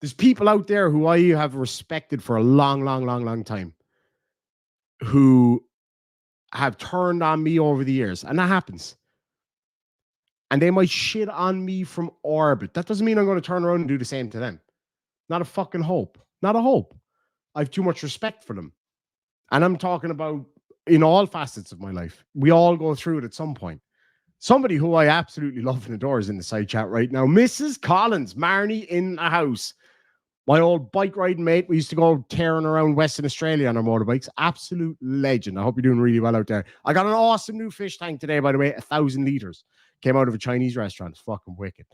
There's people out there who I have respected for a long, long, long, long time who have turned on me over the years. And that happens. And they might shit on me from orbit. That doesn't mean I'm going to turn around and do the same to them. Not a fucking hope. Not a hope. I have too much respect for them. And I'm talking about in all facets of my life. We all go through it at some point. Somebody who I absolutely love and adore is in the side chat right now. Mrs. Collins, Marnie in the house. My old bike riding mate. We used to go tearing around Western Australia on our motorbikes. Absolute legend. I hope you're doing really well out there. I got an awesome new fish tank today, by the way. 1,000 liters. Came out of a Chinese restaurant. It's fucking wicked.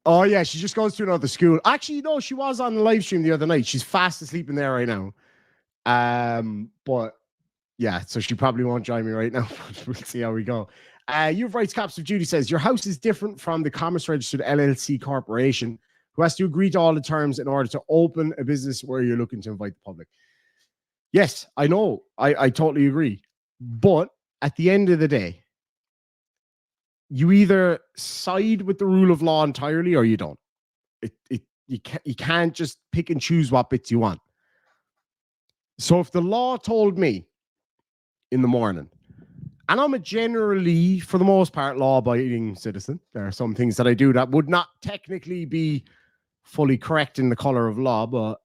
Oh, yeah. She just goes to another school. Actually, no, she was on the live stream the other night. She's fast asleep in there right now. But yeah, so she probably won't join me right now. We'll see how we go. You have rights, Cops of Duty says your house is different from the Commerce Registered LLC corporation who has to agree to all the terms in order to open a business where you're looking to invite the public. Yes, I know. I totally agree. But at the end of the day, you either side with the rule of law entirely or you don't. You can't just pick and choose what bits you want. So if the law told me in the morning, and I'm a generally, for the most part, law-abiding citizen. There are some things that I do that would not technically be fully correct in the color of law, but,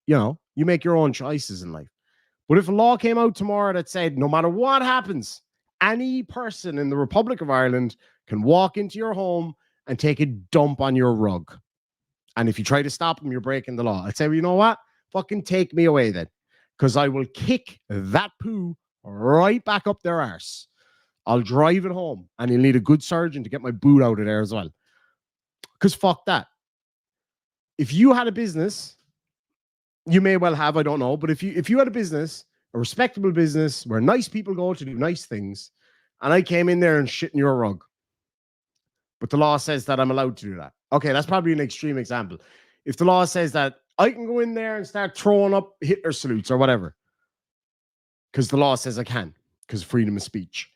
you know, you make your own choices in life. But if a law came out tomorrow that said, no matter what happens, any person in the Republic of Ireland can walk into your home and take a dump on your rug. And if you try to stop them, you're breaking the law. I'd say, well, you know what? Fucking take me away then. Because I will kick that poo right back up their arse. I'll drive it home, and you'll need a good surgeon to get my boot out of there as well. Because fuck that. If you had a business, you may well have, I don't know, but if you had a business, a respectable business where nice people go to do nice things, and I came in there and shit in your rug, but the law says that I'm allowed to do that. Okay, that's probably an extreme example. If the law says that I can go in there and start throwing up Hitler salutes or whatever, because the law says I can, because of freedom of speech.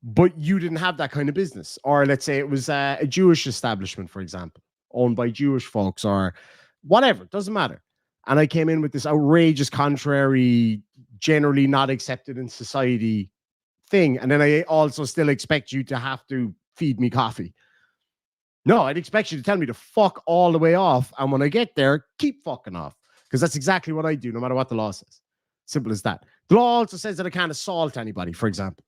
But you didn't have that kind of business. Or let's say it was a Jewish establishment, for example, owned by Jewish folks or whatever. Doesn't matter. And I came in with this outrageous, contrary, generally not accepted in society thing. And then I also still expect you to have to feed me coffee. No, I'd expect you to tell me to fuck all the way off. And when I get there, keep fucking off. Because that's exactly what I do, no matter what the law says. Simple as that. The law also says that I can't assault anybody, for example.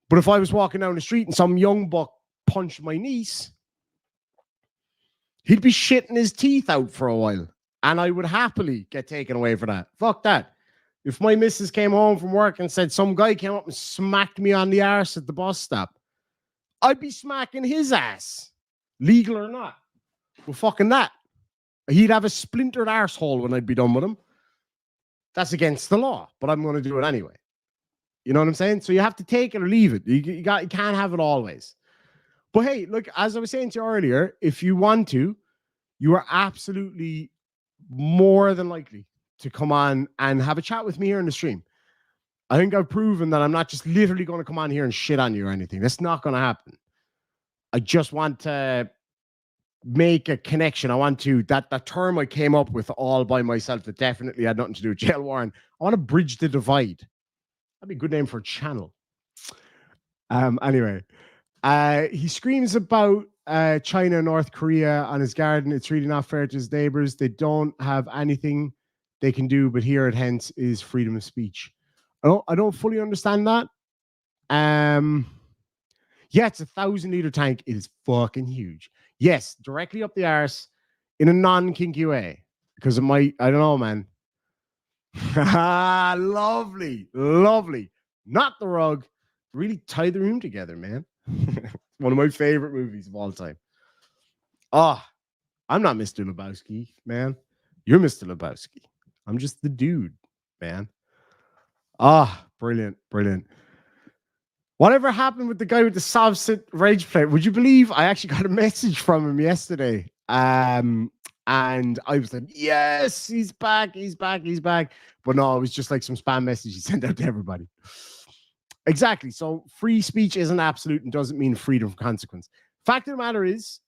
But if I was walking down the street and some young buck punched my niece, he'd be shitting his teeth out for a while. And I would happily get taken away for that. Fuck that. If my missus came home from work and said some guy came up and smacked me on the arse at the bus stop, I'd be smacking his ass. Legal or not. Well, fucking that. He'd have a splintered arsehole when I'd be done with him. That's against the law, but I'm going to do it anyway. You know what I'm saying? So you have to take it or leave it. You can't have it always. But hey, look, as I was saying to you earlier, if you want to, you are absolutely more than likely to come on and have a chat with me here in the stream. I think I've proven that I'm not just literally going to come on here and shit on you or anything. That's not going to happen. I just want to make a connection. I want to, that term I came up with all by myself that definitely had nothing to do with jail warrant. I want to bridge the divide. That'd be a good name for a channel. Anyway, he screams about China and North Korea on his garden. It's really not fair to his neighbors. They don't have anything they can do, but here at Hence is freedom of speech. I don't fully understand that. Yeah, it's a 1,000-liter tank. It is fucking huge. Yes, directly up the arse in a non-kinky way. Because it might, I don't know, man. Lovely, lovely. Not the rug. Really tie the room together, man. One of my favorite movies of all time. I'm not Mr. Lebowski, man. You're Mr. Lebowski. I'm just the dude, man. Brilliant, brilliant. Whatever happened with the guy with the soft sit rage plate? Would you believe I actually got a message from him yesterday And I was like, yes, he's back, he's back, he's back. But no, it was just like some spam message he sent out to everybody. Exactly. So free speech isn't absolute and doesn't mean freedom from consequence. Fact of the matter is,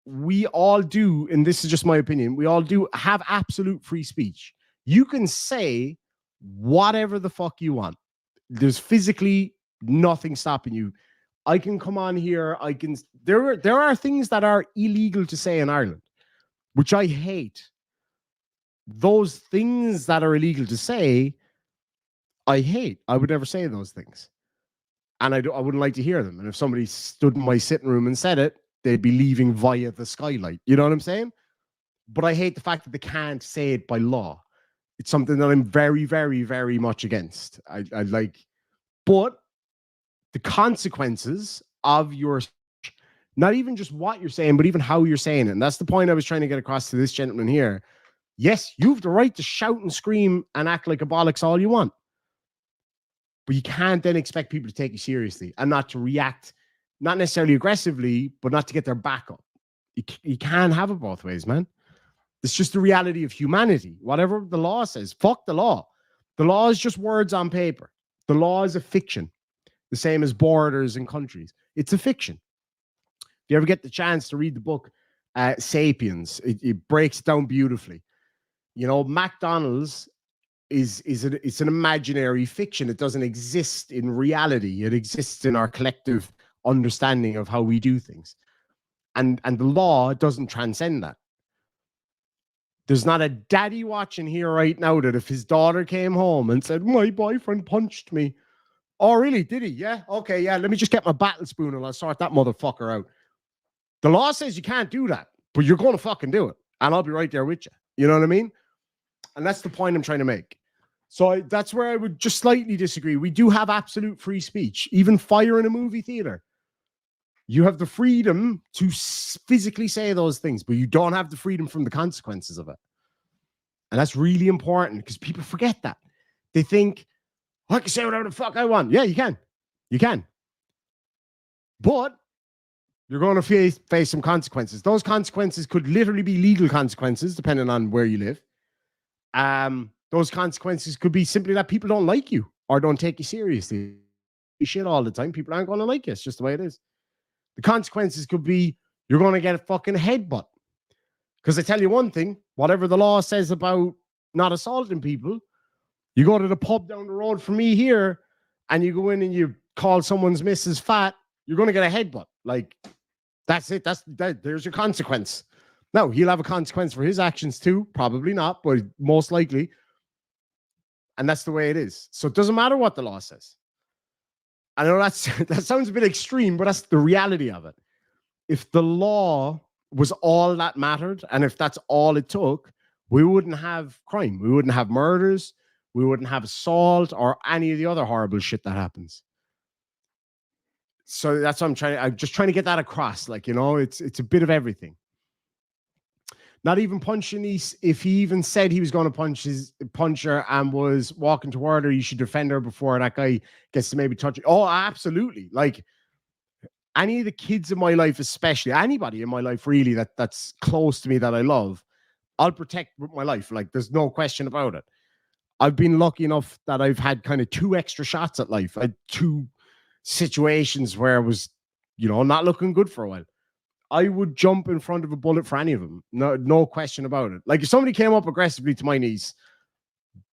we all do, and this is just my opinion, we all do have absolute free speech. You can say whatever the fuck you want. There's physically nothing stopping you. I can come on here. There are things that are illegal to say in Ireland, which I hate. Those things that are illegal to say, I hate. I would never say those things. And I wouldn't like to hear them. And if somebody stood in my sitting room and said it, they'd be leaving via the skylight. You know what I'm saying? But I hate the fact that they can't say it by law. It's something that I'm very, very, very much against. I like, but the consequences of your, not even just what you're saying, but even how you're saying it. And that's the point I was trying to get across to this gentleman here. Yes, you have the right to shout and scream and act like a bollocks all you want. But you can't then expect people to take you seriously and not to react, not necessarily aggressively, but not to get their back up. You can't have it both ways, man. It's just the reality of humanity. Whatever the law says, fuck the law. The law is just words on paper. The law is a fiction, the same as borders and countries. It's a fiction. If you ever get the chance to read the book Sapiens, it breaks down beautifully. You know, McDonald's it's an imaginary fiction. It doesn't exist in reality. It exists in our collective understanding of how we do things. And the law doesn't transcend that. There's not a daddy watching here right now that if his daughter came home and said, my boyfriend punched me. Oh, really? Did he? Yeah. Okay. Yeah. Let me just get my battle spoon and I'll sort that motherfucker out. The law says you can't do that, but you're going to fucking do it. And I'll be right there with you. You know what I mean? And that's the point I'm trying to make. So that's where I would just slightly disagree. We do have absolute free speech, even fire in a movie theater. You have the freedom to physically say those things, but you don't have the freedom from the consequences of it. And that's really important because people forget that. They think, I can say whatever the fuck I want. Yeah, you can. You can. But you're going to face some consequences. Those consequences could literally be legal consequences, depending on where you live. Those consequences could be simply that people don't like you or don't take you seriously. You shit all the time. People aren't going to like you. It's just the way it is. The consequences could be you're going to get a fucking headbutt. Because I tell you one thing, whatever the law says about not assaulting people, you go to the pub down the road from me here and you go in and you call someone's missus fat, you're going to get a headbutt. Like, that's it. There's your consequence. Now, he'll have a consequence for his actions too. Probably not, but most likely. And that's the way it is. So it doesn't matter what the law says. I know that sounds a bit extreme, but that's the reality of it. If the law was all that mattered, and if that's all it took, we wouldn't have crime. We wouldn't have murders. We wouldn't have assault or any of the other horrible shit that happens. So that's what I'm just trying to get that across. Like, you know, it's a bit of everything. Not even punching if he even said he was going to punch her and was walking toward her, you should defend her before that guy gets to maybe touch her. Oh, absolutely. Like any of the kids in my life, especially anybody in my life really that's close to me that I love, I'll protect with my life. Like there's no question about it. I've been lucky enough that I've had kind of 2 extra shots at life. I had 2 situations where I was, you know, not looking good for a while. I would jump in front of a bullet for any of them. No question about it. Like if somebody came up aggressively to my niece,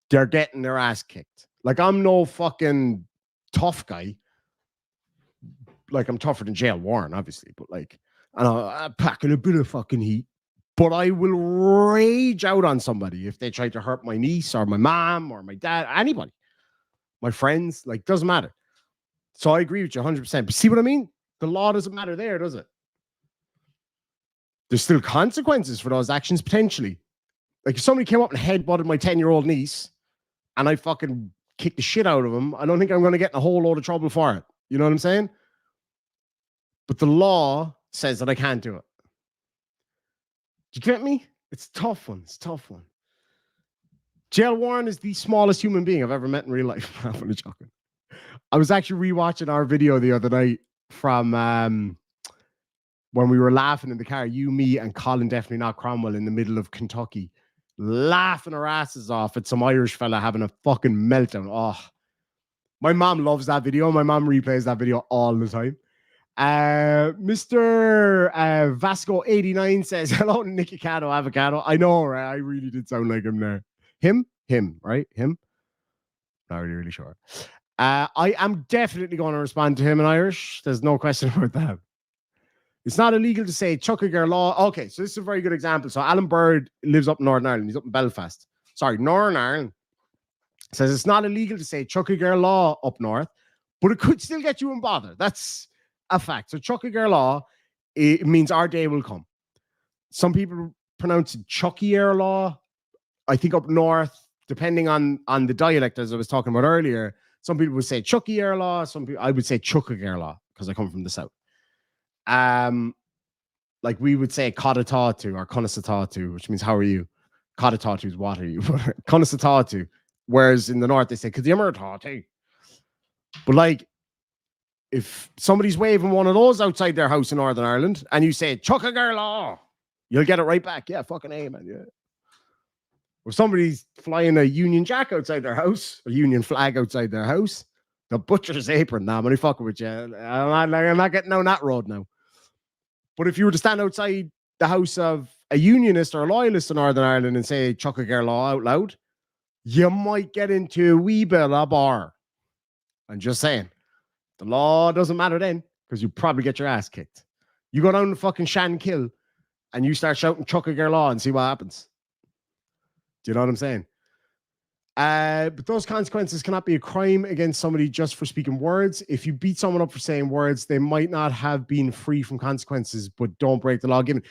they're getting their ass kicked. Like I'm no fucking tough guy. Like I'm tougher than Jail Warren, obviously, but like, I'm packing a bit of fucking heat. But I will rage out on somebody if they try to hurt my niece or my mom or my dad, anybody, my friends. Like doesn't matter. So I agree with you 100%. But see what I mean? The law doesn't matter there, does it? There's still consequences for those actions, potentially. Like if somebody came up and headbutted my 10-year-old niece and I fucking kicked the shit out of him, I don't think I'm going to get in a whole load of trouble for it. You know what I'm saying? But the law says that I can't do it. Do you get me? It's a tough one. It's a tough one. Jail Warren is the smallest human being I've ever met in real life. I'm only joking. I was actually rewatching our video the other night from when we were laughing in the car, you, me, and Colin, definitely not Cromwell, in the middle of Kentucky, laughing our asses off at some Irish fella having a fucking meltdown. Oh, my mom loves that video. My mom replays that video all the time. Mr. Vasco89 says, hello, Nikicato Avocado. I know, right? I really did sound like him there. Him, right? Him? Not really sure. I am definitely going to respond to him in Irish. There's no question about that. It's not illegal to say Chuckager law. Okay, so this is a very good example. So Alan Bird lives up in Northern Ireland. He's up in Belfast. Sorry, Northern Ireland. Says it's not illegal to say Chuckager law up north, but it could still get you in bother. That's a fact. So Chuckager law, it means our day will come. Some people pronounce it Chuckier law. I think up north, depending on the dialect, as I was talking about earlier, some people would say Chuckier law. Some people, I would say Chuckager law because I come from the south. Like we would say Codatatu or Conasatatu, which means how are you? Codatatu is what are you? Conasatatu. Whereas in the north they say Kadiamertatu. But like if somebody's waving one of those outside their house in Northern Ireland and you say Chuckager law, you'll get it right back. Yeah, fucking A, man. Yeah. If somebody's flying a Union Jack outside their house, a Union flag outside their house, the butcher's apron. Nah, I'm only fucking with you. I'm not getting down that road now. But if you were to stand outside the house of a unionist or a loyalist in Northern Ireland and say Chuckager law out loud, you might get into a wee bit of bar. I'm just saying. The law doesn't matter then because you probably get your ass kicked. You go down to fucking Shankill and you start shouting Chuckager law and see what happens. Do you know what I'm saying? But those consequences cannot be a crime against somebody just for speaking words. If you beat someone up for saying words, they might not have been free from consequences, but don't break the law. Given,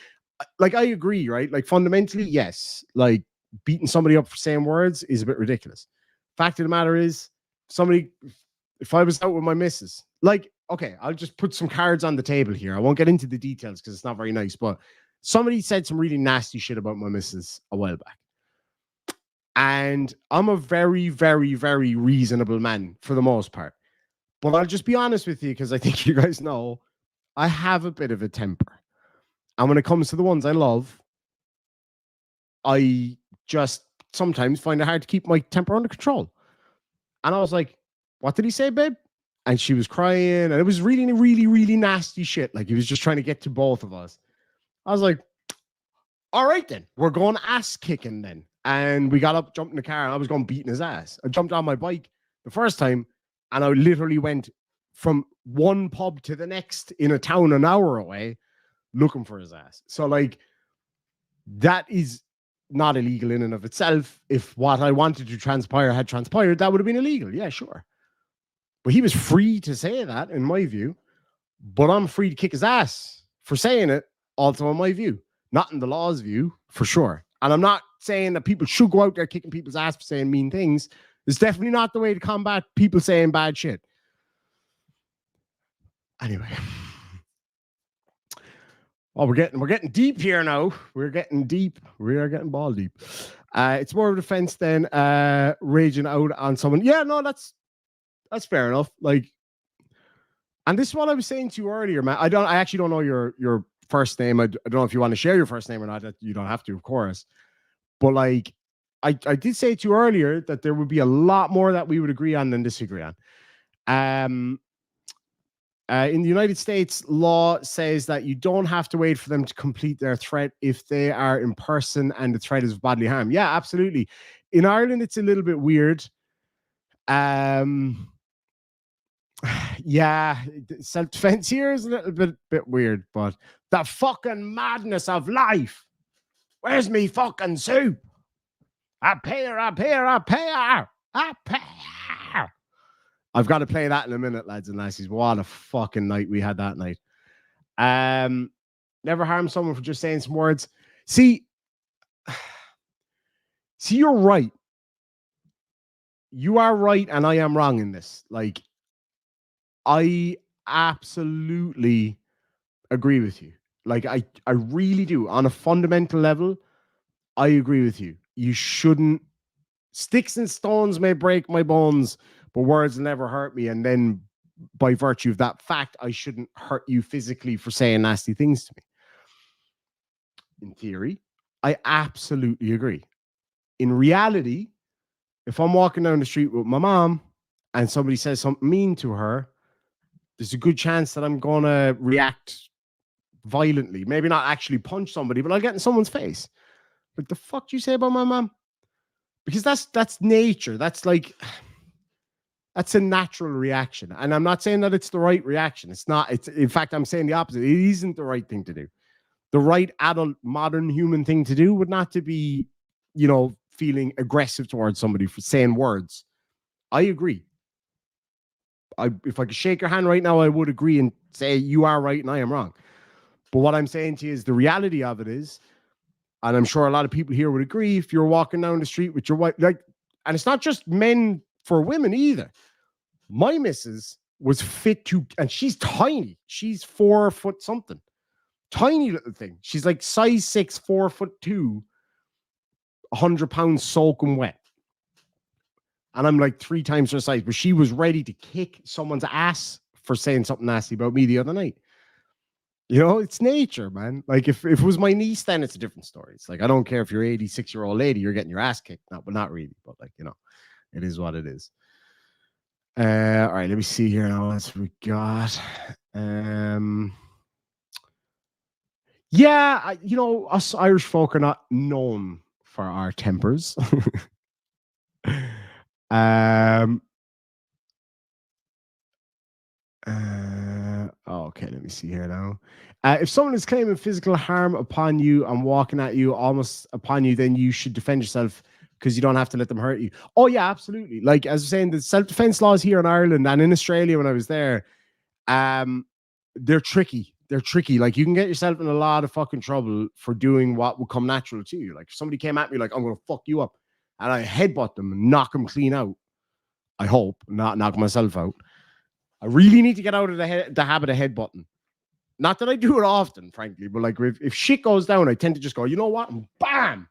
like, I agree, right? Like, fundamentally, yes. Like, beating somebody up for saying words is a bit ridiculous. Fact of the matter is, if I was out with my missus, like, okay, I'll just put some cards on the table here. I won't get into the details because it's not very nice, but somebody said some really nasty shit about my missus a while back. And I'm a very, very, very reasonable man for the most part. But I'll just be honest with you because I think you guys know I have a bit of a temper. And when it comes to the ones I love, I just sometimes find it hard to keep my temper under control. And I was like, what did he say, babe? And she was crying. And it was really, really, really nasty shit. Like he was just trying to get to both of us. I was like, all right, then. We're going ass kicking then. And we got up, jumped in the car, and I was going beating his ass. I jumped on my bike the first time, and I literally went from one pub to the next in a town an hour away looking for his ass. So, like, that is not illegal in and of itself. If what I wanted to transpire had transpired, that would have been illegal. Yeah, sure. But he was free to say that, in my view. But I'm free to kick his ass for saying it, also in my view. Not in the law's view, for sure. And I'm not saying that people should go out there kicking people's ass for saying mean things. It's definitely not the way to combat people saying bad shit. Anyway. Oh, we're getting deep here now. We're getting deep. We are getting ball deep. It's more of a defense than raging out on someone. Yeah, no, that's fair enough. Like, and this is what I was saying to you earlier, man. I actually don't know your first name. I don't know if you want to share your first name or not. You don't have to, of course. But like, I did say to you earlier that there would be a lot more that we would agree on than disagree on. In the United States, law says that you don't have to wait for them to complete their threat if they are in person and the threat is of bodily harm. Yeah, absolutely. In Ireland, it's a little bit weird. Yeah, self-defense here is a little bit weird, but the fucking madness of life. Where's me fucking soup? Up here. I've got to play that in a minute, lads and lassies. What a fucking night we had that night. Never harm someone for just saying some words. See, you're right. You are right, and I am wrong in this. Like, I absolutely agree with you. Like, I really do. On a fundamental level, I agree with you. You shouldn't. Sticks and stones may break my bones, but words will never hurt me. And then by virtue of that fact, I shouldn't hurt you physically for saying nasty things to me. In theory, I absolutely agree. In reality, if I'm walking down the street with my mom and somebody says something mean to her, there's a good chance that I'm going to react violently. Maybe not actually punch somebody, but I'll get in someone's face. Like, the fuck do you say about my mom? Because that's nature. That's like, that's a natural reaction. And I'm not saying that it's the right reaction. It's not. It's, in fact, I'm saying the opposite. It isn't the right thing to do. The right adult, modern human thing to do would not to be, you know, feeling aggressive towards somebody for saying words. I agree. If I could shake your hand right now, I would agree and say you are right and I am wrong. But what I'm saying to you is the reality of it is, and I'm sure a lot of people here would agree, if you're walking down the street with your wife, like, and it's not just men for women either. My missus was fit to, and she's tiny. She's 4 foot something. Tiny little thing. She's like size 6, 4'2", 100 pounds soaking wet. And I'm like 3 times her size, but she was ready to kick someone's ass for saying something nasty about me the other night. You know, it's nature, man. Like, if it was my niece, then it's a different story. It's like, I don't care if you're 86-year-old lady, you're getting your ass kicked. No, but not really. But, like, you know, it is what it is. All right, let me see here now. What we got? Yeah, you know, us Irish folk are not known for our tempers. Okay, let me see here now. If someone is claiming physical harm upon you and walking at you, almost upon you, then you should defend yourself because you don't have to let them hurt you. Oh, yeah, absolutely. Like, as I was saying, the self-defense laws here in Ireland and in Australia when I was there, they're tricky. They're tricky. Like, you can get yourself in a lot of fucking trouble for doing what would come natural to you. Like, if somebody came at me like, I'm going to fuck you up, and I headbutt them and knock them clean out, I hope, not knock myself out. I really need to get out of the habit of headbutting. Not that I do it often, frankly, but like if shit goes down, I tend to just go, you know what? And bam!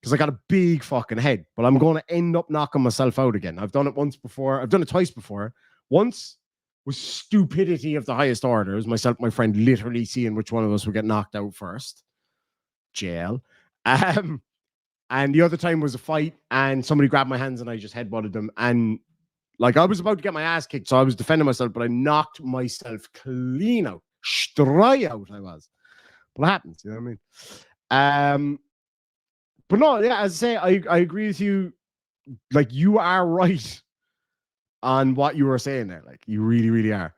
Because I got a big fucking head, but I'm going to end up knocking myself out again. I've done it once before. I've done it twice before. Once was stupidity of the highest order. It was myself, my friend, literally seeing which one of us would get knocked out first. Jail. And the other time was a fight, and somebody grabbed my hands and I just headbutted them. And like, I was about to get my ass kicked, so I was defending myself, but I knocked myself clean out. Straight out I was. What happens? You know what I mean? But no, yeah, as I say, I agree with you. Like, you are right on what you were saying there. Like, you really, really are.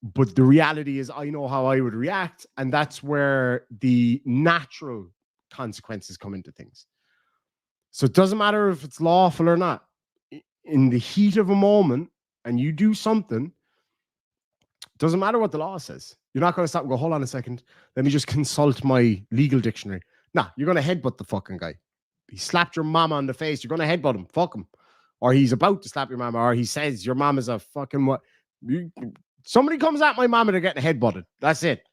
But the reality is, I know how I would react, and that's where the natural consequences come into things. So it doesn't matter if it's lawful or not. In the heat of a moment, and you do something, doesn't matter what the law says. You're not going to stop and go, hold on a second, let me just consult my legal dictionary. Nah, you're going to headbutt the fucking guy. He slapped your mama on the face. You're going to headbutt him. Fuck him. Or he's about to slap your mama, or he says your mom is a fucking what. Somebody comes at my mama, they're getting headbutted. That's it.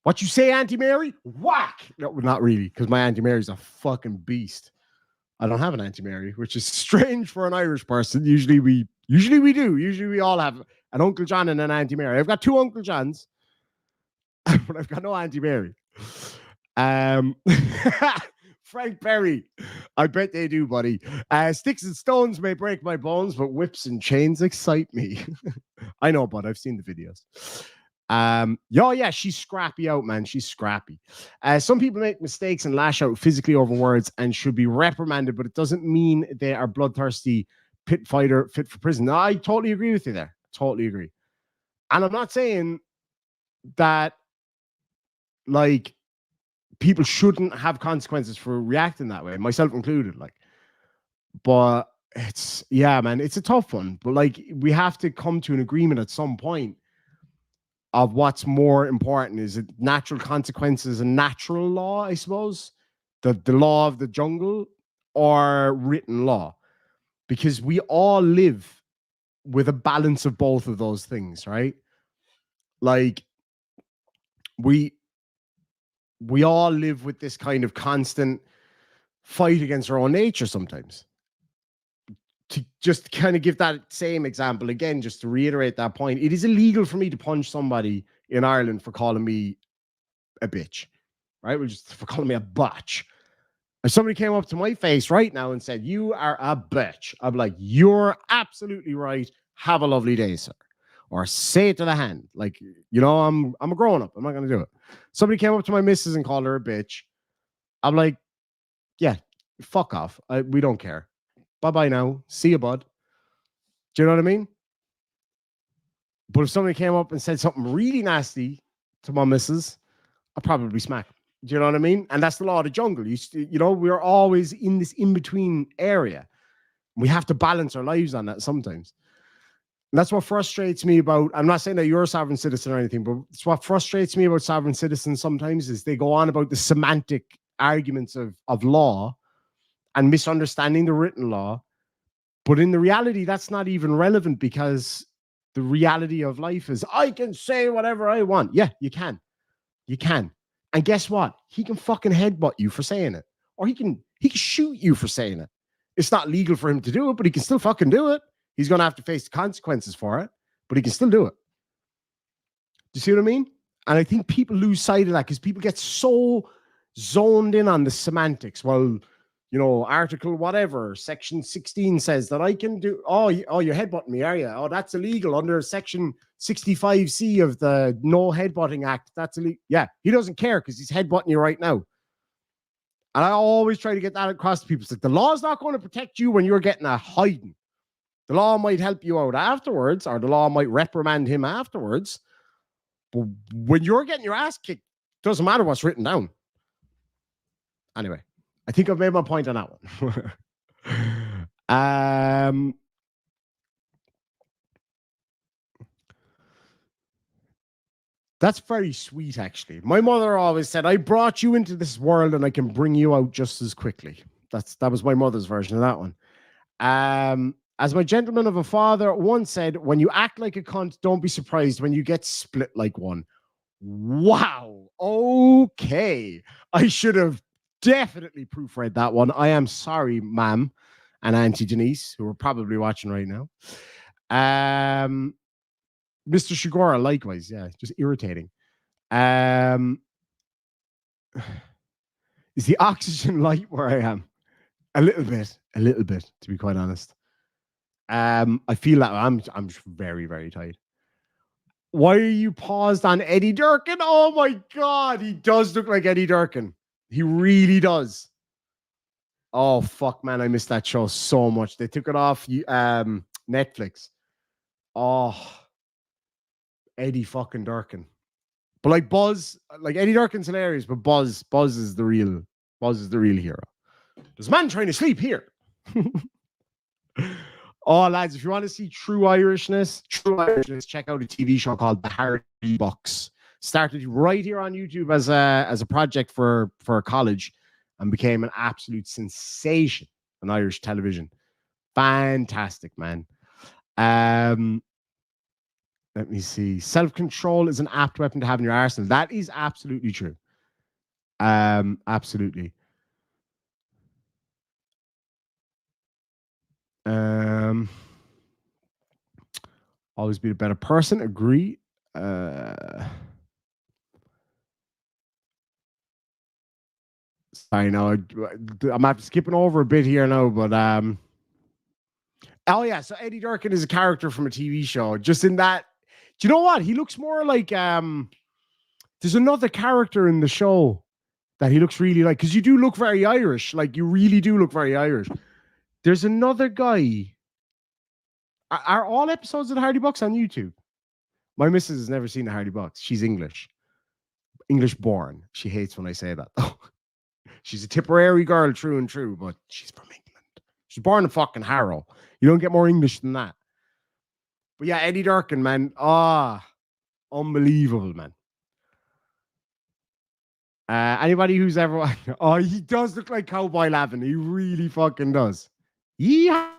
What you say, Auntie Mary? Whack! No, not really, because my Auntie Mary's a fucking beast. I don't have an Auntie Mary, which is strange for an Irish person. Usually we do. Usually we all have an Uncle John and an Auntie Mary. I've got 2 Uncle Johns, but I've got no Auntie Mary. Frank Perry, I bet they do, buddy. Sticks and stones may break my bones, but whips and chains excite me. I know, bud. I've seen the videos. Yeah, she's scrappy out, man. She's scrappy. Some people make mistakes and lash out physically over words and should be reprimanded, but it doesn't mean they are bloodthirsty pit fighter fit for prison. No, I totally agree with you there. Totally agree. And I'm not saying that, like, people shouldn't have consequences for reacting that way, myself included. Like, but it's, yeah, man, it's a tough one. But like, we have to come to an agreement at some point of what's more important. Is it natural consequences and natural law, I suppose, the law of the jungle, or written law? Because we all live with a balance of both of those things, right? Like, we all live with this kind of constant fight against our own nature sometimes. to just kind of give that same example again, just to reiterate that point, it is illegal for me to punch somebody in Ireland for calling me a bitch, right? Well, just for calling me a botch. If somebody came up to my face right now and said, "You are a bitch," I'm like, "You're absolutely right. Have a lovely day, sir." Or say it to the hand. Like, you know, I'm a grown up. I'm not going to do it. Somebody came up to my missus and called her a bitch. I'm like, yeah, fuck off. We don't care. Bye-bye now. See you, bud. Do you know what I mean? But if somebody came up and said something really nasty to my missus, I'd probably smack him. Do you know what I mean? And that's the law of the jungle. You know, we're always in this in-between area. We have to balance our lives on that sometimes. And that's what frustrates me about, I'm not saying that you're a sovereign citizen or anything, but it's what frustrates me about sovereign citizens sometimes is they go on about the semantic arguments of law and misunderstanding the written law. But in the reality, that's not even relevant, because the reality of life is I can say whatever I want. Yeah, you can. You can. And guess what? He can fucking headbutt you for saying it. Or he can shoot you for saying it. It's not legal for him to do it, but he can still fucking do it. He's going to have to face the consequences for it, but he can still do it. Do you see what I mean? And I think people lose sight of that because people get so zoned in on the semantics. Well, you know, article whatever, section 16 says that I can do, you're headbutting me, are you? Oh, that's illegal under section 65C of the No Headbutting Act. That's illegal. Yeah, he doesn't care because he's headbutting you right now. And I always try to get that across to people. It's like, the law's not going to protect you when you're getting a hiding. The law might help you out afterwards, or the law might reprimand him afterwards. But when you're getting your ass kicked, it doesn't matter what's written down. Anyway, I think I've made my point on that one. That's very sweet, actually. My mother always said, I brought you into this world and I can bring you out just as quickly. That was my mother's version of that one. As my gentleman of a father once said, when you act like a cunt, don't be surprised when you get split like one. Wow. Okay. I should have definitely proofread that one. I am sorry, ma'am and Auntie Denise, who are probably watching right now. Mr. Shigora, likewise. Yeah, just irritating. Is the oxygen light where I am? A little bit, to be quite honest. I feel that I'm very, very tired. Why are you paused on Eddie Durkin? Oh my God, he does look like Eddie Durkin. He really does. Oh fuck, man, I missed that show so much. They took it off Netflix. Oh, Eddie fucking Durkin. But like Buzz, like Eddie Durkin's hilarious, but Buzz is the real hero. There's a man trying to sleep here. Oh, lads, if you want to see true Irishness, check out a TV show called The Hardy Bucks. Started right here on YouTube as a project for college and became an absolute sensation on Irish television. Fantastic, man. Let me see. Self-control is an apt weapon to have in your arsenal. That is absolutely true. Absolutely. Always be a better person. Agree. Sorry, no, I'm after skipping over a bit here now, but oh yeah, so Eddie Durkin is a character from a TV show. Just in that, do you know what? He looks more like there's another character in the show that he looks really like, because you do look very Irish. Like, you really do look very Irish. There's another guy. Are all episodes of the Hardy Bucks on YouTube? My missus has never seen the Hardy Bucks. She's English born. She hates when I say that, though. She's a Tipperary girl, true and true, but she's from England. She's born in fucking Harrow. You don't get more English than that. But yeah, Eddie Durkin, man. Unbelievable, man. Anybody who's ever... Oh, he does look like Cowboy Lavin. He really fucking does. Yeah.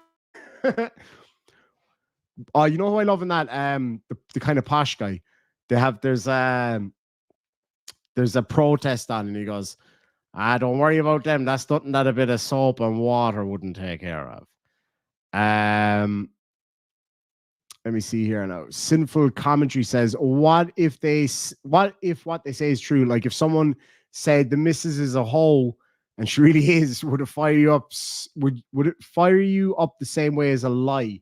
Oh, you know who I love in that? The kind of posh guy. There's a protest on, and he goes, don't worry about them. That's nothing that a bit of soap and water wouldn't take care of. Let me see here now. Sinful commentary says, what if what they say is true? Like if someone said the missus is a hoe and she really is, would it fire you up? Would it fire you up the same way as a lie?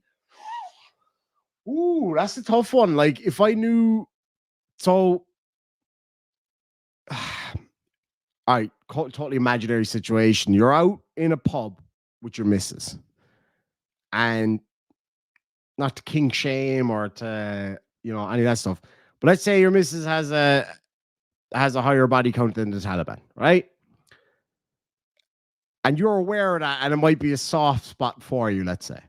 Ooh, that's a tough one. Like if I knew, so all right, totally imaginary situation. You're out in a pub with your missus, and not to kink shame or to any of that stuff, but let's say your missus has a higher body count than the Taliban, right? And you're aware of that, and it might be a soft spot for you, let's say.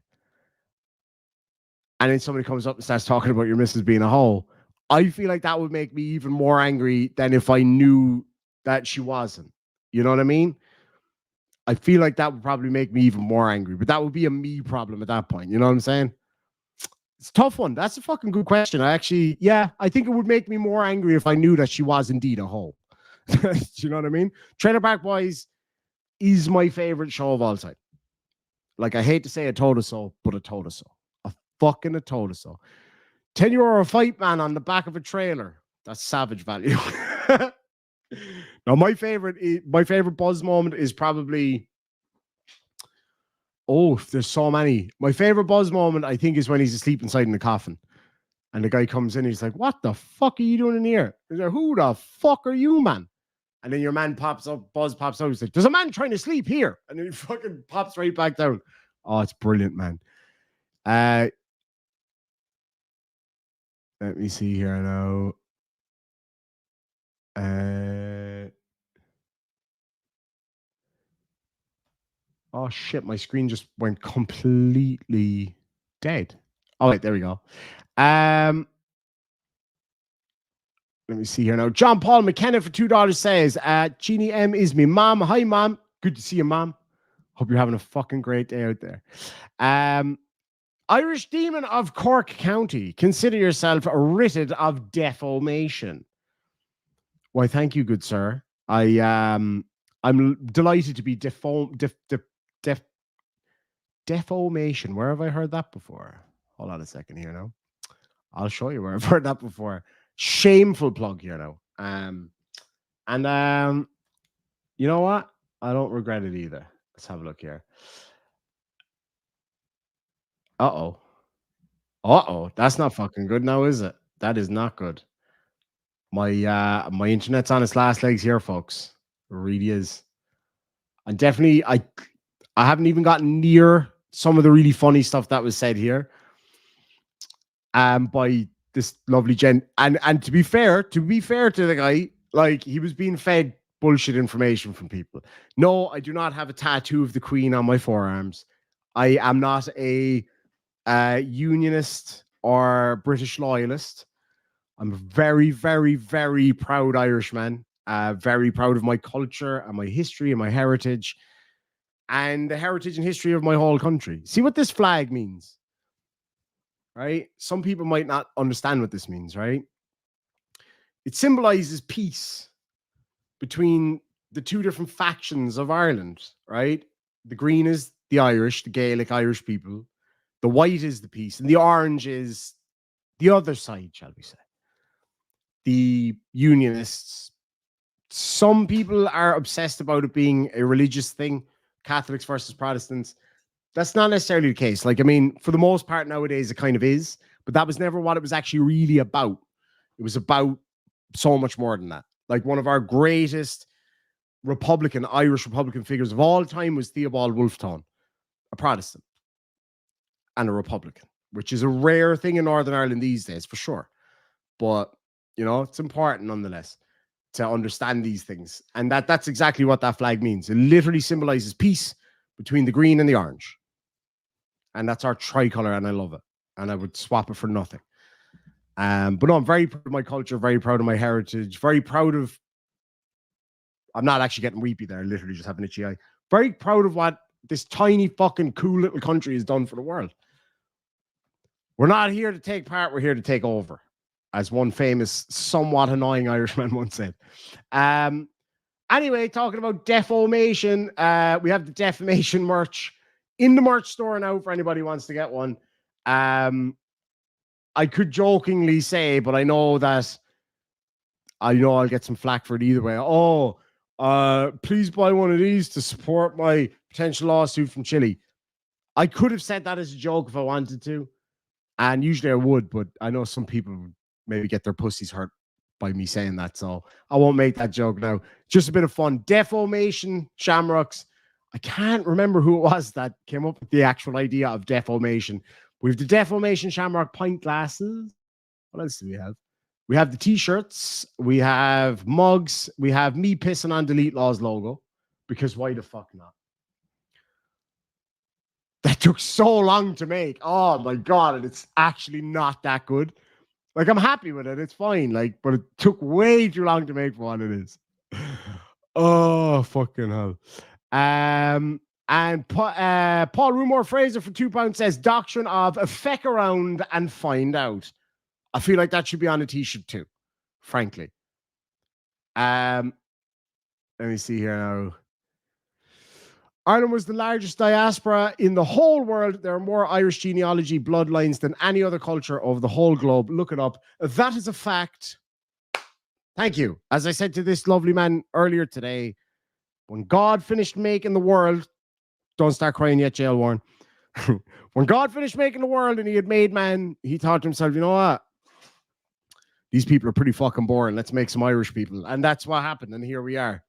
And then somebody comes up and starts talking about your missus being a hoe. I feel like that would make me even more angry than if I knew that she wasn't. You know what I mean? I feel like that would probably make me even more angry, but that would be a me problem at that point. You know what I'm saying? It's a tough one. That's a fucking good question. I think it would make me more angry if I knew that she was indeed a hoe. Do you know what I mean? Trailer Park Boys is my favorite show of all time. Like, I hate to say a told us so, but a told us so. A fucking a told us so. 10 euro a fight, man, on the back of a trailer. That's savage value. Now, my favorite buzz moment is probably, there's so many. My favorite buzz moment, I think, is when he's asleep inside in the coffin. And the guy comes in and he's like, what the fuck are you doing in here? He's like, who the fuck are you, man? And then your man pops up, Buzz pops up. He's like, there's a man trying to sleep here. And then he fucking pops right back down. Oh, it's brilliant, man. Let me see here now. Oh, shit. My screen just went completely dead. Oh, wait, there we go. Let me see here now. John Paul McKenna for $2 says, Jeannie M is me mom. Hi, mom. Good to see you, mom. Hope you're having a fucking great day out there. Irish Demon of Cork County. Consider yourself writted of defamation. Why, thank you, good sir. I'm delighted to be defamation. Where have I heard that before? Hold on a second here now. I'll show you where I've heard that before. Shameful plug here now. You know what? I don't regret it either. Let's have a look here. Uh-oh. That's not fucking good now, is it? That is not good. My internet's on its last legs here, folks. It really is. And definitely, I haven't even gotten near some of the really funny stuff that was said here. By this lovely gent. And to be fair to the guy, like, he was being fed bullshit information from people. No, I do not have a tattoo of the Queen on my forearms. I am not a unionist or British loyalist. I'm a very, very, very proud Irishman. Very proud of my culture and my history and my heritage and the heritage and history of my whole country. See what this flag means, right? Some people might not understand what this means, right? It symbolizes peace between the two different factions of Ireland, right? The green is the Irish, the Gaelic Irish people. The white is the peace, and the orange is the other side, shall we say. The unionists. Some people are obsessed about it being a religious thing, Catholics versus Protestants. That's not necessarily the case. Like, I mean, for the most part nowadays, it kind of is, but that was never what it was actually really about. It was about so much more than that. Like, one of our greatest Irish Republican figures of all time was Theobald Wolfe, a Protestant and a Republican, which is a rare thing in Northern Ireland these days, for sure. But, it's important nonetheless to understand these things. And that's exactly what that flag means. It literally symbolizes peace between the green and the orange. And that's our tricolor, and I love it. And I would swap it for nothing. But no, I'm very proud of my culture, very proud of my heritage, very proud of... I'm not actually getting weepy there. I literally just have an itchy eye. Very proud of what this tiny fucking cool little country has done for the world. We're not here to take part. We're here to take over, as one famous, somewhat annoying Irishman once said. Anyway, talking about defamation, we have the defamation merch. in the merch store now for anybody who wants to get one. I could jokingly say, but I know I'll get some flack for it either way. Oh, please buy one of these to support my potential lawsuit from Chile. I could have said that as a joke if I wanted to, and usually I would, but I know some people would maybe get their pussies hurt by me saying that, so I won't make that joke now. Just a bit of fun. Defamation Shamrocks. I can't remember who it was that came up with the actual idea of defamation. We have the Defamation Shamrock pint glasses. What else do we have? We have the t-shirts. We have mugs. We have me pissing on Delete Law's logo, because why the fuck not? That took so long to make. Oh my God. And it's actually not that good. Like, I'm happy with it. It's fine. Like, but it took way too long to make for what it is. Oh, fucking hell. And Paul Rumor Fraser for £2 says, doctrine of a feck around and find out. I feel like that should be on a t-shirt too, frankly. Let me see here now. Ireland was the largest diaspora in the whole world. There are more Irish genealogy bloodlines than any other culture of the whole globe. Look it up. That is a fact. Thank you. As I said to this lovely man earlier today, when God finished making the world, don't start crying yet, Jail Warren. When God finished making the world and he had made man, he thought to himself, you know what? These people are pretty fucking boring. Let's make some Irish people. And that's what happened. And here we are,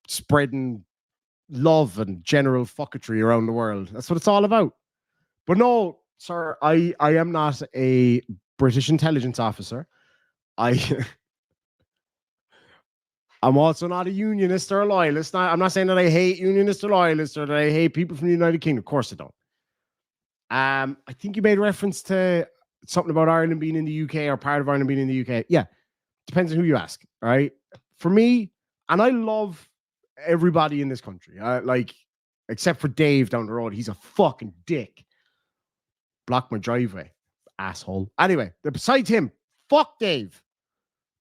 spreading love and general fucketry around the world. That's what it's all about. But no, sir, I am not a British intelligence officer. I'm also not a unionist or a loyalist. I'm not saying that I hate unionists or loyalists or that I hate people from the United Kingdom. Of course I don't. I think you made reference to something about Ireland being in the UK or part of Ireland being in the UK. Yeah, depends on who you ask. All right. For me, and I love everybody in this country, like, except for Dave down the road. He's a fucking dick. Block my driveway, asshole. Anyway, besides him, fuck Dave.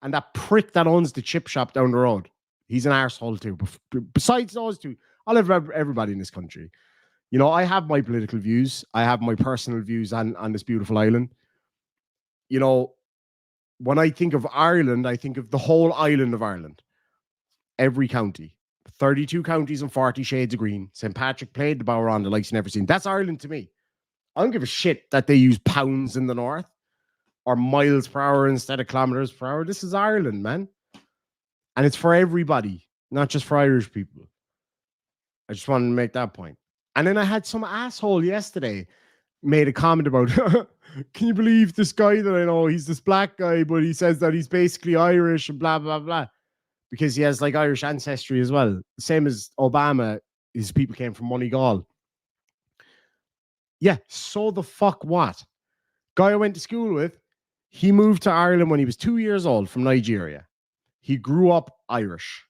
And that prick that owns the chip shop down the road. He's an arsehole too. Besides those two, I love everybody in this country. You know, I have my political views. I have my personal views on this beautiful island. You know, when I think of Ireland, I think of the whole island of Ireland. Every county. 32 counties and 40 shades of green. St. Patrick played the bower on the likes you never seen. That's Ireland to me. I don't give a shit that they use pounds in the north or miles per hour instead of kilometers per hour. This is Ireland, man. And it's for everybody, not just for Irish people. I just wanted to make that point. And then I had some asshole yesterday made a comment about, can you believe this guy that I know? He's this black guy, but he says that he's basically Irish and blah, blah, blah. Because he has like Irish ancestry as well. Same as Obama, his people came from Moneygall. Yeah, so the fuck what? Guy I went to school with, he moved to Ireland when he was 2 years old from Nigeria. He grew up Irish.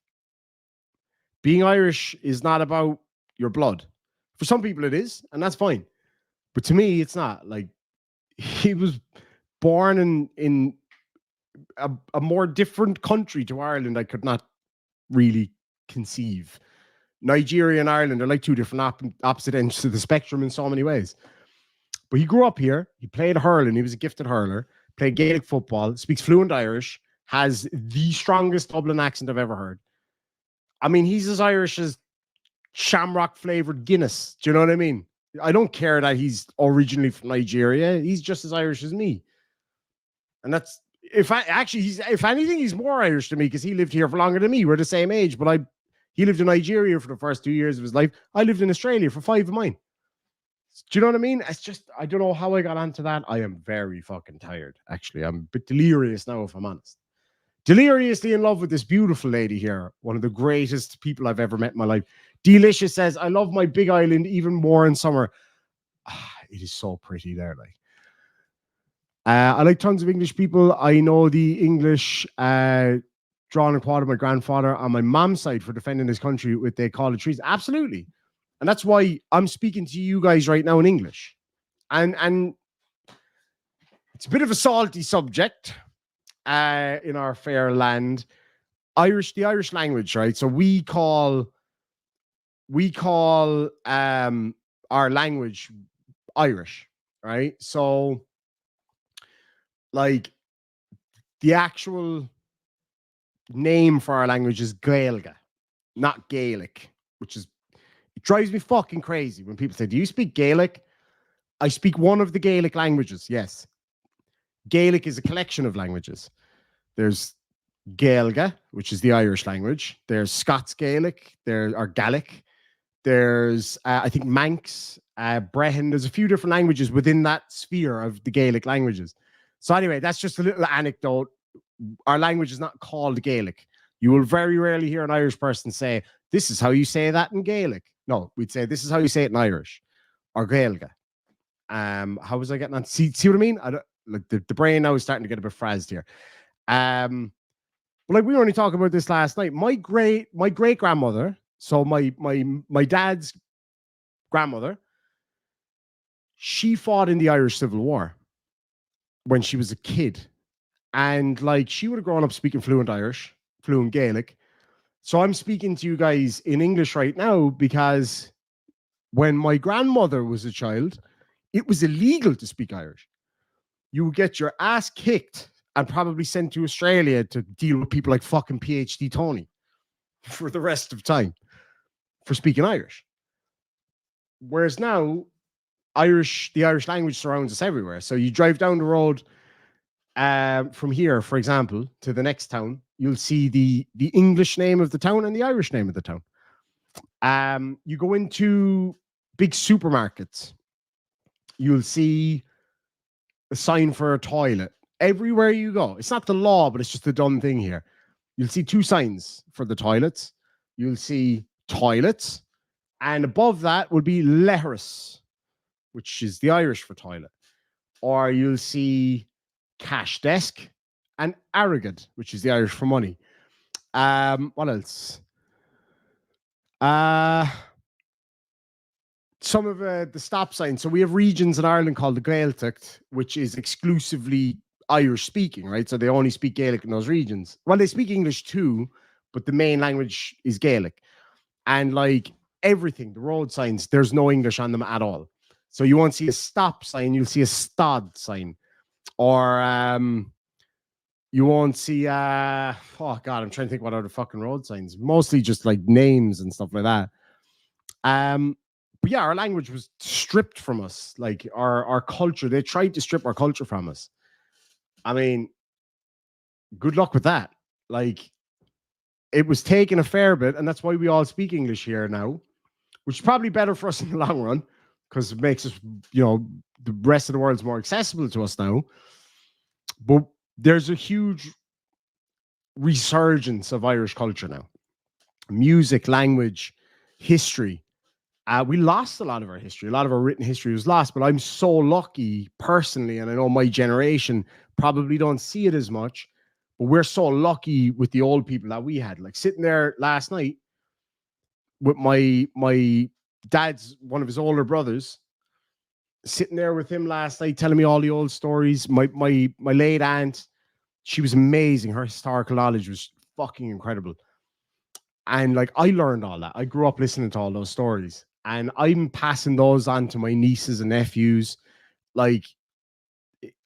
Being Irish is not about your blood. For some people it is, and that's fine. But to me, it's not. Like, he was born in a more different country to Ireland I could not really conceive. Nigeria and Ireland are like two different opposite ends of the spectrum in so many ways. But he grew up here. He played hurling. He was a gifted hurler. Played Gaelic football. Speaks fluent Irish. Has the strongest Dublin accent I've ever heard. I mean, he's as Irish as shamrock flavored Guinness. Do you know what I mean? I don't care that he's originally from Nigeria. He's just as Irish as me. And that's, if anything, he's more Irish than me because he lived here for longer than me. We're the same age, but he lived in Nigeria for the first 2 years of his life. I lived in Australia for 5 of mine. Do you know what I mean? It's just, I don't know how I got onto that. I am very fucking tired, actually. I'm a bit delirious now, if I'm honest. Deliriously in love with this beautiful lady here. One of the greatest people I've ever met in my life. Delicious says, I love my big island even more in summer. It is so pretty there, like. I like tons of English people. I know the English drawn and quartered my grandfather on my mom's side for defending his country with they call it trees. Absolutely. And that's why I'm speaking to you guys right now in English. And it's a bit of a salty subject in our fair land. The Irish language, right? So we call our language Irish, right? So, like, the actual name for our language is Gaeilge, not Gaelic, which is, it drives me fucking crazy when people say, do you speak Gaelic? I speak one of the Gaelic languages, yes. Gaelic is a collection of languages. There's Gaeilge, which is the Irish language. There's Scots Gaelic. There are Gaelic. There's, I think, Manx, Brehon. There's a few different languages within that sphere of the Gaelic languages. So anyway, that's just a little anecdote. Our language is not called Gaelic. You will very rarely hear an Irish person say, this is how you say that in Gaelic. No, we'd say, this is how you say it in Irish, or Gaeilge. How was I getting on? See what I mean? I don't, like the brain now is starting to get a bit frazzed here. But like we were only talking about this last night. My great grandmother, so my dad's grandmother, she fought in the Irish Civil War when she was a kid. And like she would have grown up speaking fluent Irish, fluent Gaelic. So I'm speaking to you guys in English right now because when my grandmother was a child, it was illegal to speak Irish. You would get your ass kicked and probably sent to Australia to deal with people like fucking PhD Tony for the rest of time for speaking Irish. Whereas now, the Irish language surrounds us everywhere. So you drive down the road from here, for example, to the next town, you'll see the English name of the town and the Irish name of the town. You go into big supermarkets, you'll see a sign for a toilet. Everywhere you go, it's not the law, but it's just the done thing here. You'll see two signs for the toilets. You'll see toilets, and above that will be leithris, which is the Irish for toilet. Or you'll see cash desk and arrogant, which is the Irish for money. What else? Some of the stop signs. So we have regions in Ireland called the Gaeltacht, which is exclusively Irish speaking, right? So they only speak Gaelic in those regions. Well, they speak English too, but the main language is Gaelic. And like everything, the road signs, there's no English on them at all. So you won't see a stop sign, you'll see a stod sign. Or you won't see oh god, I'm trying to think what other fucking road signs. Mostly just like names and stuff like that. But yeah, our language was stripped from us. Like our culture, they tried to strip our culture from us. I mean, good luck with that. Like, it was taking a fair bit, and that's why we all speak English here now, which is probably better for us in the long run because it makes us, the rest of the world's more accessible to us now. But there's a huge resurgence of Irish culture now. Music, language, history. We lost a lot of our history. A lot of our written history was lost, but I'm so lucky personally, and I know my generation probably don't see it as much, but we're so lucky with the old people that we had. Like sitting there last night with my dad's, one of his older brothers, sitting there with him last night, telling me all the old stories. My late aunt, she was amazing. Her historical knowledge was fucking incredible. And like, I learned all that. I grew up listening to all those stories, and I'm passing those on to my nieces and nephews. Like,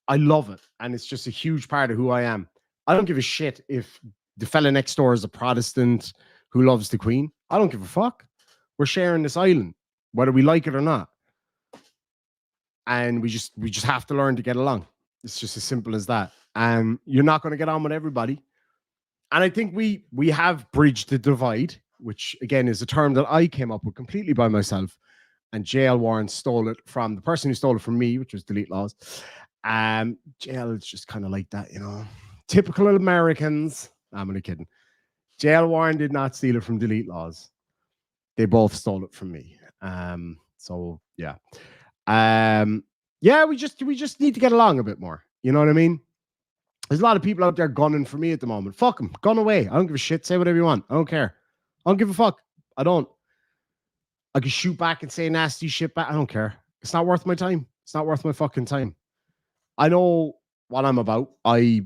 I love it. And it's just a huge part of who I am. I don't give a shit if the fella next door is a Protestant who loves the Queen. I don't give a fuck. We're sharing this island, whether we like it or not. And we just have to learn to get along. It's just as simple as that. You're not going to get on with everybody. And I think we have bridged the divide, which again is a term that I came up with completely by myself. And JL Warren stole it from the person who stole it from me, which was Delete Laws. JL is just kind of like that, typical Americans. I'm only kidding. JL Warren did not steal it from Delete Laws. They both stole it from me. So yeah. Yeah, we just need to get along a bit more. You know what I mean? There's a lot of people out there gunning for me at the moment. Fuck them. Gun away. I don't give a shit. Say whatever you want. I don't care. I don't give a fuck. I don't. I can shoot back and say nasty shit back. I don't care. It's not worth my time. It's not worth my fucking time. I know what I'm about. I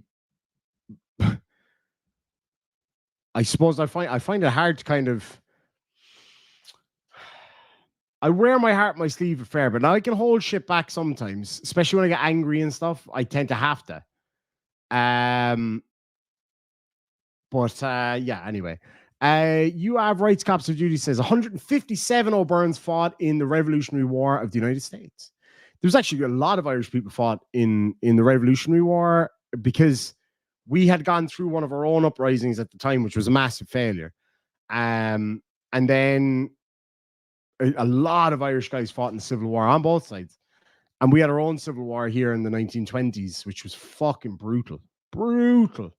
suppose I find it hard to kind of... I wear my heart on my sleeve a fair bit. Now I can hold shit back sometimes, especially when I get angry and stuff. I tend to have to. Yeah, anyway. You have rights cops of duty says 157 O'Byrnes fought in the Revolutionary War of the United States. There's actually a lot of Irish people fought in the Revolutionary War because we had gone through one of our own uprisings at the time, which was a massive failure. And then a lot of Irish guys fought in the Civil War on both sides. And we had our own Civil War here in the 1920s, which was fucking brutal. Brutal.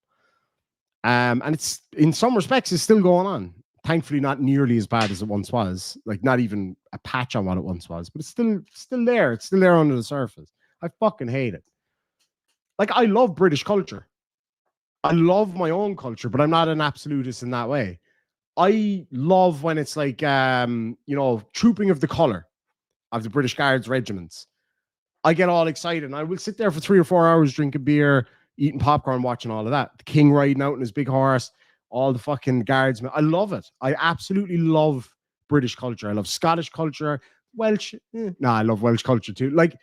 And it's, in some respects, it's still going on. Thankfully, not nearly as bad as it once was. Like, not even a patch on what it once was. But it's still there. It's still there under the surface. I fucking hate it. Like, I love British culture. I love my own culture, but I'm not an absolutist in that way. I love when it's like, trooping of the colour of the British Guards regiments. I get all excited and I will sit there for 3 or 4 hours drinking beer, eating popcorn, watching all of that. The king riding out on his big horse, all the fucking guardsmen. I love it. I absolutely love British culture. I love Scottish culture. Welsh. I love Welsh culture too. Like,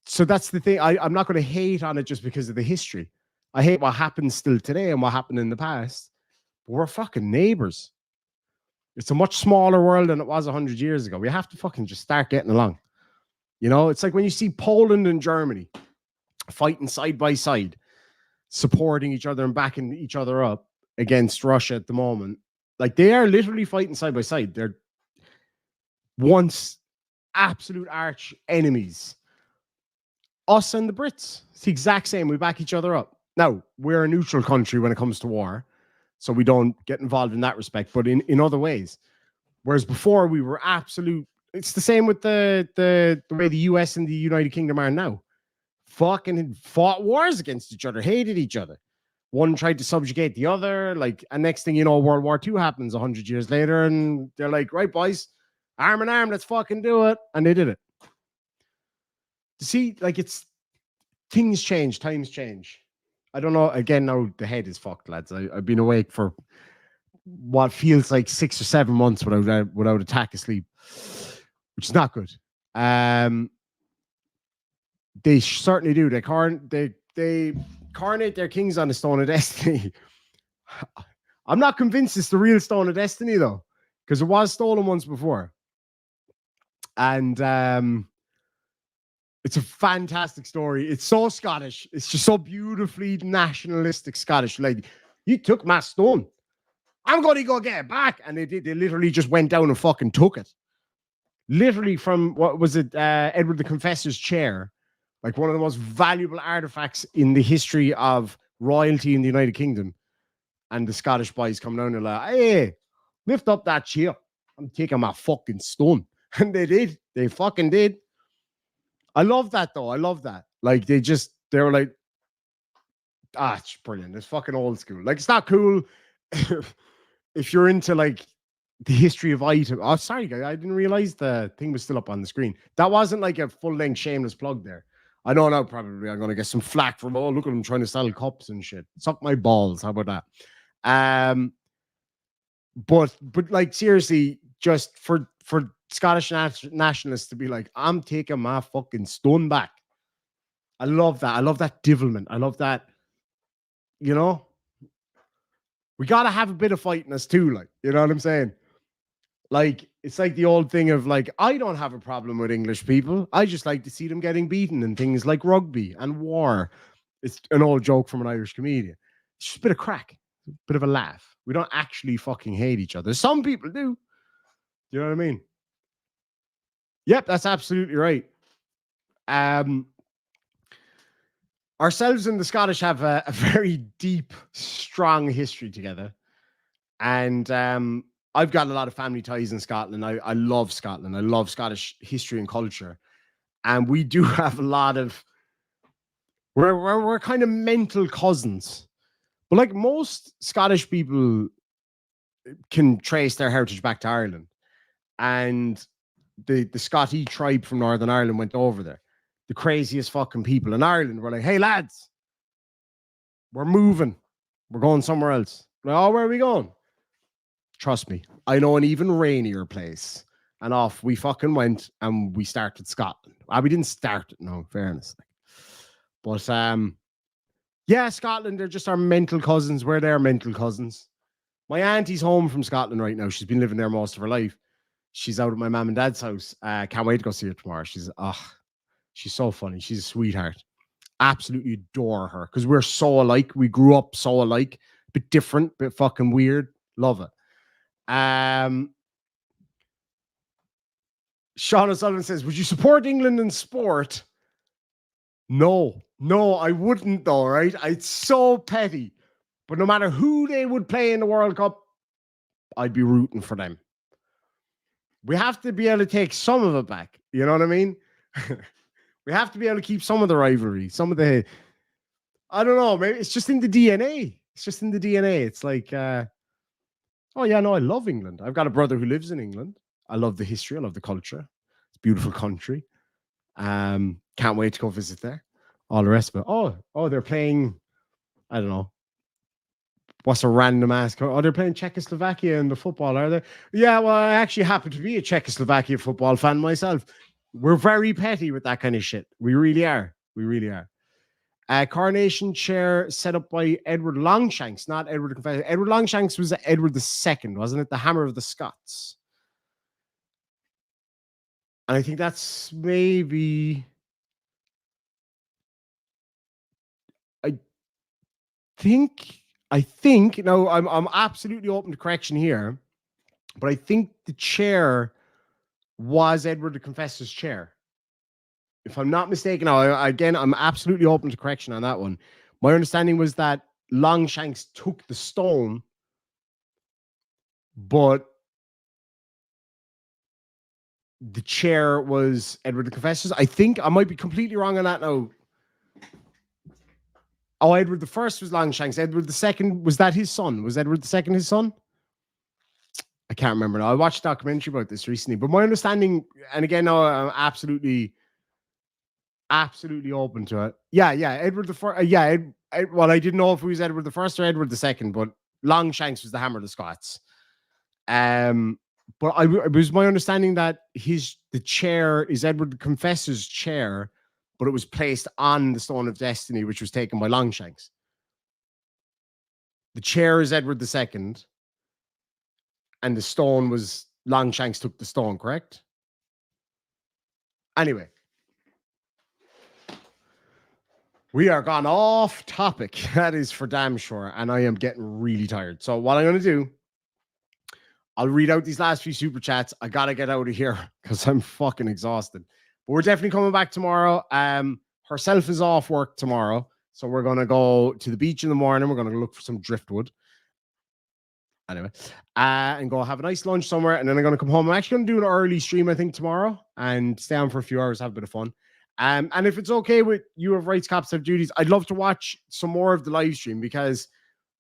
so that's the thing. I'm not going to hate on it just because of the history. I hate what happens still today and what happened in the past. But we're fucking neighbors. It's a much smaller world than it was 100 years ago. We have to fucking just start getting along. You know, it's like when you see Poland and Germany fighting side by side, supporting each other and backing each other up against Russia at the moment. Like, they are literally fighting side by side. They're once absolute arch enemies. Us and the Brits, it's the exact same. We back each other up. Now, we're a neutral country when it comes to war, so we don't get involved in that respect, but in other ways. Whereas before, we were absolute. It's the same with the way the US and the United Kingdom are now. Fucking fought wars against each other, hated each other. One tried to subjugate the other, like, and next thing you know, World War II happens 100 years later, and they're like, right, boys, arm in arm, let's fucking do it. And they did it. You see, like, it's things change, times change. I don't know. Again, now the head is fucked, lads. I've been awake for what feels like 6 or 7 months without a tack of sleep, which is not good. They certainly do. They coronate their kings on the Stone of Destiny. I'm not convinced it's the real Stone of Destiny though, because it was stolen once before, and it's a fantastic story. It's so Scottish. It's just so beautifully nationalistic Scottish. Like, you took my stone, I'm going to go get it back. And they did. They literally just went down and fucking took it. Literally from, what was it, Edward the Confessor's chair. Like, one of the most valuable artifacts in the history of royalty in the United Kingdom. And the Scottish boys come down and like, hey, lift up that chair. I'm taking my fucking stone. And they did. They fucking did. I love that though. I love that. Like, they were like, it's brilliant. It's fucking old school. Like, it's not cool if you're into like the history of items. Oh, sorry, guys. I didn't realize the thing was still up on the screen. That wasn't like a full-length shameless plug there. I know now probably I'm going to get some flack from, oh, look at them trying to sell cups and shit. Suck my balls. How about that? But like, seriously, just for Scottish nationalists to be like, I'm taking my fucking stone back. I love that. I love that devilment. I love that, you know? We got to have a bit of fight in us too, like, you know what I'm saying? Like, it's like the old thing of like, I don't have a problem with English people. I just like to see them getting beaten in things like rugby and war. It's an old joke from an Irish comedian. It's just a bit of crack, a bit of a laugh. We don't actually fucking hate each other. Some people do. You know what I mean? Yep, that's absolutely right. Ourselves and the Scottish have a very deep, strong history together. And I've got a lot of family ties in Scotland. I love Scotland. I love Scottish history and culture. And we do have a lot of, we're kind of mental cousins. But like, most Scottish people can trace their heritage back to Ireland. And the Scotty tribe from Northern Ireland went over there. The craziest fucking people in Ireland were like, hey lads, we're moving. We're going somewhere else. Like, oh, where are we going? Trust me, I know an even rainier place. And off we fucking went, and we started Scotland. We didn't start it, no, in fairness. But yeah, Scotland, they're just our mental cousins. We're their mental cousins. My auntie's home from Scotland right now. She's been living there most of her life. She's out at my mum and dad's house. Can't wait to go see her tomorrow. She's so funny. She's a sweetheart. Absolutely adore her because we're so alike. We grew up so alike, bit different, bit fucking weird. Love it. Sean O'Sullivan says, would you support England in sport? No, I wouldn't though, right? It's so petty. But no matter who they would play in the World Cup, I'd be rooting for them. We have to be able to take some of it back. You know what I mean? We have to be able to keep some of the rivalry, some of the, I don't know, maybe it's just in the DNA. It's just in the DNA. It's like, oh yeah, no, I love England. I've got a brother who lives in England. I love the history. I love the culture. It's a beautiful country. Can't wait to go visit there. All the rest of it. Oh, they're playing, I don't know. What's a random ask? Oh, they're playing Czechoslovakia in the football, are they? Yeah, well, I actually happen to be a Czechoslovakia football fan myself. We're very petty with that kind of shit. We really are. We really are. Coronation chair set up by Edward Longshanks, not Edward the Confessor. Edward Longshanks was Edward II, wasn't it? The Hammer of the Scots. And I think that's maybe... I think, now I'm absolutely open to correction here, but I think the chair was Edward the Confessor's chair. If I'm not mistaken, now, again, I'm absolutely open to correction on that one. My understanding was that Longshanks took the stone, but the chair was Edward the Confessor's. I think I might be completely wrong on that now. Oh, Edward the First was Longshanks. Edward the Second, was that his son? Was Edward the Second his son? I can't remember now. I watched a documentary about this recently, but my understanding, and again, no, I'm absolutely open to it. Yeah, Edward the First. Well, I didn't know if it was Edward the First or Edward the Second, but Longshanks was the Hammer of the Scots. But it was my understanding that the chair is Edward the Confessor's chair, but it was placed on the Stone of Destiny, which was taken by Longshanks. The chair is Edward II, and the stone was Longshanks took the stone, correct? Anyway, we are gone off topic. That is for damn sure, and I am getting really tired. So what I'm going to do, I'll read out these last few super chats. I got to get out of here because I'm fucking exhausted. But we're definitely coming back tomorrow. Herself is off work tomorrow, so we're going to go to the beach in the morning. We're going to look for some driftwood. Anyway, and go have a nice lunch somewhere, and then I'm going to come home. I'm actually going to do an early stream, I think, tomorrow, and stay on for a few hours, have a bit of fun. And if it's okay with you of Rights Cops Have Duties, I'd love to watch some more of the live stream, because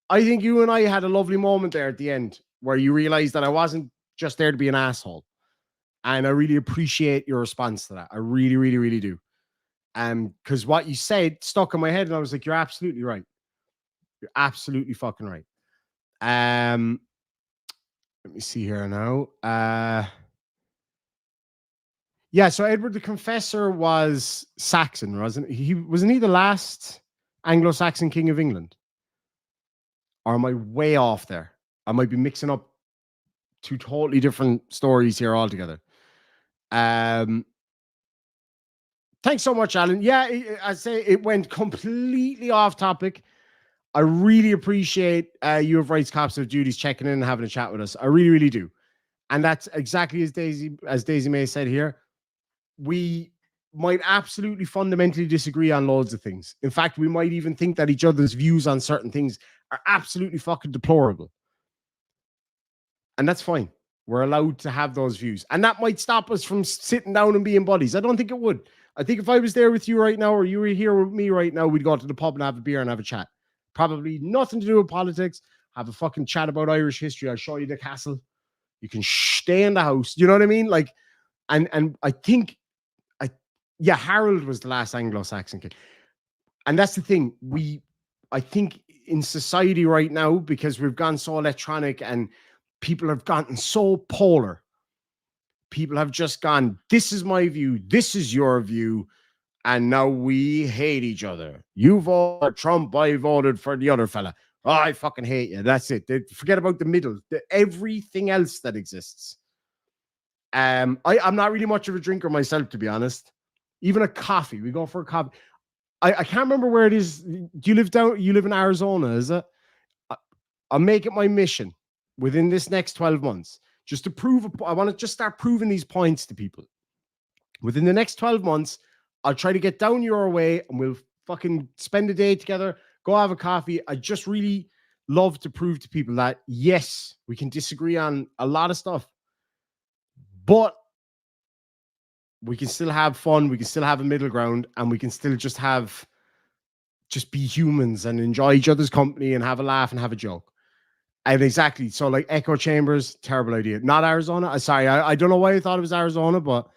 I think you and I had a lovely moment there at the end where you realized that I wasn't just there to be an asshole. And I really appreciate your response to that. I really, really, really do. Because what you said stuck in my head, and I was like, you're absolutely right. You're absolutely fucking right. Let me see here now. Yeah, so Edward the Confessor was Saxon, wasn't he? Wasn't he the last Anglo-Saxon king of England? Or am I way off there? I might be mixing up two totally different stories here altogether. Thanks so much, Alan. Yeah, I say it went completely off topic. I really appreciate you of Rights Cops of Duties checking in and having a chat with us. I really, really do. And that's exactly as Daisy May said here. We might absolutely fundamentally disagree on loads of things. In fact, we might even think that each other's views on certain things are absolutely fucking deplorable. And that's fine. We're allowed to have those views. And that might stop us from sitting down and being buddies. I don't think it would. I think if I was there with you right now, or you were here with me right now, we'd go to the pub and have a beer and have a chat. Probably nothing to do with politics. Have a fucking chat about Irish history. I'll show you the castle. You can stay in the house. You know what I mean? Like, and I think, Harold was the last Anglo-Saxon king. And that's the thing. I think in society right now, because we've gone so electronic and people have gotten so polar, people have just gone, this is my view, this is your view, and now we hate each other. You voted for Trump, I voted for the other fella. Oh, I fucking hate you. That's it. Forget about the middle. Everything else that exists. I'm not really much of a drinker myself, to be honest. Even a coffee. We go for a coffee. I can't remember where it is. Do you live in Arizona, is it? I'll make it my mission within this next 12 months just to prove. I want to just start proving these points to people. Within the next 12 months, I'll try to get down your way and we'll fucking spend a day together, go have a coffee. I just really love to prove to people that, yes, we can disagree on a lot of stuff, but we can still have fun. We can still have a middle ground, and we can still just be humans and enjoy each other's company and have a laugh and have a joke. And exactly. So like echo chambers, terrible idea. Not Arizona. Sorry. I don't know why I thought it was Arizona, but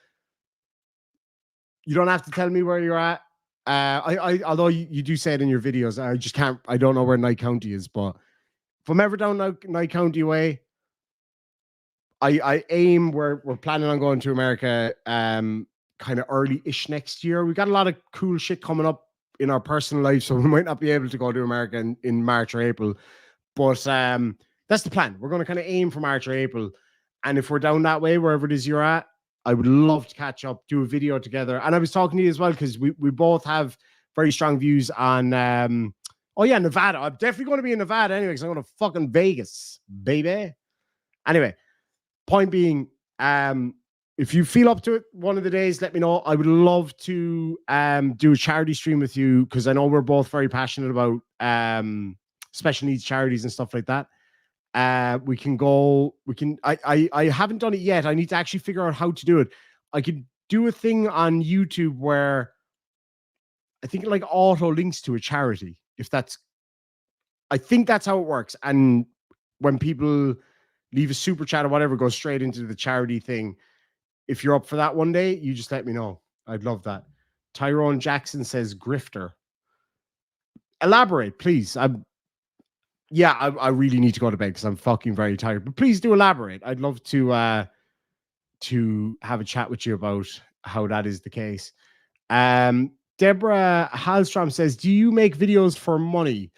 you don't have to tell me where you're at. Although you do say it in your videos, I just can't. I don't know where Nye County is, but if I'm ever down Nye County way, I aim. We're planning on going to America, kind of early-ish next year. We got a lot of cool shit coming up in our personal life, so we might not be able to go to America in March or April. But that's the plan. We're going to kind of aim for March or April, and if we're down that way, wherever it is you're at, I would love to catch up, do a video together. And I was talking to you as well, because we both have very strong views on, Nevada. I'm definitely going to be in Nevada anyway, because I'm going to fucking Vegas, baby. Anyway, point being, if you feel up to it one of the days, let me know. I would love to do a charity stream with you, because I know we're both very passionate about special needs charities and stuff like that. I haven't done it yet. I need to actually figure out how to do it. I could do a thing on YouTube where I think it like auto links to a charity. I think that's how it works. And when people leave a super chat or whatever, go straight into the charity thing. If you're up for that one day, you just let me know. I'd love that. Tyrone Jackson says grifter. Elaborate, please. I really need to go to bed because I'm fucking very tired. But please do elaborate. I'd love to have a chat with you about how that is the case. Deborah Hallstrom says, do you make videos for money?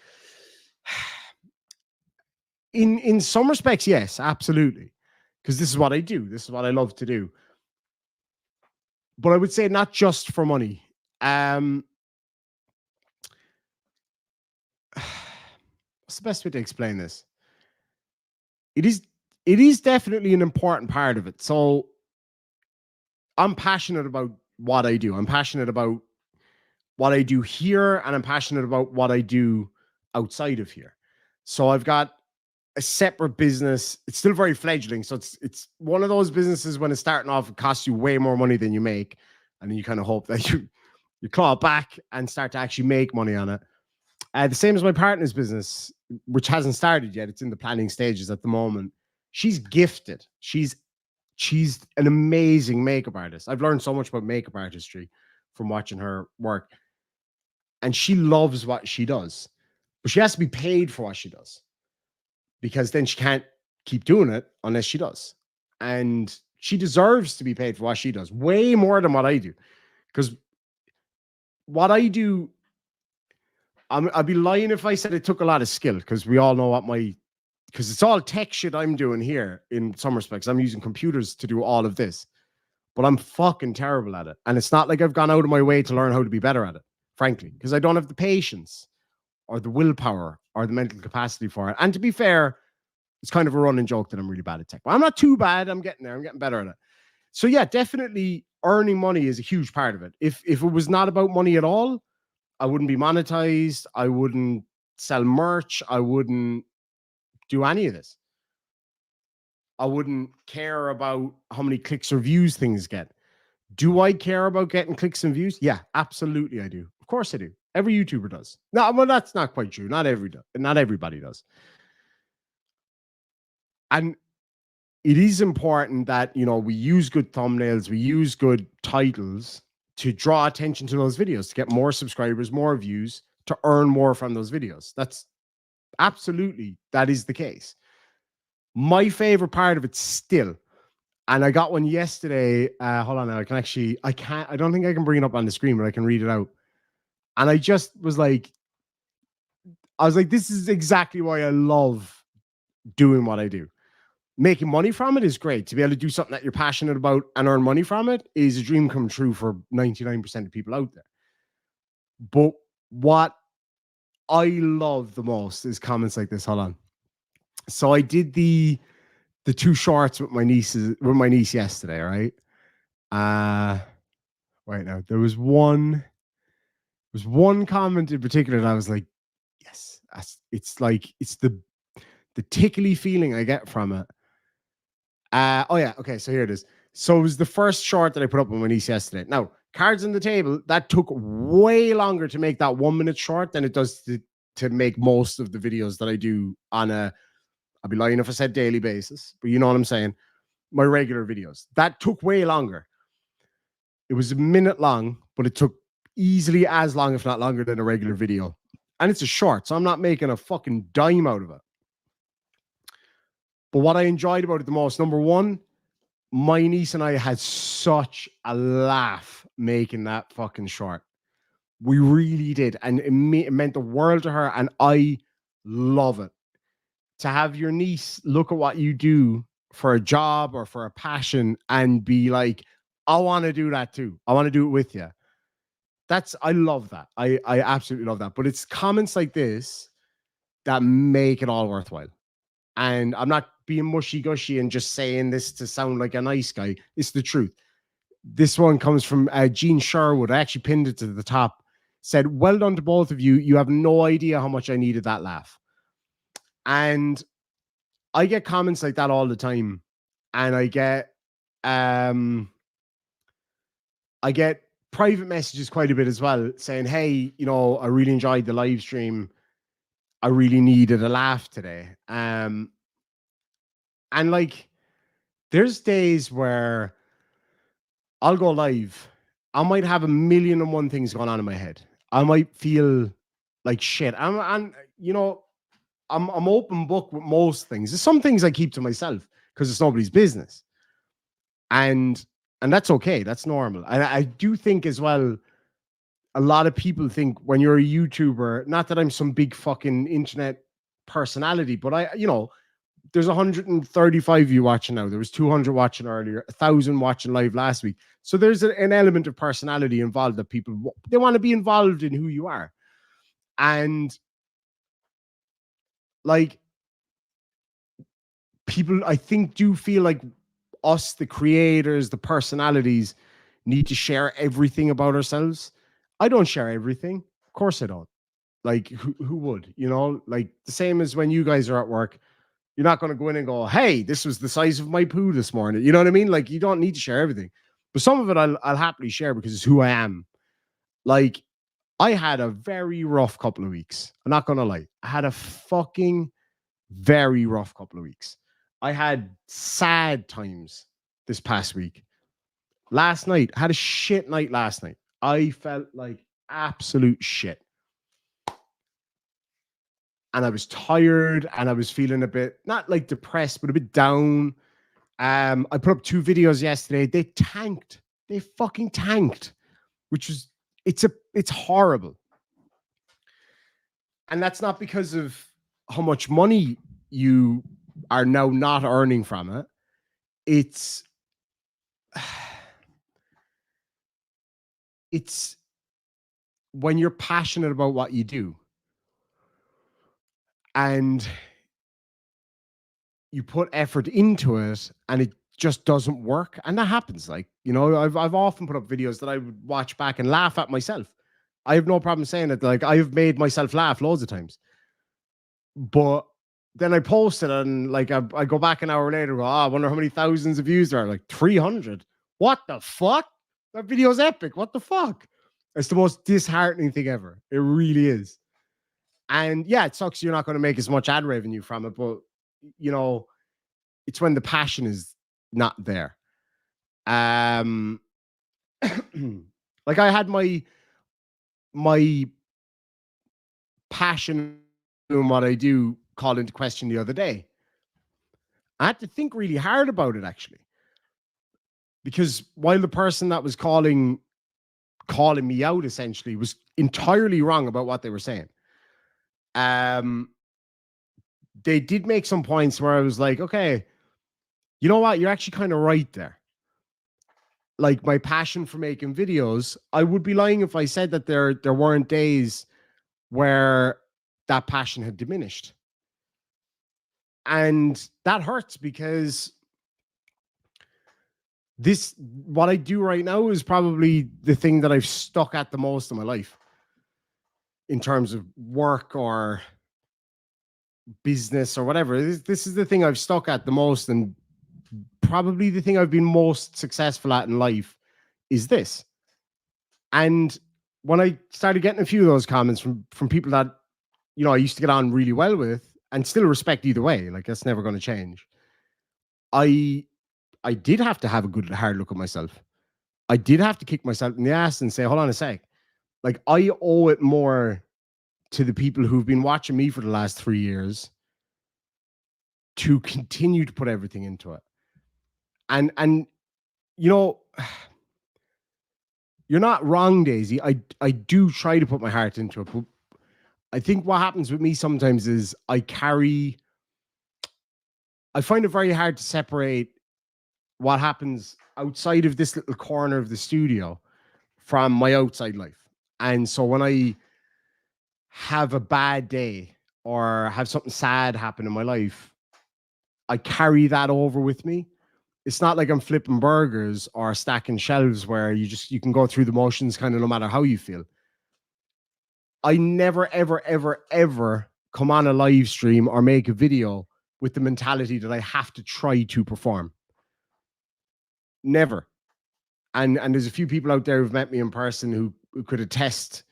In some respects, yes, absolutely. Because this is what I do. This is what I love to do. But I would say not just for money. What's the best way to explain this? It is definitely an important part of it. So I'm passionate about what I do. I'm passionate about what I do here, and I'm passionate about what I do outside of here. So I've got a separate business. It's still very fledgling. So it's one of those businesses when it's starting off, it costs you way more money than you make. And then you kind of hope that you claw it back and start to actually make money on it. The same as my partner's business, which hasn't started yet. It's in the planning stages at the moment. She's gifted. She's an amazing makeup artist. I've learned so much about makeup artistry from watching her work. And she loves what she does. But she has to be paid for what she does, because then she can't keep doing it unless she does. And she deserves to be paid for what she does, way more than what I do. Because what I do, I'd be lying if I said it took a lot of skill, because we all know because it's all tech shit I'm doing here in some respects. I'm using computers to do all of this, but I'm fucking terrible at it. And it's not like I've gone out of my way to learn how to be better at it, frankly, because I don't have the patience or the willpower or the mental capacity for it. And to be fair, it's kind of a running joke that I'm really bad at tech, but I'm not too bad. I'm getting there. I'm getting better at it. So yeah, definitely earning money is a huge part of it. If it was not about money at all, I wouldn't be monetized. I wouldn't sell merch. I wouldn't do any of this. I wouldn't care about how many clicks or views things get. Do I care about getting clicks and views? Yeah, absolutely I do. Of course I do. Every YouTuber does. No, well, that's not quite true. Not everybody does. And it is important that, we use good thumbnails, we use good titles to draw attention to those videos, to get more subscribers, more views, to earn more from those videos. That's absolutely, that is the case. My favorite part of it still, And I got one yesterday. Hold on now. I don't think I can bring it up on the screen, but I can read it out. And I just was like, this is exactly why I love doing what I do. Making money from it is great. To be able to do something that you're passionate about and earn money from it is a dream come true for 99% of people out there. But what I love the most is comments like this. Hold on. So I did the 2 shorts with my niece yesterday, right? Right now. There was one comment in particular that I was like, yes, it's the tickly feeling I get from it. Oh yeah, okay, so here it is. So it was the first short that I put up with my niece yesterday. Now, cards on the table, that took way longer to make that 1 minute short than it does to make most of the videos that I do on I'd be lying if I said daily basis, but you know what I'm saying. My regular videos. That took way longer. It was a minute long, but it took easily as long, if not longer, than a regular video. And it's a short, so I'm not making a fucking dime out of it. But what I enjoyed about it the most, number one, my niece and I had such a laugh making that fucking short. We really did. And it meant the world to her. And I love it. To have your niece look at what you do for a job or for a passion and be like, I want to do that too. I want to do it with you. I love that. I absolutely love that. But it's comments like this that make it all worthwhile. And I'm not being mushy-gushy and just saying this to sound like a nice guy. It's the truth. This one comes from Gene Sherwood. I actually pinned it to the top. Said, well done to both of you. You have no idea how much I needed that laugh. And I get comments like that all the time. And I get private messages quite a bit as well saying, hey, you know, I really enjoyed the live stream. I really needed a laugh today. And like, there's days where I'll go live. I might have 1,000,001 things going on in my head. I might feel like shit. I'm open book with most things. There's some things I keep to myself because it's nobody's business. And that's okay. That's normal. And I do think as well, a lot of people think when you're a YouTuber, not that I'm some big fucking internet personality, but there's 135 of you watching now. There was 200 watching earlier, 1,000 watching live last week. So there's an element of personality involved that people, they want to be involved in who you are. And like, people, I think, do feel like us, the creators, the personalities, need to share everything about ourselves. I don't share everything. Of course I don't. Like, who would? You know, like the same as when you guys are at work. You're not going to go in and go, hey, this was the size of my poo this morning. You know what I mean? Like, you don't need to share everything. But some of it I'll happily share because it's who I am. Like, I had a very rough couple of weeks. I'm not going to lie. I had a fucking very rough couple of weeks. I had sad times this past week. Last night, I had a shit night last night. I felt like absolute shit. And I was tired and I was feeling a bit, not like depressed, but a bit down. I put up 2 videos yesterday. They tanked. They fucking tanked, which is, it's horrible. And that's not because of how much money you are now not earning from it. It's when you're passionate about what you do and you put effort into it and it just doesn't work. And that happens. Like, you know, I've often put up videos that I would watch back and laugh at myself. I have no problem saying it. Like, I've made myself laugh loads of times. But then I post it and like I go back an hour later, I wonder how many thousands of views there are. Like 300. What the fuck? That video's epic. What the fuck? It's the most disheartening thing ever. It really is. And yeah, it sucks you're not going to make as much ad revenue from it, but you know, it's when the passion is not there. Like, I had my passion in what I do called into question the other day. I had to think really hard about it, actually. Because while the person that was calling me out essentially was entirely wrong about what they were saying, they did make some points where I was like, okay, you know what? You're actually kind of right there. Like my passion for making videos, I would be lying if I said that there weren't days where that passion had diminished. And that hurts because what I do right now is probably the thing that I've stuck at the most in my life in terms of work or business or whatever. This is the thing I've stuck at the most, and probably the thing I've been most successful at in life is this. And when I started getting a few of those comments from people that, you know, I used to get on really well with and still respect either way, like that's never going to change. I did have to have a good hard look at myself. I did have to kick myself in the ass and say, hold on a sec. Like I owe it more to the people who've been watching me for the last 3 years to continue to put everything into it. And you know, you're not wrong, Daisy. I do try to put my heart into it, but I think what happens with me sometimes is I find it very hard to separate what happens outside of this little corner of the studio from my outside life. And so when I have a bad day or have something sad happen in my life, I carry that over with me. It's not like I'm flipping burgers or stacking shelves where you can go through the motions kind of no matter how you feel. I never, ever, ever, ever come on a live stream or make a video with the mentality that I have to try to perform. Never. And there's a few people out there who've met me in person who could attest,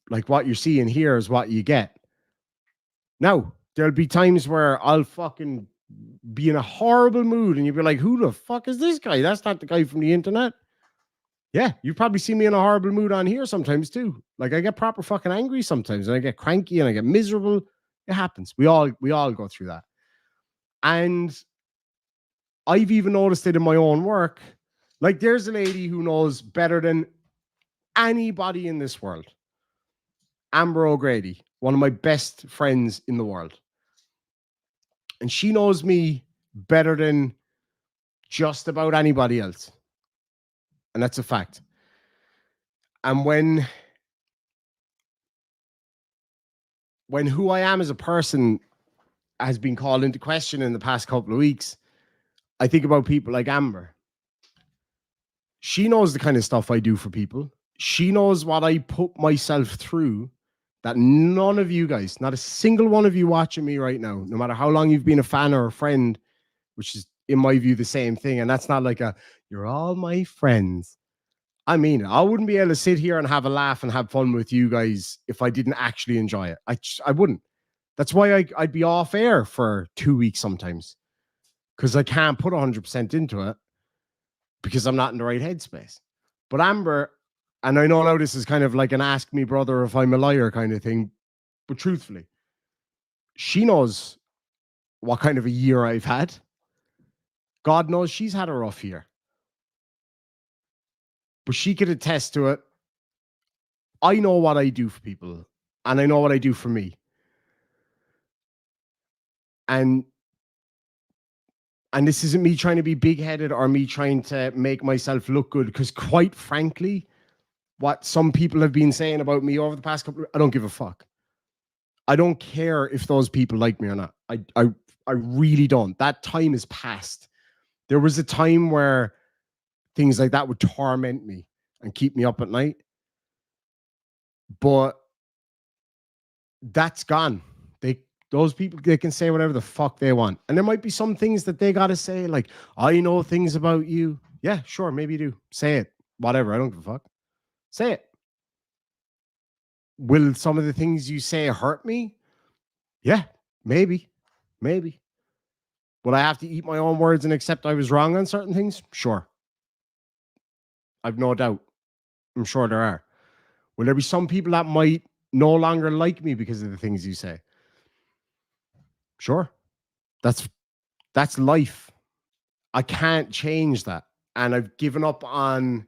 like, what you see and hear is what you get. Now, there'll be times where I'll fucking be in a horrible mood and you'll be like, who the fuck is this guy? That's not the guy from the internet. Yeah, you probably see me in a horrible mood on here sometimes too. Like I get proper fucking angry sometimes and I get cranky and I get miserable. It happens. We all go through that. And I've even noticed it in my own work. Like there's a lady who knows better than anybody in this world. Amber O'Grady, one of my best friends in the world. And she knows me better than just about anybody else. And that's a fact. And when who I am as a person has been called into question in the past couple of weeks, I think about people like Amber. She knows the kind of stuff I do for people. She knows what I put myself through that none of you guys, not a single one of you watching me right now, no matter how long you've been a fan or a friend, which is in my view the same thing. And that's not like you're all my friends. I mean, I wouldn't be able to sit here and have a laugh and have fun with you guys if I didn't actually enjoy it. I wouldn't. That's why I'd be off air for 2 weeks sometimes, because I can't put 100% into it because I'm not in the right headspace. But Amber, and I know now this is kind of like an ask me brother if I'm a liar kind of thing, but truthfully, she knows what kind of a year I've had. God knows she's had a rough year. But she could attest to it. I know what I do for people, and I know what I do for me. And this isn't me trying to be big-headed or me trying to make myself look good, because quite frankly, what some people have been saying about me over the past couple I don't give a fuck. I don't care if those people like me or not. I really don't. That time is past. There was a time where things like that would torment me and keep me up at night. But that's gone. Those people, they can say whatever the fuck they want. And there might be some things that they got to say, like, I know things about you. Yeah, sure, maybe you do. Say it. Whatever, I don't give a fuck. Say it. Will some of the things you say hurt me? Yeah, maybe. Maybe. Will I have to eat my own words and accept I was wrong on certain things? Sure. I've no doubt. I'm sure there are. Will there be some people that might no longer like me because of the things you say? Sure. That's life. I can't change that. And I've given up on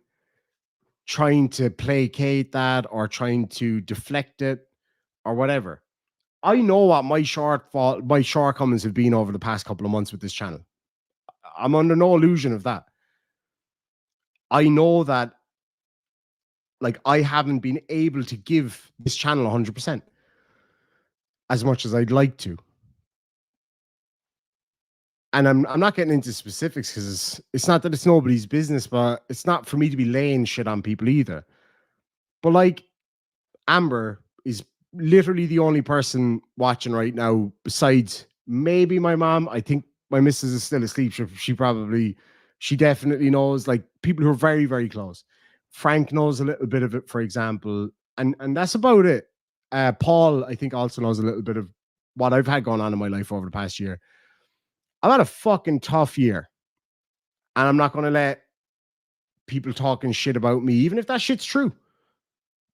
trying to placate that or trying to deflect it or whatever. I know what my shortcomings have been over the past couple of months with this channel. I'm under no illusion of that. I know that like I haven't been able to give this channel 100% as much as I'd like to. And I'm not getting into specifics because it's not that it's nobody's business, but it's not for me to be laying shit on people either. But like Amber is literally the only person watching right now besides maybe my mom. I think my missus is still asleep. She definitely knows, like people who are very, very close. Frank knows a little bit of it, for example. And that's about it. Paul, I think, also knows a little bit of what I've had going on in my life over the past year. I've had a fucking tough year. And I'm not going to let people talking shit about me, even if that shit's true.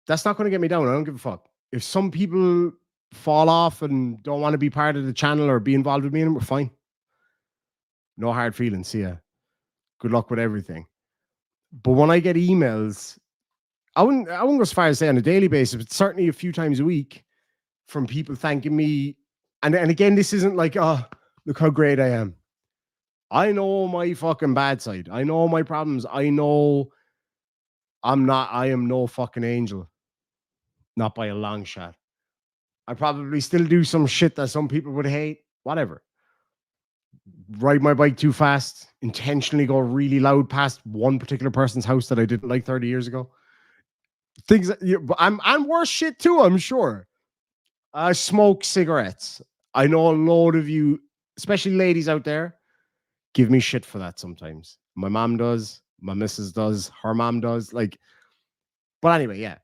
That's not going to get me down. I don't give a fuck. If some people fall off and don't want to be part of the channel or be involved with me, we're fine. No hard feelings. See ya. Good luck with everything. But when I get emails, I wouldn't go as far as say on a daily basis, but certainly a few times a week from people thanking me. And again, this isn't like, oh, look how great I am. I know my fucking bad side. I know my problems. I know I am no fucking angel. Not by a long shot. I probably still do some shit that some people would hate. Whatever. Ride my bike too fast. Intentionally go really loud past one particular person's house that I didn't like 30 years ago. Things that I'm worse shit too, I'm sure. I smoke cigarettes. I know a load of you, especially ladies out there, give me shit for that sometimes. My mom does. My missus does. Her mom does. Like, but anyway, yeah.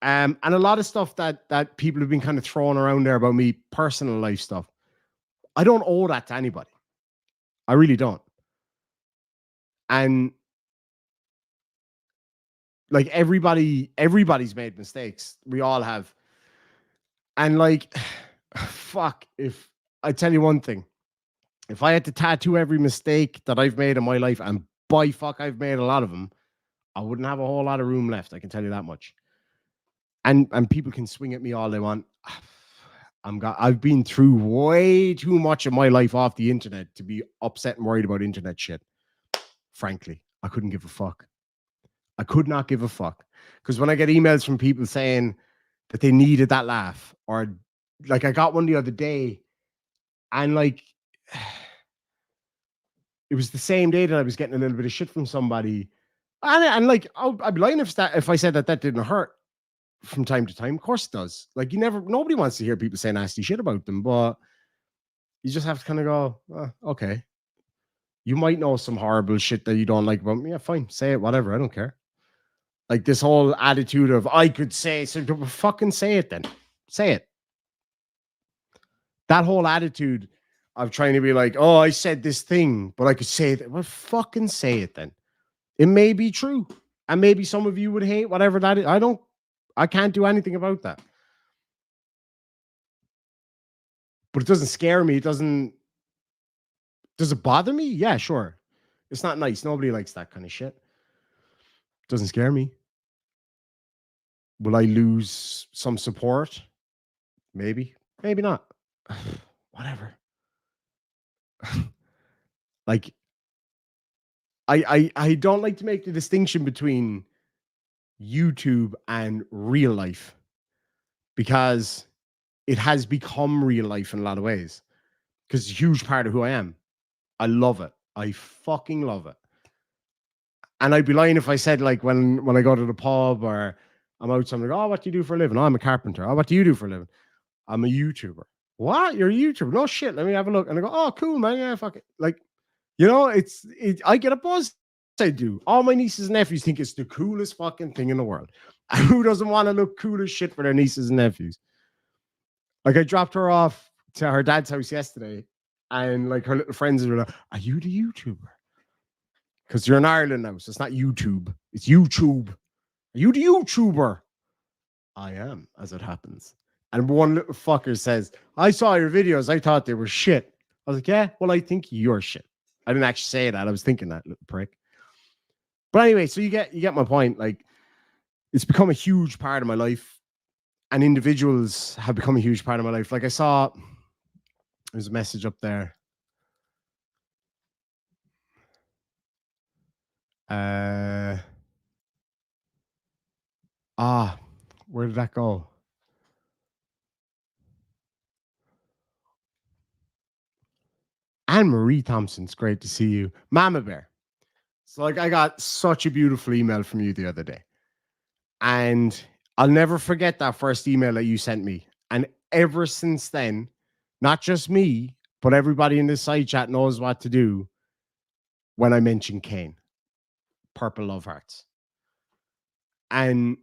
And a lot of stuff that people have been kind of throwing around there about me, personal life stuff. I don't owe that to anybody. I really don't. And like everybody's made mistakes. We all have. And like, fuck, if I tell you one thing, if I had to tattoo every mistake that I've made in my life, and by fuck, I've made a lot of them, I wouldn't have a whole lot of room left. I can tell you that much. And people can swing at me all they want. I've been through way too much of my life off the internet to be upset and worried about internet shit. Frankly, I couldn't give a fuck. I could not give a fuck. Because when I get emails from people saying that they needed that laugh, or like I got one the other day, and like it was the same day that I was getting a little bit of shit from somebody, and like I'd be lying if I said that didn't hurt from time to time. Of course it does. Like nobody wants to hear people say nasty shit about them, but you just have to kind of go, okay. You might know some horrible shit that you don't like about me. Yeah, fine. Say it, whatever. I don't care. Like this whole attitude of I could say, so fucking say it then. Say it. That whole attitude of trying to be like, oh, I said this thing, but I could say that. Well, fucking say it then. It may be true. And maybe some of you would hate whatever that is. I can't do anything about that. But it doesn't scare me. Does it bother me? Yeah, sure. It's not nice. Nobody likes that kind of shit. Doesn't scare me. Will I lose some support? Maybe. Maybe not. Whatever. Like, I don't like to make the distinction between YouTube and real life, because it has become real life in a lot of ways, because it's a huge part of who I am. I love it. I fucking love it. And I'd be lying if I said, like, when I go to the pub or I'm out somewhere, oh, what do you do for a living? Oh, I'm a carpenter. Oh, what do you do for a living? I'm a YouTuber. What? You're a YouTuber? No shit. Let me have a look. And I go, oh, cool, man. Yeah, fuck it. Like, you know, I get a buzz. I do. All my nieces and nephews think it's the coolest fucking thing in the world. And who doesn't want to look cool as shit for their nieces and nephews? Like, I dropped her off to her dad's house yesterday, and like her little friends were like, are you the YouTuber? Because you're in Ireland now, so it's not YouTube. It's YouTube. Are you the YouTuber? I am, as it happens. And one little fucker says, I saw your videos. I thought they were shit. I was like, yeah, well, I think you're shit. I didn't actually say that. I was thinking that, little prick. But anyway, so you get my point. Like, it's become a huge part of my life, and individuals have become a huge part of my life. Like, I saw there's a message up there. Where did that go? Anne Marie Thompson's great to see you. Mama Bear. So, like, I got such a beautiful email from you the other day. And I'll never forget that first email that you sent me. And ever since then, not just me, but everybody in this side chat knows what to do when I mention Kane. Purple Love Hearts. And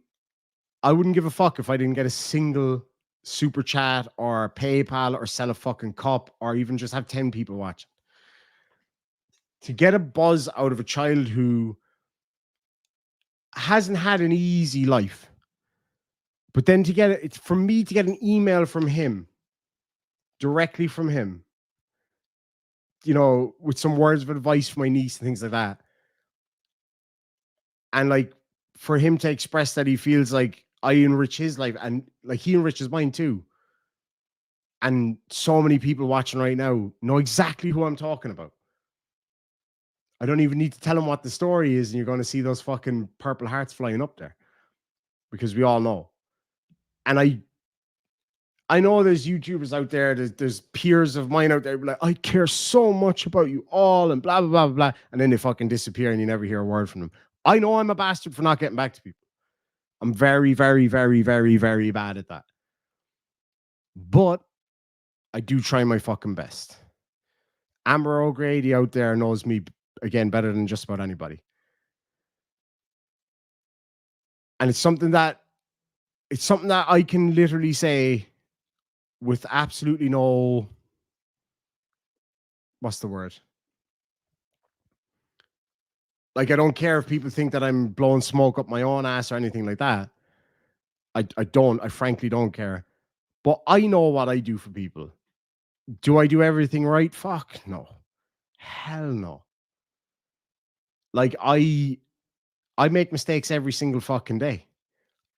I wouldn't give a fuck if I didn't get a single super chat or PayPal or sell a fucking cup or even just have 10 people watching. To get a buzz out of a child who hasn't had an easy life, but then to get it, for me to get an email from him, directly from him, you know, with some words of advice for my niece and things like that. And like, for him to express that he feels like I enrich his life and like he enriches mine too. And so many people watching right now know exactly who I'm talking about. I don't even need to tell them what the story is, and you're going to see those fucking purple hearts flying up there because we all know. And I know there's YouTubers out there, there's peers of mine out there like, I care so much about you all and blah, blah, blah, blah. And then they fucking disappear and you never hear a word from them. I know I'm a bastard for not getting back to people. I'm very, very, very, very, very bad at that. But I do try my fucking best. Amber O'Grady out there knows me, again, better than just about anybody. And it's something that I can literally say with absolutely no, what's the word? Like, I don't care if people think that I'm blowing smoke up my own ass or anything like that. I frankly don't care. But I know what I do for people. Do I do everything right? Fuck no. Hell no. Like, I make mistakes every single fucking day.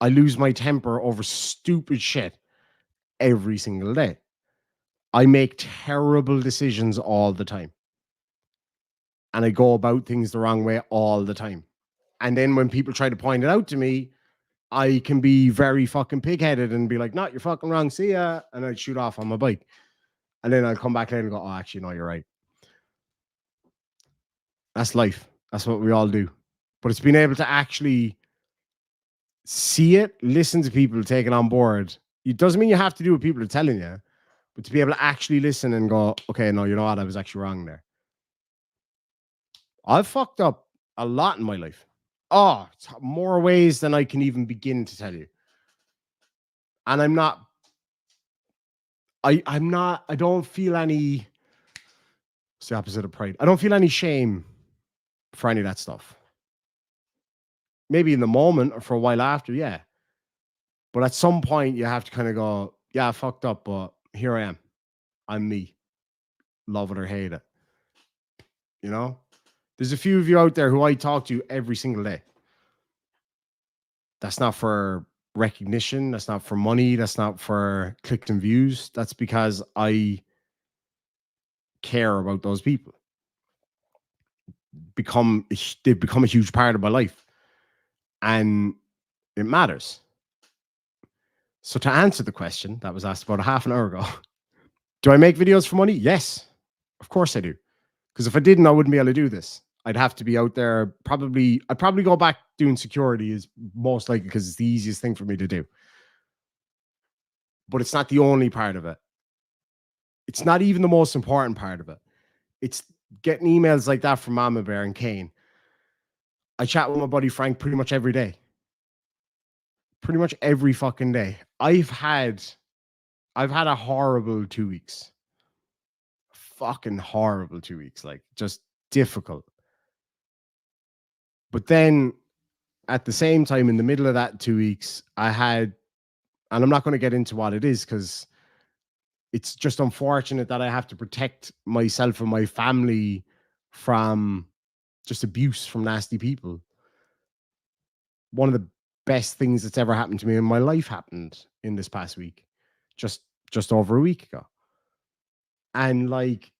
I lose my temper over stupid shit every single day. I make terrible decisions all the time. And I go about things the wrong way all the time. And then when people try to point it out to me, I can be very fucking pig-headed and be like, no, you're fucking wrong, see ya. And I'd shoot off on my bike. And then I'll come back later and go, oh, actually, no, you're right. That's life. That's what we all do. But it's being able to actually see it, listen to people, take it on board. It doesn't mean you have to do what people are telling you, but to be able to actually listen and go, okay, no, you know what? I was actually wrong there. I've fucked up a lot in my life. Oh, more ways than I can even begin to tell you. And I'm not, I don't feel any, it's the opposite of pride. I don't feel any shame for any of that stuff. Maybe in the moment or for a while after, yeah. But at some point you have to kind of go, yeah, I fucked up, but here I am. I'm me. Love it or hate it. You know? There's a few of you out there who I talk to every single day. That's not for recognition. That's not for money. That's not for clicks and views. That's because I care about those people. They've become a huge part of my life. And it matters. So to answer the question that was asked about a half an hour ago, do I make videos for money? Yes, of course I do. Because if I didn't, I wouldn't be able to do this. I'd have to be out there. I'd probably go back doing security is most likely because it's the easiest thing for me to do. But it's not the only part of it. It's not even the most important part of it. It's getting emails like that from Mama Bear and Kane. I chat with my buddy Frank pretty much every day. Pretty much every fucking day. I've had a horrible 2 weeks. Fucking horrible 2 weeks. Like, just difficult. But then at the same time, in the middle of that 2 weeks, I had, and I'm not going to get into what it is because it's just unfortunate that I have to protect myself and my family from just abuse from nasty people. One of the best things that's ever happened to me in my life happened in this past week, just over a week ago. And like,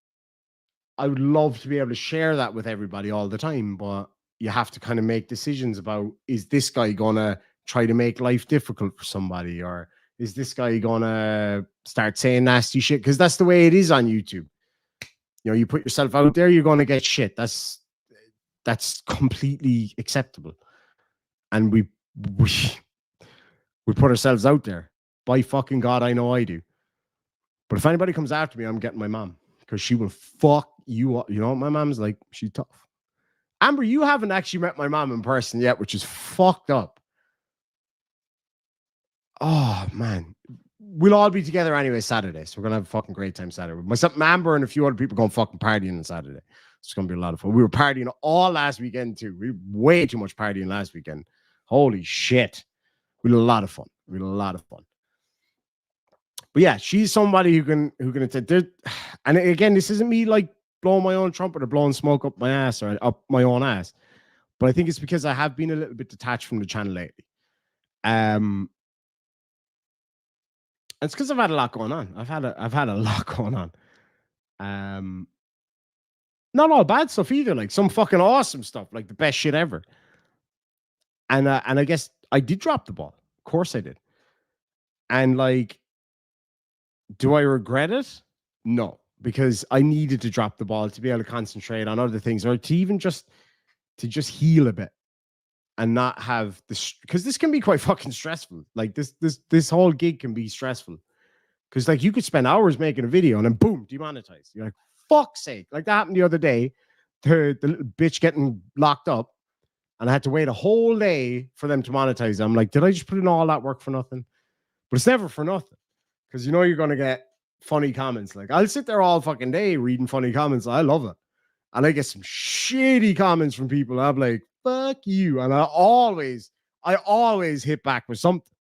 I would love to be able to share that with everybody all the time, but you have to kind of make decisions about, is this guy gonna try to make life difficult for somebody, or is this guy gonna start saying nasty shit? Because that's the way it is on YouTube. You know, you put yourself out there, you're gonna get shit. That's completely acceptable. And we put ourselves out there. By fucking God, I know I do. But if anybody comes after me, I'm getting my mom, because she will fuck you up. You know what my mom's like? She's tough. Amber, you haven't actually met my mom in person yet, which is fucked up. Oh, man. We'll all be together anyway Saturday, so we're going to have a fucking great time Saturday. Myself, Amber, and a few other people going fucking partying on Saturday. It's going to be a lot of fun. We were partying all last weekend, too. We way too much partying last weekend. Holy shit. We had a lot of fun. But yeah, she's somebody who can attend. And again, this isn't me like blowing my own trumpet or blowing smoke up my ass or up my own ass. But I think it's because I have been a little bit detached from the channel lately. And it's because I've had a lot going on. I've had a lot going on. Not all bad stuff either. Like some fucking awesome stuff, like the best shit ever. And I guess I did drop the ball. Of course I did. And like, do I regret it? No, because I needed to drop the ball to be able to concentrate on other things, or to even just heal a bit and not have this, because this can be quite fucking stressful. Like this whole gig can be stressful, because like you could spend hours making a video and then boom, demonetized. You're like, fuck's sake. Like that happened the other day. The little bitch getting locked up, and I had to wait a whole day for them to monetize. I'm like, did I just put in all that work for nothing? But it's never for nothing, because you know you're going to get funny comments. Like, I'll sit there all fucking day reading funny comments. I love it. And I get some shitty comments from people. I'm like, fuck you. And I always hit back with something,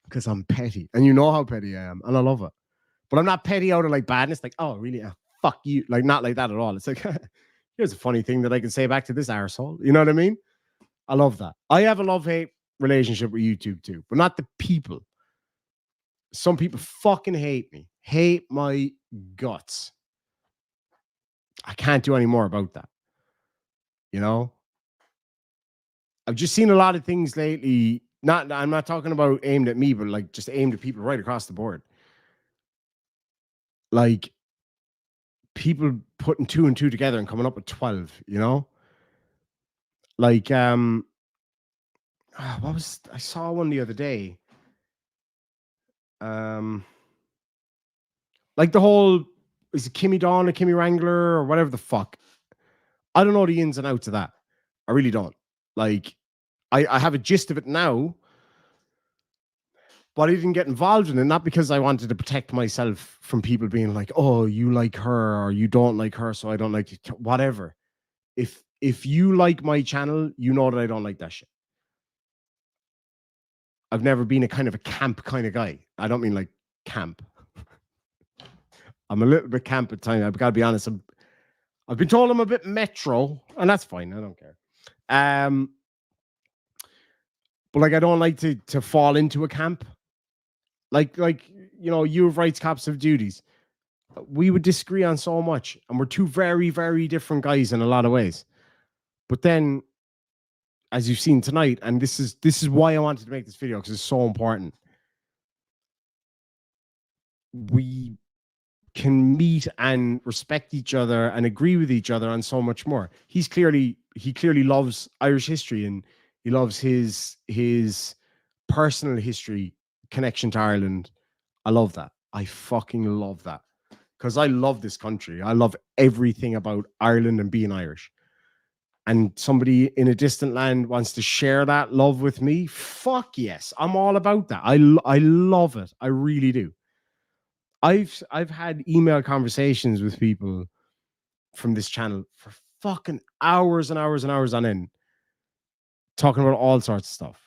because I'm petty. And you know how petty I am. And I love it. But I'm not petty out of like badness. Like, oh, really? Fuck you. Like, not like that at all. It's like, here's a funny thing that I can say back to this arsehole. You know what I mean? I love that. I have a love-hate relationship with YouTube too, but not the people. Some people fucking hate me. Hate my guts. I can't do any more about that. You know? I've just seen a lot of things lately. I'm not talking about aimed at me, but like just aimed at people right across the board. Like people putting 2 and 2 together and coming up with 12, you know? Like, I saw one the other day. Like the whole, is it Kimmy Dawn or Kimmy Wrangler or whatever the fuck? I don't know the ins and outs of that. I really don't. Like, I have a gist of it now, but I didn't get involved in it, not because I wanted to protect myself from people being like, oh, you like her or you don't like her, so I don't like you. Whatever. If you like my channel, you know that I don't like that shit. I've never been a kind of a camp kind of guy. I don't mean like camp. I'm a little bit camp at times. I've got to be honest. I've been told I'm a bit metro, and that's fine. I don't care. But like, I don't like to fall into a camp. Like you know, you have rights, cops have duties. We would disagree on so much, and we're two very, very different guys in a lot of ways. But then, as you've seen tonight, and this is why I wanted to make this video, because it's so important. We can meet and respect each other and agree with each other on so much more. He clearly loves Irish history, and he loves his personal history connection to Ireland. I love that. I fucking love that, because I love this country. I love everything about Ireland and being Irish. And somebody in a distant land wants to share that love with me. Fuck yes, I'm all about that. I love it. I really do. I've had email conversations with people from this channel for fucking hours and hours and hours on end, talking about all sorts of stuff.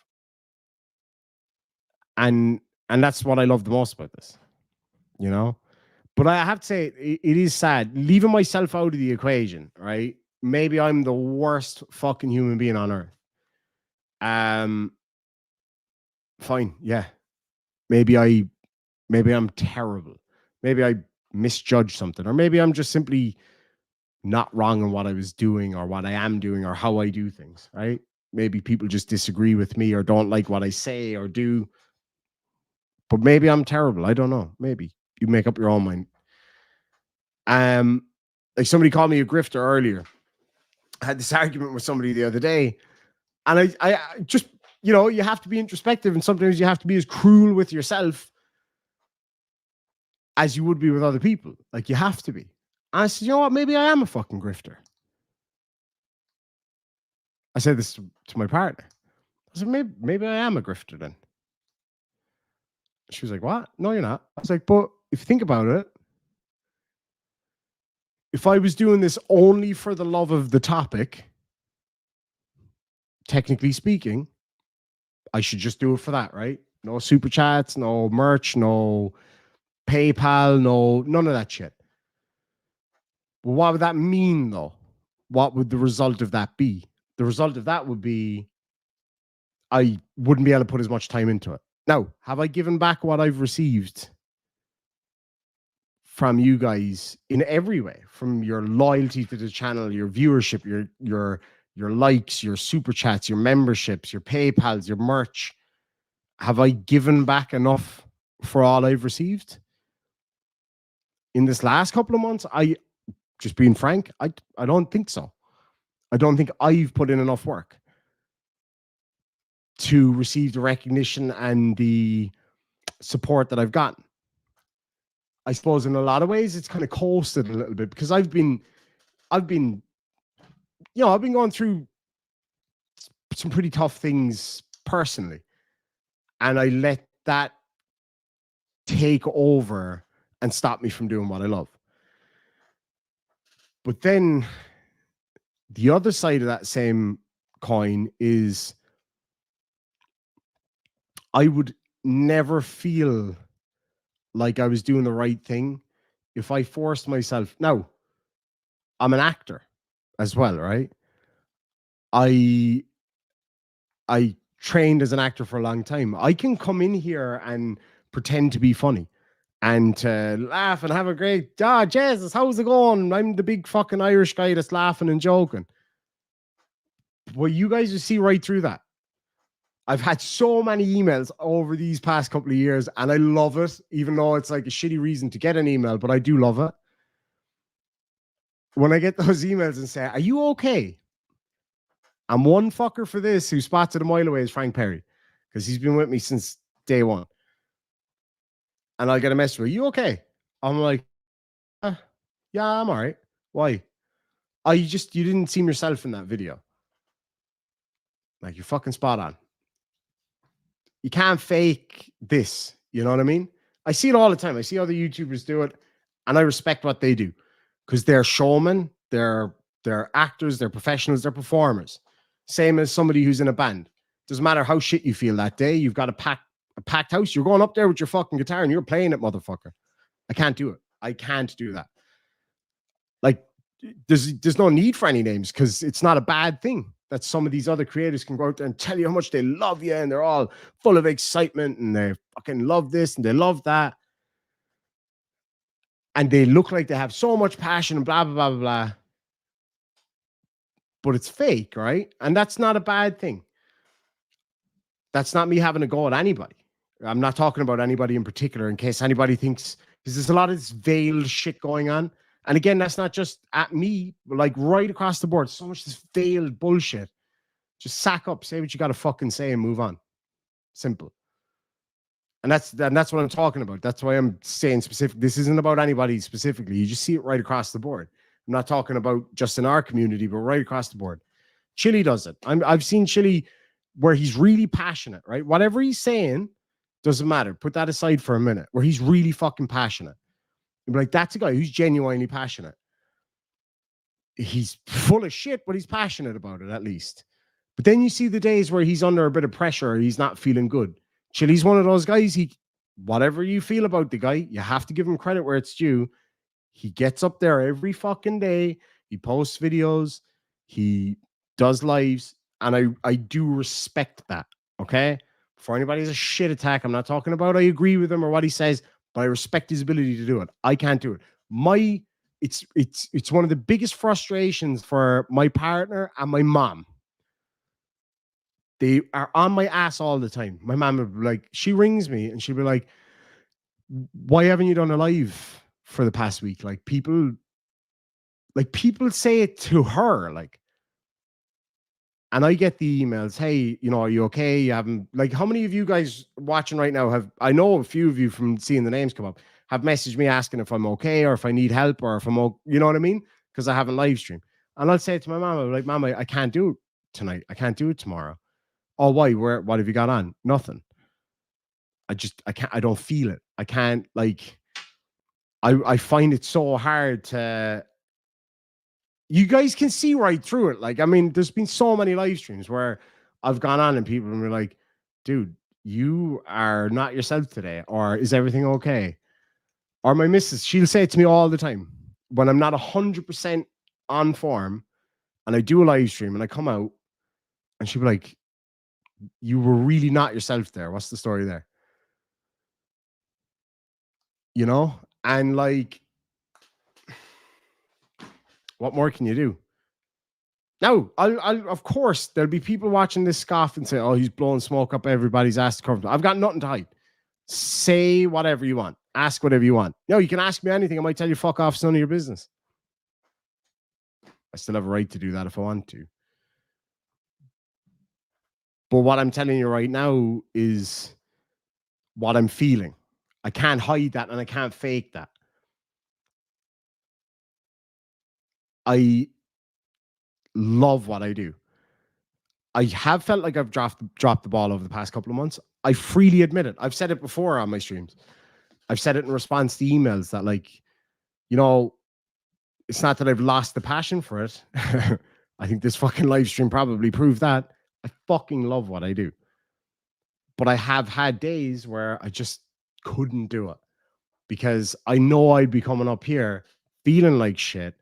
And that's what I love the most about this, you know? But I have to say, it is sad. Leaving myself out of the equation, right? Maybe I'm the worst fucking human being on earth. Fine, yeah. Maybe I'm terrible. Maybe I misjudged something, or maybe I'm just simply not wrong in what I was doing or what I am doing or how I do things, right? Maybe people just disagree with me or don't like what I say or do. But maybe I'm terrible. I don't know. Maybe you make up your own mind. Like somebody called me a grifter earlier. I had this argument with somebody the other day, and I just, you know, you have to be introspective, and sometimes you have to be as cruel with yourself as you would be with other people. Like, you have to be. And I said, you know what? Maybe I am a fucking grifter. I said this to my partner. I said, maybe I am a grifter then. She was like, what? No, you're not. I was like, but if you think about it, if I was doing this only for the love of the topic, technically speaking, I should just do it for that, right? No super chats, no merch, no PayPal, none of that shit. But what would that mean, though? What would the result of that be? The result of that would be I wouldn't be able to put as much time into it. Now, have I given back what I've received from you guys in every way? From your loyalty to the channel, your viewership, your likes, your super chats, your memberships, your PayPals, your merch. Have I given back enough for all I've received? In this last couple of months, just being frank, I don't think so. I don't think I've put in enough work to receive the recognition and the support that I've gotten. I suppose in a lot of ways it's kind of coasted a little bit because I've been going through some pretty tough things personally, and I let that take over and stop me from doing what I love. But then the other side of that same coin is I would never feel like I was doing the right thing if I forced myself. Now, I'm an actor as well, right? I trained as an actor for a long time. I can come in here and pretend to be funny and to laugh and have a great, Jesus, how's it going? I'm the big fucking Irish guy that's laughing and joking. Well, you guys will see right through that. I've had so many emails over these past couple of years, and I love it, even though it's like a shitty reason to get an email, but I do love it. When I get those emails and say, are you okay? I'm one fucker for this who spots it a mile away is Frank Perry, because he's been with me since day one. And I'll get a message, are you okay? I'm like, yeah, I'm all right. Why? You didn't seem yourself in that video. Like, you're fucking spot on. You can't fake this. You know what I mean? I see it all the time. I see other YouTubers do it, and I respect what they do because they're showmen, they're actors, they're professionals, they're performers. Same as somebody who's in a band. Doesn't matter how shit you feel that day. You've got a packed house. You're going up there with your fucking guitar and you're playing it, motherfucker. I can't do it. I can't do that. Like, there's no need for any names because it's not a bad thing that some of these other creators can go out there and tell you how much they love you and they're all full of excitement and they fucking love this and they love that. And they look like they have so much passion and blah, blah, blah, blah, blah. But it's fake, right? And that's not a bad thing. That's not me having a go at anybody. I'm not talking about anybody in particular in case anybody thinks, because there's a lot of this veiled shit going on. And again, that's not just at me, but like right across the board. So much this veiled bullshit. Just sack up, say what you got to fucking say and move on. Simple. And that's what I'm talking about. That's why I'm saying specific. This isn't about anybody specifically. You just see it right across the board. I'm not talking about just in our community, but right across the board. Chili does it. I've seen Chili where he's really passionate, right? Whatever he's saying doesn't matter. Put that aside for a minute. Where he's really fucking passionate. You'd be like, that's a guy who's genuinely passionate. He's full of shit, but he's passionate about it at least. But then you see the days where he's under a bit of pressure or he's not feeling good. Chili's one of those guys, whatever you feel about the guy, you have to give him credit where it's due. He gets up there every fucking day. He posts videos. He does lives. And I do respect that. Okay. Before anybody has a shit attack, I'm not talking about I agree with him or what he says, but I respect his ability to do it. I can't do it. It's one of the biggest frustrations for my partner and my mom. They are on my ass all the time. My mom would be like, she rings me and she'll be like, why haven't you done a live for the past week? Like people say it to her, like, and I get the emails, hey, you know, are you okay? You haven't, like, how many of you guys watching right now have, I know a few of you from seeing the names come up, have messaged me asking if I'm okay or if I need help or if I'm okay, you know what I mean? Because I haven't live streamed. And I'll say to my mom, I'm like, Mom, I can't do it tonight. I can't do it tomorrow. Oh, why? What have you got on? Nothing. I can't, I don't feel it. I can't, like, I find it so hard to, you guys can see right through it. Like, I mean, there's been so many live streams where I've gone on and people were like, dude, you are not yourself today. Or is everything okay? Or my missus, she'll say it to me all the time when I'm not 100% on form and I do a live stream and I come out and she'll be like, you were really not yourself there. What's the story there? You know? And like, what more can you do? No, I'll of course there'll be people watching this scoff and say, "Oh, he's blowing smoke up everybody's ass to cover." I've got nothing to hide. Say whatever you want. Ask whatever you want. No, you can ask me anything. I might tell you, "Fuck off, it's none of your business." I still have a right to do that if I want to. But what I'm telling you right now is what I'm feeling. I can't hide that and I can't fake that. I love what I do. I have felt like I've dropped the ball over the past couple of months. I freely admit it. I've said it before on my streams. I've said it in response to emails that, like, you know, it's not that I've lost the passion for it. I think this fucking live stream probably proved that. I fucking love what I do. But I have had days where I just couldn't do it because I know I'd be coming up here feeling like shit.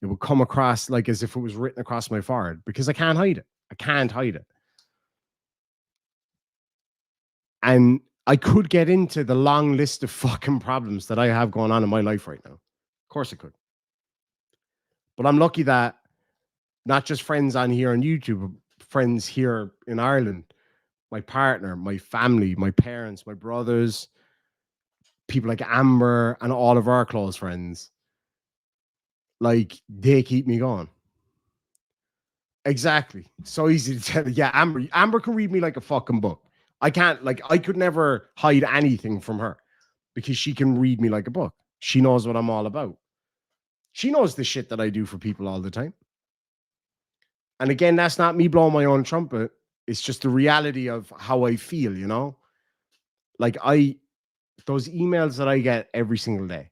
It would come across like as if it was written across my forehead because I can't hide it. I can't hide it. And I could get into the long list of fucking problems that I have going on in my life right now. Of course I could. But I'm lucky that not just friends on here on YouTube, friends here in Ireland, my partner, my family, my parents, my brothers, people like Amber and all of our close friends, like, they keep me going. Exactly. So easy to tell. Yeah, Amber can read me like a fucking book. I can't, like, I could never hide anything from her because she can read me like a book. She knows what I'm all about. She knows the shit that I do for people all the time. And again, that's not me blowing my own trumpet. It's just the reality of how I feel, you know? Like, those emails that I get every single day,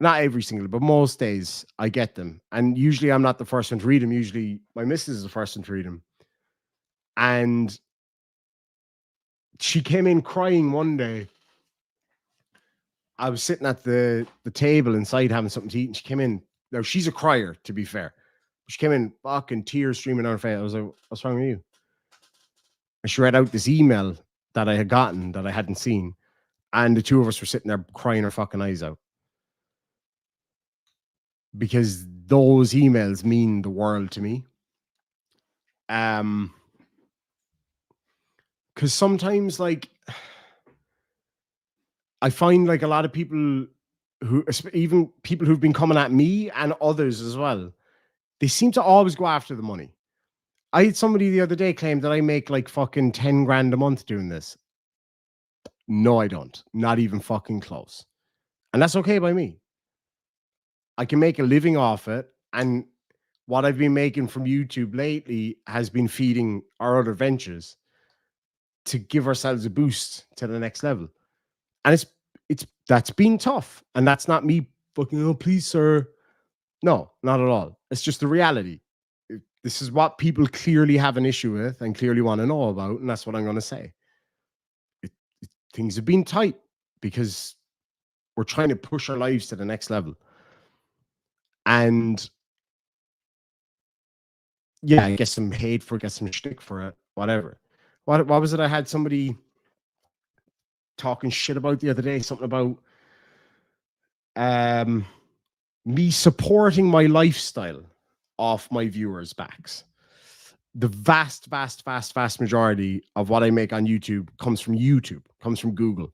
not every single, but most days I get them. And usually I'm not the first one to read them. Usually my missus is the first one to read them. And she came in crying one day. I was sitting at the table inside having something to eat, and she came in. Now, she's a crier, to be fair. She came in fucking tears streaming down her face. I was like, what's wrong with you? And she read out this email that I had gotten that I hadn't seen. And the two of us were sitting there crying our fucking eyes out. Because those emails mean the world to me. Because sometimes, like, I find like a lot of people who, even people who've been coming at me and others as well, they seem to always go after the money. I had somebody the other day claim that I make like fucking 10 grand a month doing this. No, I don't. Not even fucking close. And that's okay by me. I can make a living off it. And what I've been making from YouTube lately has been feeding our other ventures to give ourselves a boost to the next level. And that's been tough. And that's not me fucking, oh, please, sir. No, not at all. It's just the reality. This is what people clearly have an issue with and clearly want to know about. And that's what I'm going to say. things have been tight because we're trying to push our lives to the next level. And yeah, I get some hate for it, get some shtick for it, whatever. What was it I had somebody talking shit about the other day? Something about me supporting my lifestyle off my viewers' backs. The vast majority of what I make on YouTube comes from Google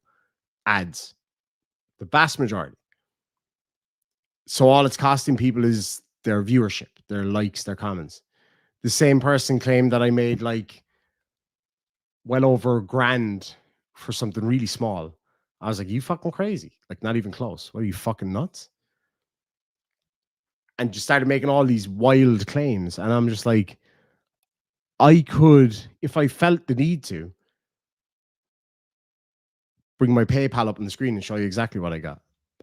ads. The vast majority. So all it's costing people is their viewership, their likes, their comments. The same person claimed that I made like well over $1,000 for something really small. I was like, you fucking crazy. Like, not even close. What are you, fucking nuts? And just started making all these wild claims. And I'm just like, I could, if I felt the need to, bring my PayPal up on the screen and show you exactly what I got.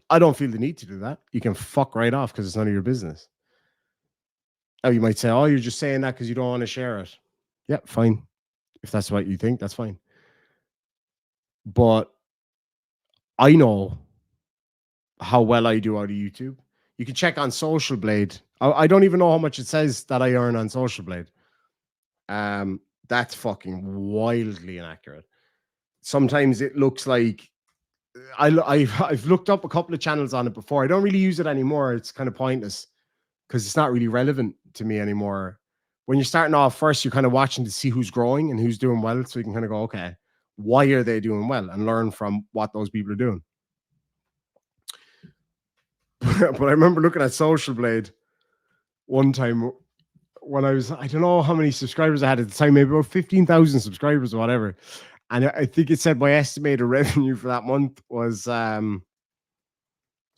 I don't feel the need to do that. You can fuck right off because it's none of your business. Oh, you might say, oh, you're just saying that because you don't want to share it. Yeah, fine. If that's what you think, that's fine. But I know how well I do out of YouTube. You can check on Social Blade. I don't even know how much it says that I earn on Social Blade. That's fucking wildly inaccurate. Sometimes it looks like I've looked up a couple of channels on it before. I don't really use it anymore. It's kind of pointless because it's not really relevant to me anymore. When you're starting off first, you're kind of watching to see who's growing and who's doing well. So you can kind of go, okay, why are they doing well? And learn from what those people are doing. But I remember looking at Social Blade one time when I don't know how many subscribers I had at the time, maybe about 15,000 subscribers or whatever. And I think it said my estimated revenue for that month was it's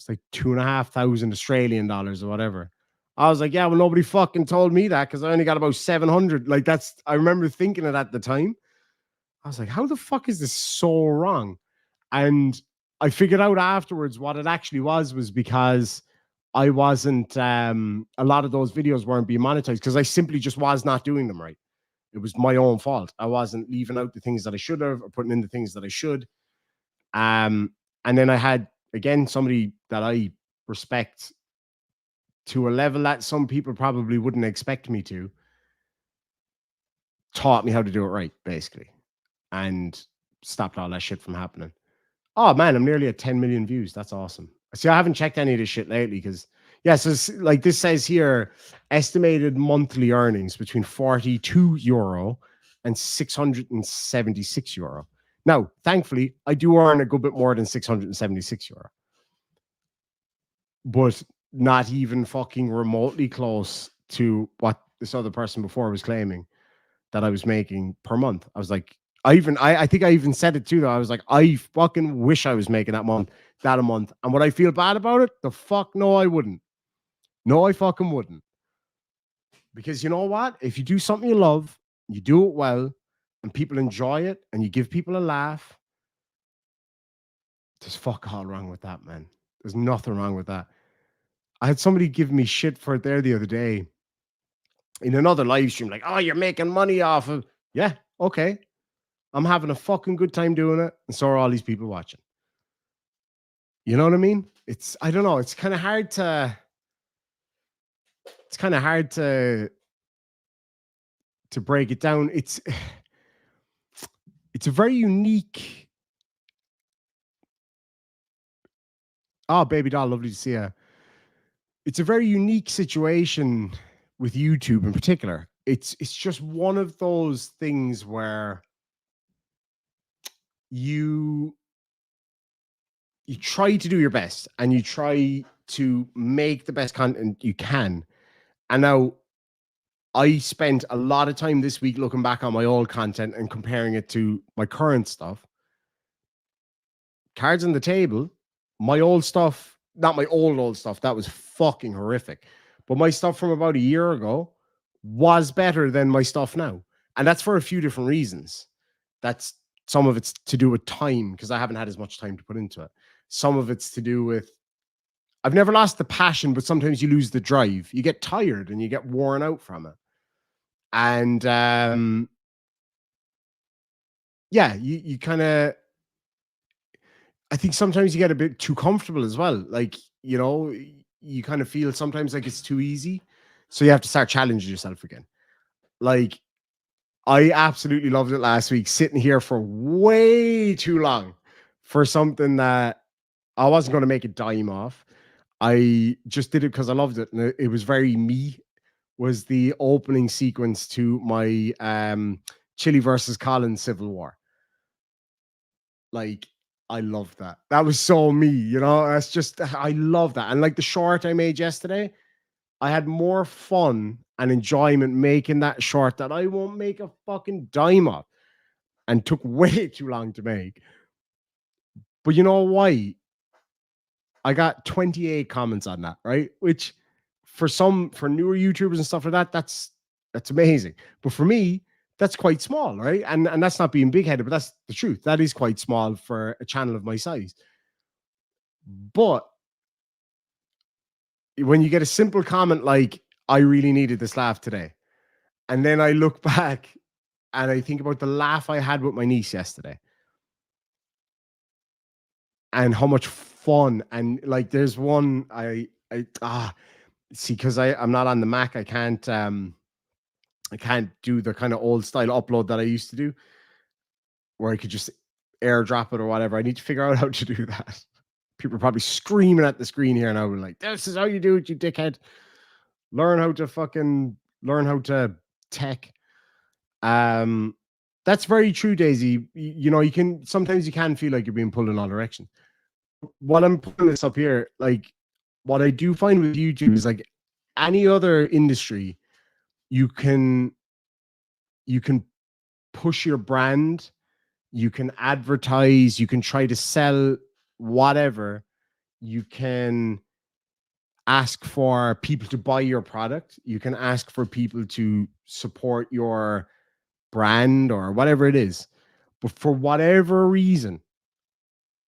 like 2,500 Australian dollars or whatever. I was like, yeah, well, nobody fucking told me that because I only got about 700. Like I remember thinking it at the time. I was like, how the fuck is this so wrong? And I figured out afterwards what it actually was because I wasn't, a lot of those videos weren't being monetized because I simply just was not doing them right. It was my own fault. I wasn't leaving out the things that I should have or putting in the things that I should. And then I had, again, somebody that I respect to a level that some people probably wouldn't expect me to, taught me how to do it right, basically, and stopped all that shit from happening. Oh man, I'm nearly at 10 million views. That's awesome. See, I haven't checked any of this shit lately because, yeah, so like this says here, estimated monthly earnings between 42 euro and 676 euro. Now, thankfully, I do earn a good bit more than 676 euro, but not even fucking remotely close to what this other person before was claiming that I was making per month. I was like, I think I even said it too, though. I was like, I fucking wish I was making that a month. And would I feel bad about it? The fuck no, I wouldn't. No, I fucking wouldn't. Because you know what? If you do something you love, you do it well, and people enjoy it, and you give people a laugh, there's fuck all wrong with that, man. There's nothing wrong with that. I had somebody give me shit for it there the other day in another live stream, like, oh, you're making money off of. Yeah, okay. I'm having a fucking good time doing it, and so are all these people watching. You know what I mean? I don't know. It's kind of hard to break it down. It's a very unique. Oh, baby doll, lovely to see you. It's a very unique situation with YouTube in particular. It's just one of those things where you try to do your best and you try to make the best content you can. And now I spent a lot of time this week looking back on my old content and comparing it to my current stuff. Cards on the table, my old stuff, not my old stuff, that was fucking horrific. But my stuff from about a year ago was better than my stuff now. And that's for a few different reasons. That's some of it's to do with time because I haven't had as much time to put into it. Some of it's to do with I've never lost the passion, but sometimes you lose the drive. You get tired and you get worn out from it. And yeah, you kind of I think sometimes you get a bit too comfortable as well. Like, you know, you kind of feel sometimes like it's too easy. So you have to start challenging yourself again. Like, I absolutely loved it last week, sitting here for way too long for something that I wasn't going to make a dime off. I just did it because I loved it. And it was very me. Was the opening sequence to my Chile versus Collins Civil War. Like, I love that. That was so me, you know. That's just, I love that. And like the short I made yesterday, I had more fun and enjoyment making that short that I won't make a fucking dime of, and took way too long to make. But you know why? I got 28 comments on that, right? Which for newer YouTubers and stuff like that, that's amazing. But for me, that's quite small, right? And that's not being big-headed, but that's the truth. That is quite small for a channel of my size. But when you get a simple comment like, I really needed this laugh today, and then I look back and I think about the laugh I had with my niece yesterday and how much fun, and like there's one see, because I'm not on the Mac, I can't do the kind of old style upload that I used to do where I could just airdrop it or whatever. I need to figure out how to do that. People are probably screaming at the screen here now, like, this is how you do it, you dickhead. Learn how to tech. That's very true, Daisy. You know, sometimes you can feel like you're being pulled in all directions. While I'm putting this up here, like, what I do find with YouTube is like any other industry, you can push your brand, you can advertise, you can try to sell whatever, you can ask for people to buy your product, you can ask for people to support your brand or whatever it is. But for whatever reason,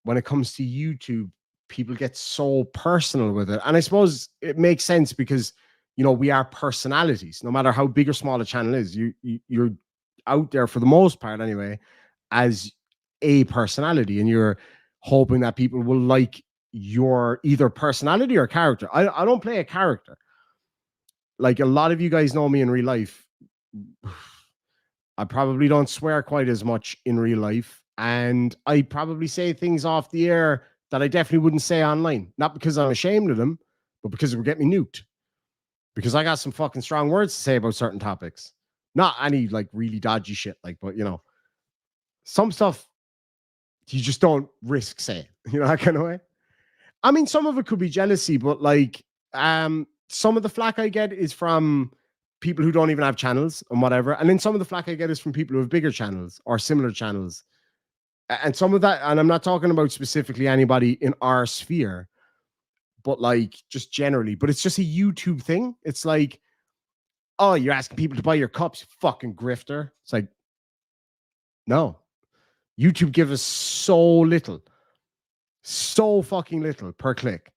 when it comes to YouTube, people get so personal with it. And I suppose it makes sense because, you know, we are personalities. No matter how big or small a channel is, you're out there for the most part anyway as a personality, and you're hoping that people will like your either personality or character. I don't play a character. Like, a lot of you guys know me in real life. I probably don't swear quite as much in real life, and I probably say things off the air that I definitely wouldn't say online. Not because I'm ashamed of them, but because it would get me nuked. Because I got some fucking strong words to say about certain topics. Not any like really dodgy shit, like, but you know, some stuff you just don't risk saying, you know, that kind of way. I mean, some of it could be jealousy, but like, some of the flack I get is from people who don't even have channels and whatever. And then some of the flack I get is from people who have bigger channels or similar channels. And some of that, and I'm not talking about specifically anybody in our sphere, but like just generally, but it's just a YouTube thing. It's like, oh, you're asking people to buy your cups, you fucking grifter. It's like, no. YouTube gives us so fucking little per click,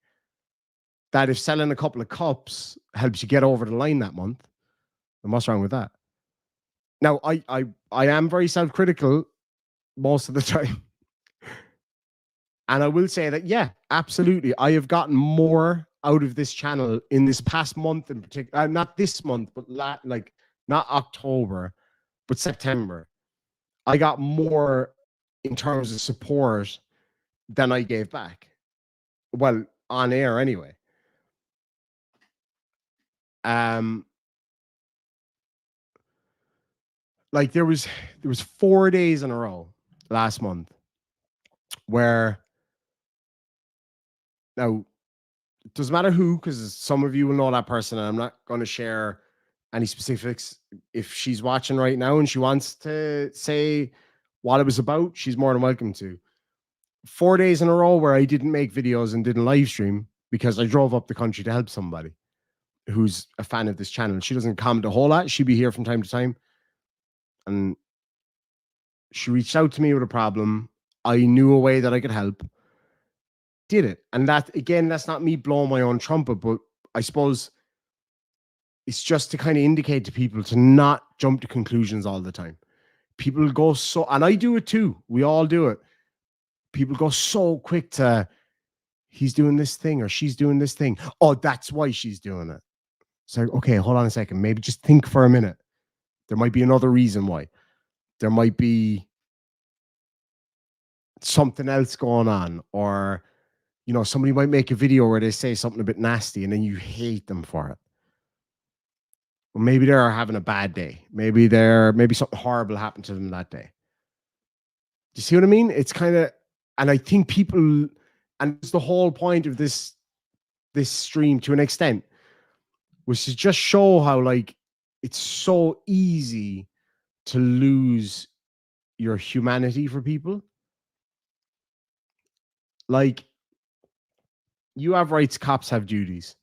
that if selling a couple of cups helps you get over the line that month, then what's wrong with that? Now, I am very self-critical most of the time. And I will say that, yeah, absolutely. I have gotten more out of this channel in this past month in particular. Not this month, but like not October, but September. I got more in terms of support than I gave back. Well, on air anyway. Like there was 4 days in a row last month where, now it doesn't matter who, because some of you will know that person, and I'm not going to share any specifics. If she's watching right now and she wants to say what it was about, she's more than welcome to. 4 days in a row where I didn't make videos and didn't live stream because I drove up the country to help somebody who's a fan of this channel. She doesn't comment a whole lot. She'd be here from time to time. And she reached out to me with a problem. I knew a way that I could help. Did it. And that, again, that's not me blowing my own trumpet, but I suppose it's just to kind of indicate to people to not jump to conclusions all the time. People go so, and I do it too. We all do it. people go so quick to, he's doing this thing or she's doing this thing. Oh, that's why she's doing it. It's like, okay, hold on a second. Maybe just think for a minute. There might be another reason why. There might be something else going on, or, you know, somebody might make a video where they say something a bit nasty and then you hate them for it. Or maybe they're having a bad day. Maybe something horrible happened to them that day. Do you see what I mean? It's kind of, and I think people, and it's the whole point of this stream to an extent, was to just show how, like, it's so easy to lose your humanity for people. Like, you have rights, cops have duties.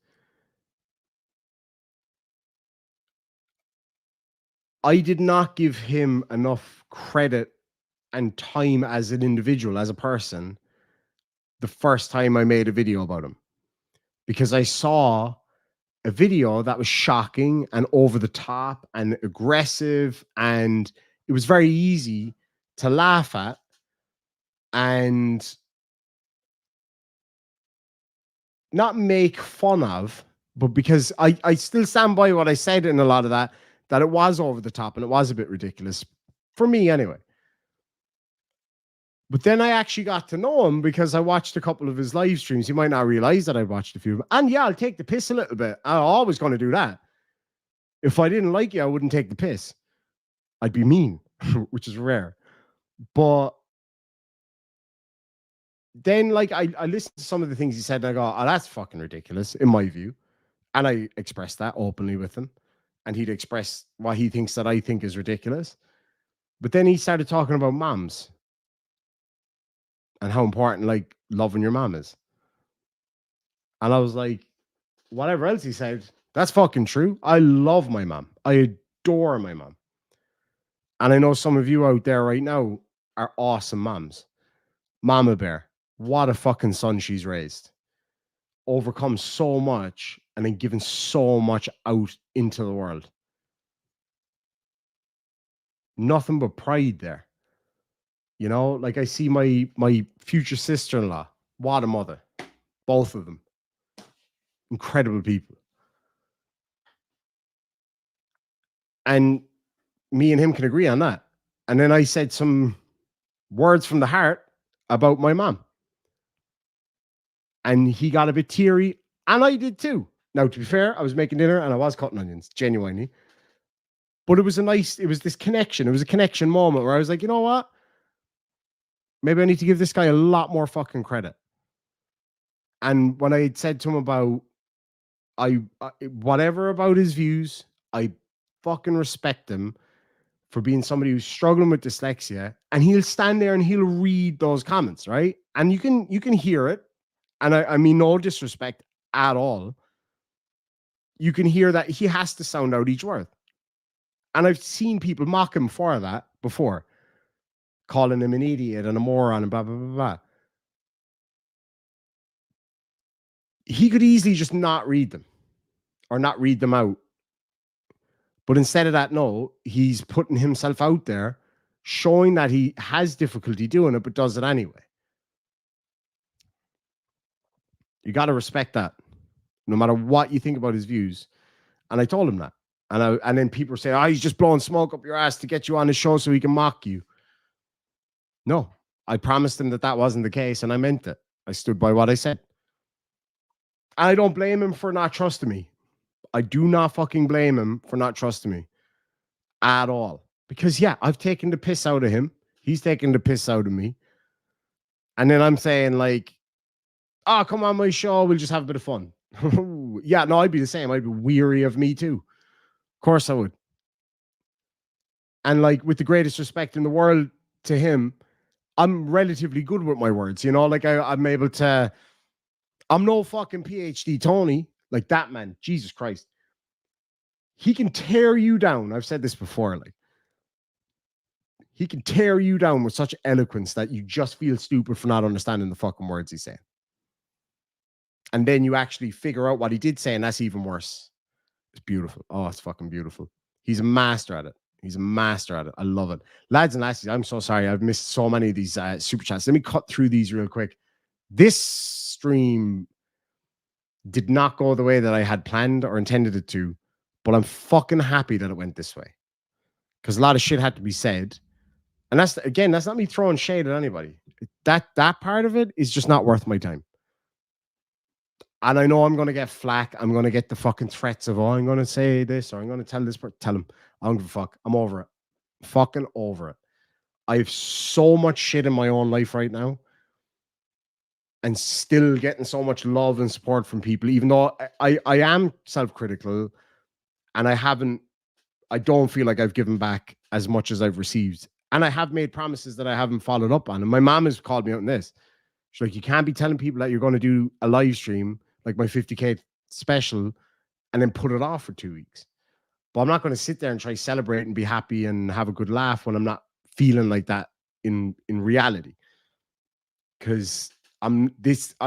I did not give him enough credit and time as an individual, as a person, the first time I made a video about him, because I saw a video that was shocking and over the top and aggressive, and it was very easy to laugh at and not make fun of, but because I still stand by what I said in a lot of that it was over the top and it was a bit ridiculous for me anyway. But then I actually got to know him because I watched a couple of his live streams. You might not realize that I watched a few of them. And yeah, I'll take the piss a little bit. I'm always going to do that. If I didn't like you, I wouldn't take the piss. I'd be mean, which is rare. But then, like, I listened to some of the things he said and I go, oh, that's fucking ridiculous in my view. And I expressed that openly with him. And he'd express what he thinks that I think is ridiculous. But then he started talking about moms and how important, like, loving your mom is. And I was like, whatever else he said, that's fucking true. I love my mom. I adore my mom. And I know some of you out there right now are awesome moms. Mama Bear, what a fucking son she's raised. Overcome so much and then given so much out into the world. Nothing but pride there. You know, like, I see my future sister-in-law. What a mother. Both of them. Incredible people. And me and him can agree on that. And then I said some words from the heart about my mom. And he got a bit teary, and I did too. Now, to be fair, I was making dinner and I was cutting onions, genuinely. But it was this connection. It was a connection moment where I was like, you know what? Maybe I need to give this guy a lot more fucking credit. And when I had said to him about, whatever about his views, I fucking respect him for being somebody who's struggling with dyslexia, and he'll stand there and he'll read those comments, right? And you can hear it. And I mean, no disrespect at all. You can hear that he has to sound out each word. And I've seen people mock him for that before, calling him an idiot and a moron and blah, blah, blah, blah. He could easily just not read them or not read them out. But instead of that, no, he's putting himself out there, showing that he has difficulty doing it, but does it anyway. You got to respect that, no matter what you think about his views. And I told him that. And then people say, oh, he's just blowing smoke up your ass to get you on the show so he can mock you. No, I promised him that wasn't the case, and I meant it. I stood by what I said. I don't blame him for not trusting me. I do not fucking blame him for not trusting me at all. Because, yeah, I've taken the piss out of him. He's taken the piss out of me. And then I'm saying, like, oh, come on my show. We'll just have a bit of fun. Yeah, no, I'd be the same. I'd be weary of me too. Of course I would. And, like, with the greatest respect in the world to him, I'm relatively good with my words. You know, like, I'm able to... I'm no fucking PhD Tony. Like, that man, Jesus Christ. He can tear you down. I've said this before. Like, he can tear you down with such eloquence that you just feel stupid for not understanding the fucking words he's saying. And then you actually figure out what he did say, and that's even worse. It's beautiful. Oh, it's fucking beautiful. He's a master at it. He's a master at it. I love it. Lads and lassies, I'm so sorry. I've missed so many of these super chats. Let me cut through these real quick. This stream did not go the way that I had planned or intended it to, but I'm fucking happy that it went this way. Because a lot of shit had to be said. And that's not me throwing shade at anybody. That part of it is just not worth my time. And I know I'm going to get flack. I'm going to get the fucking threats of, I'm going to say this or I'm going to tell this person. Tell him. I don't give a fuck. I'm over it. Fucking over it. I have so much shit in my own life right now. And still getting so much love and support from people, even though I am self-critical and I don't feel like I've given back as much as I've received. And I have made promises that I haven't followed up on. And my mom has called me out on this. She's like, you can't be telling people that you're going to do a live stream, like my 50K special, and then put it off for 2 weeks. But I'm not going to sit there and try to celebrate and be happy and have a good laugh when I'm not feeling like that in reality. Because I'm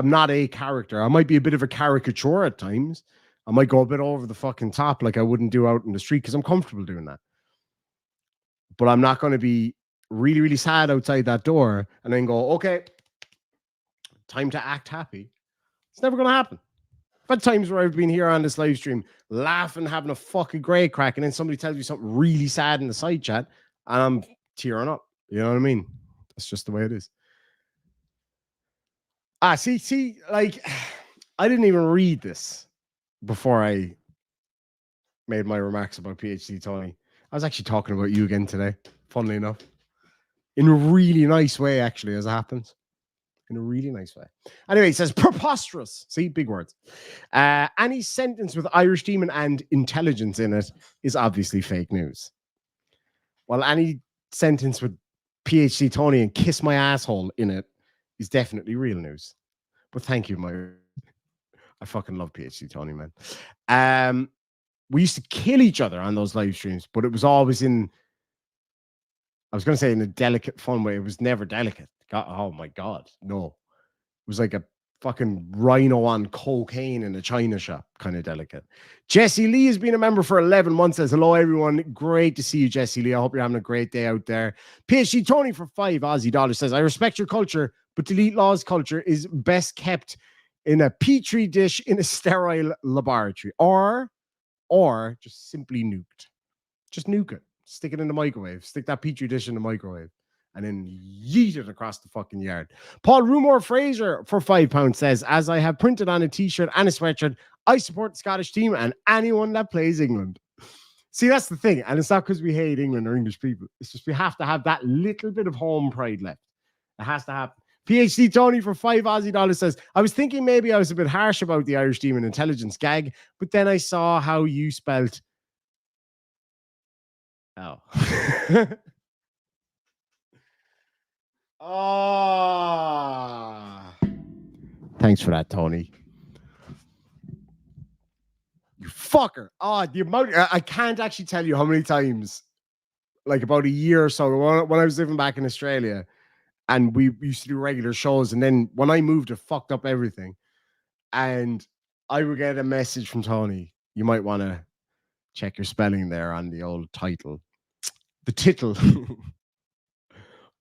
not a character. I might be a bit of a caricature at times. I might go a bit over the fucking top like I wouldn't do out in the street because I'm comfortable doing that. But I'm not going to be really, really sad outside that door and then go, okay, time to act happy. It's never going to happen. I've had times where I've been here on this live stream laughing, having a fucking great crack, and then somebody tells me something really sad in the side chat and I'm tearing up. You know what I mean? That's just the way it is. See, like, I didn't even read this before I made my remarks about PhD Tony. I was actually talking about you again today, funnily enough. In a really nice way, actually, as it happens. In a really nice way. Anyway, it says preposterous. See, big words. Any sentence with Irish demon and intelligence in it is obviously fake news. While any sentence with PhD Tony and kiss my asshole in it is definitely real news. But thank you, I fucking love PhD Tony, man. We used to kill each other on those live streams, but it was always I was going to say in a delicate, fun way. It was never delicate. God, oh my God, no. It was like a fucking rhino on cocaine in a china shop, kind of delicate. Jesse Lee has been a member for 11 months. Says, hello, everyone. Great to see you, Jesse Lee. I hope you're having a great day out there. PhD Tony for $5 Aussie says, I respect your culture, but Delete Law's culture is best kept in a petri dish in a sterile laboratory, or just simply nuked. Just nuke it. Stick it in the microwave. Stick that petri dish in the microwave and then yeet it across the fucking yard. Paul Rumor Fraser for £5 says, as I have printed on a t-shirt and a sweatshirt, I support the Scottish team and anyone that plays England. See, that's the thing. And it's not because we hate England or English people. It's just we have to have that little bit of home pride left. It has to happen. PhD Tony for $5 Aussie says, I was thinking maybe I was a bit harsh about the Irish demon intelligence gag, but then I saw how you spelt. Oh. Oh. Thanks for that, Tony. You fucker. Oh, the amount. I can't actually tell you how many times, like about a year or so, when I was living back in Australia, and we used to do regular shows. And then when I moved, it fucked up everything. And I would get a message from Tony. You might want to check your spelling there on the old title. The tittle.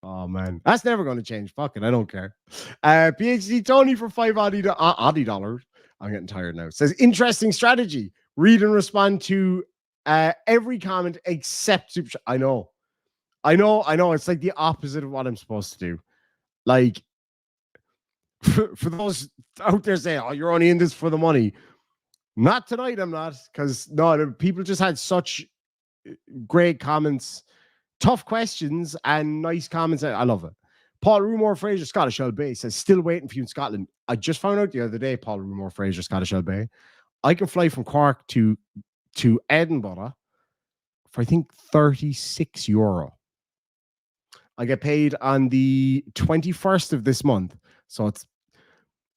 Oh, man. That's never going to change. Fuck it. I don't care. PhD Tony for $5 Aussie. I'm getting tired now. It says, interesting strategy. Read and respond to every comment except super. I know. It's like the opposite of what I'm supposed to do. Like, for those out there saying, oh, you're only in this for the money. Not tonight, I'm not. Because, no, people just had such great comments, tough questions, and nice comments. I love it. Paul Rumor Fraser, Scottish Bay, says, still waiting for you in Scotland. I just found out the other day, Paul Rumor Fraser, Scottish Bay, I can fly from Cork to Edinburgh for, I think, €36. I get paid on the 21st of this month. So it's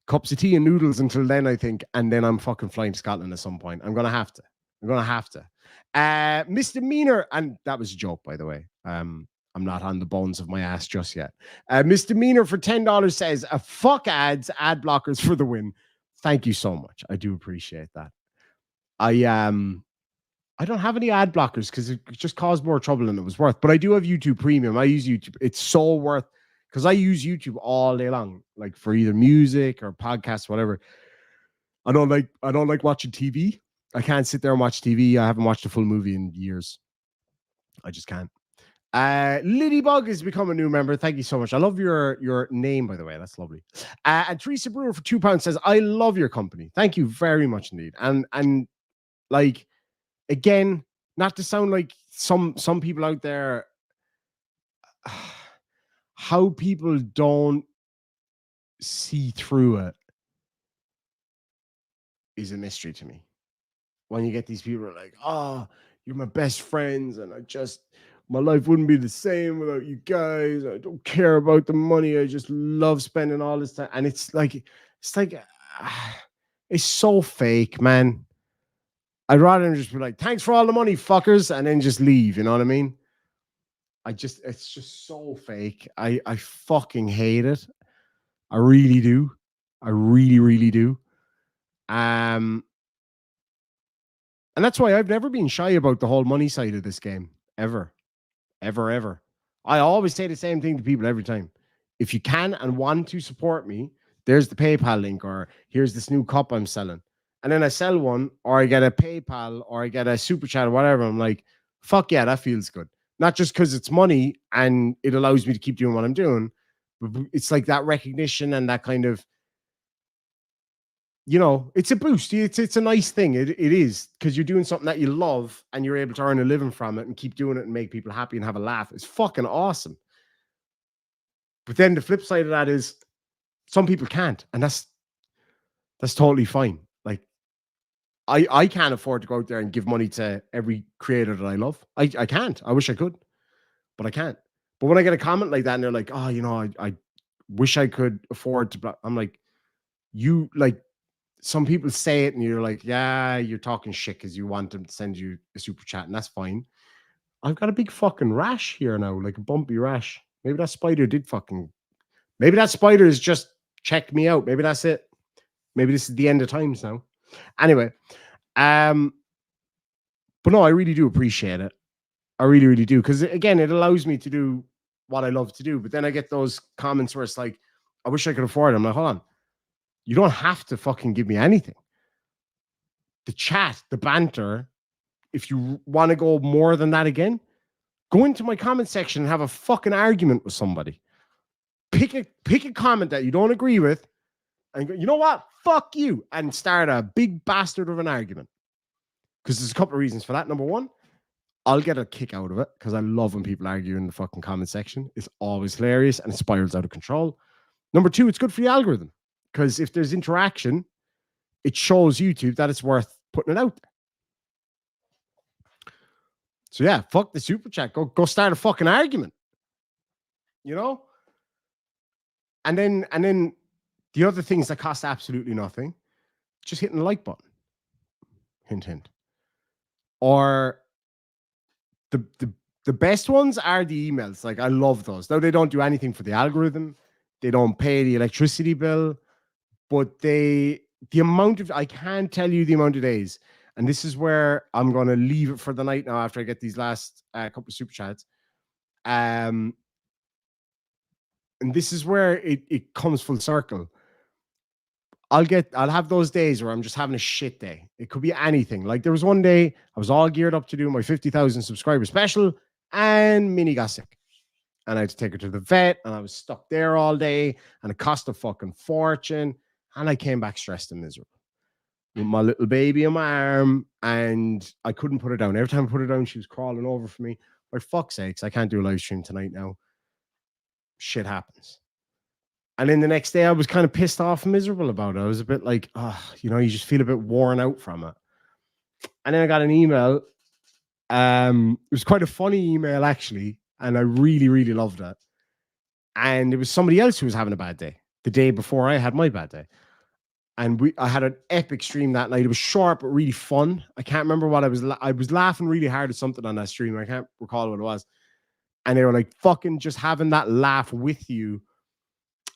cups of tea and noodles until then, I think. And then I'm fucking flying to Scotland at some point. I'm going to have to. Misdemeanor. And that was a joke, by the way. I'm not on the bones of my ass just yet. Misdemeanor for $10 says, fuck ads, ad blockers for the win. Thank you so much. I do appreciate that. I don't have any ad blockers because it just caused more trouble than it was worth. But I do have YouTube Premium. I use YouTube. It's so worth because I use YouTube all day long, like for either music or podcasts, whatever. I don't like watching TV. I can't sit there and watch TV. I haven't watched a full movie in years. I just can't. Lidybug has become a new member. Thank you so much. I love your name, by the way. That's lovely. And Teresa Brewer for £2 says, I love your company. Thank you very much indeed. And like, again, not to sound like some people out there, how people don't see through it is a mystery to me. When you get these people who are like, oh, you're my best friends, and my life wouldn't be the same without you guys. I don't care about the money. I just love spending all this time. And it's like, it's so fake, man. I'd rather just be like, thanks for all the money, fuckers, and then just leave. You know what I mean? It's just so fake. I fucking hate it. I really do. I really, really do. And that's why I've never been shy about the whole money side of this game. Ever. I always say the same thing to people every time. If you can and want to support me, there's the PayPal link, or here's this new cup I'm selling. And then I sell one, or I get a PayPal, or I get a super chat, or whatever. I'm like, fuck yeah, that feels good. Not just because it's money and it allows me to keep doing what I'm doing, but it's like that recognition and that kind of, you know, it's a boost. It's a nice thing. It is, because you're doing something that you love and you're able to earn a living from it and keep doing it and make people happy and have a laugh. It's fucking awesome. But then the flip side of that is some people can't, and that's totally fine. Like, I can't afford to go out there and give money to every creator that I love. I can't. I wish I could, but I can't. But when I get a comment like that and they're like, oh, you know, I wish I could afford to, I'm like, you, like, some people say it and you're like, yeah, you're talking shit because you want them to send you a super chat, and that's fine. I've got a big fucking rash here now, like a bumpy rash. Maybe that spider maybe that spider has just checked me out. Maybe that's it. Maybe this is the end of times now. Anyway, but no, I really do appreciate it. I really, really do. Because again, it allows me to do what I love to do. But then I get those comments where it's like, I wish I could afford it. I'm like, hold on. You don't have to fucking give me anything. The chat, the banter, if you want to go more than that again, go into my comment section and have a fucking argument with somebody. Pick a comment that you don't agree with and go, you know what? Fuck you. And start a big bastard of an argument. Because there's a couple of reasons for that. Number one, I'll get a kick out of it because I love when people argue in the fucking comment section. It's always hilarious and it spirals out of control. Number two, it's good for the algorithm. Because if there's interaction, it shows YouTube that it's worth putting it out there. So yeah, fuck the super chat. Go start a fucking argument. You know? And then the other things that cost absolutely nothing, just hitting the like button. Hint, hint. Or the best ones are the emails. Like, I love those. Now, they don't do anything for the algorithm. They don't pay the electricity bill. But the amount of, I can't tell you the amount of days. And this is where I'm going to leave it for the night now after I get these last couple of super chats. And this is where it comes full circle. I'll have those days where I'm just having a shit day. It could be anything. Like, there was one day I was all geared up to do my 50,000 subscriber special, and Minnie got sick. And I had to take her to the vet, and I was stuck there all day, and it cost a fucking fortune. And I came back stressed and miserable with my little baby on my arm, and I couldn't put her down. Every time I put her down, she was crawling over for me. For fuck's sakes, I can't do a live stream tonight now. Shit happens. And then the next day, I was kind of pissed off and miserable about it. I was a bit like, you know, you just feel a bit worn out from it. And then I got an email. It was quite a funny email, actually, and I really, really loved it. And it was somebody else who was having a bad day the day before I had my bad day. And I had an epic stream that night. It was short, but really fun. I can't remember what I was laughing really hard at something on that stream. I can't recall what it was. And they were like, fucking just having that laugh with you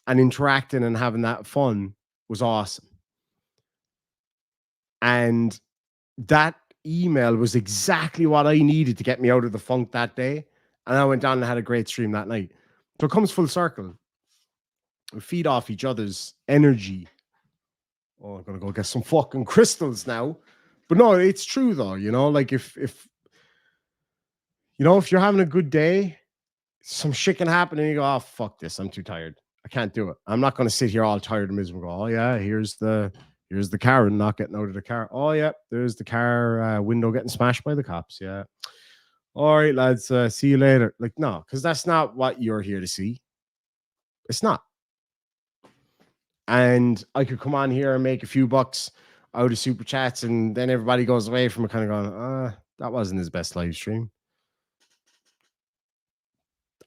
and interacting and having that fun was awesome. And that email was exactly what I needed to get me out of the funk that day. And I went down and had a great stream that night. So it comes full circle. We feed off each other's energy. Oh, I'm gonna go get some fucking crystals now. But no, it's true though, you know, like if you know, if you're having a good day, some shit can happen and you go, oh fuck this, I'm too tired. I can't do it. I'm not gonna sit here all tired and miserable and go, oh yeah, here's the Karen not getting out of the car. Oh yeah, there's the car window getting smashed by the cops. Yeah. All right, lads, see you later. Like, no, because that's not what you're here to see. It's not. And I could come on here and make a few bucks out of super chats, and then everybody goes away from it kind of going, that wasn't his best live stream.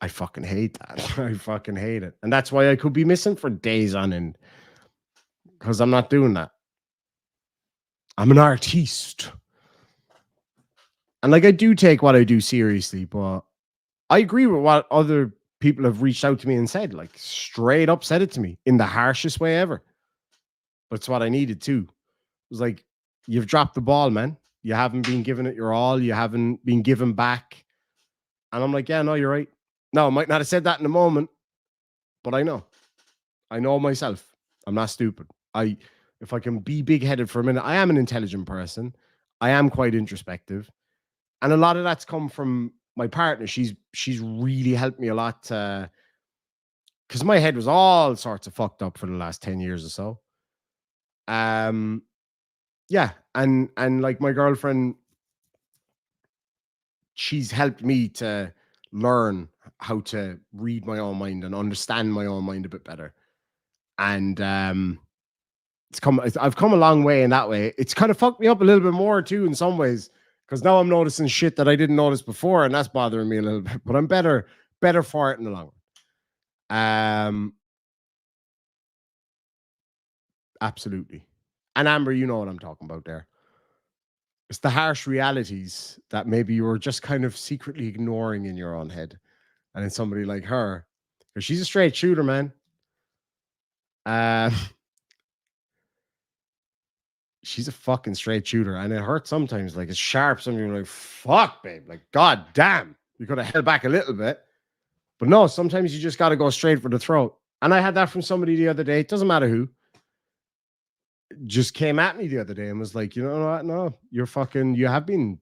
I fucking hate that. I fucking hate it. And that's why I could be missing for days on end. Because I'm not doing that. I'm an artiste. And like I do take what I do seriously, but I agree with what other people have reached out to me and said, like straight up said it to me in the harshest way ever. But it's what I needed too. It was like, you've dropped the ball, man. You haven't been giving it your all. You haven't been given back. And I'm like, yeah, no, you're right. No, I might not have said that in the moment, but I know. I know myself. I'm not stupid. If I can be big-headed for a minute, I am an intelligent person. I am quite introspective. And a lot of that's come from my partner. She's really helped me a lot because my head was all sorts of fucked up for the last 10 years or so. Yeah, and like my girlfriend, she's helped me to learn how to read my own mind and understand my own mind a bit better. And I've come a long way in that way. It's kind of fucked me up a little bit more too in some ways, because now I'm noticing shit that I didn't notice before, and that's bothering me a little bit. But I'm better for it in the long run. Absolutely. And Amber, you know what I'm talking about there. It's the harsh realities that maybe you were just kind of secretly ignoring in your own head. And then somebody like her, because she's a straight shooter, man. She's a fucking straight shooter, and it hurts sometimes. Like it's sharp. Sometimes you're like, fuck, babe. Like, god damn, you could have held back a little bit. But no, sometimes you just got to go straight for the throat. And I had that from somebody the other day. It doesn't matter who. Just came at me the other day and was like, you know what? No, you have been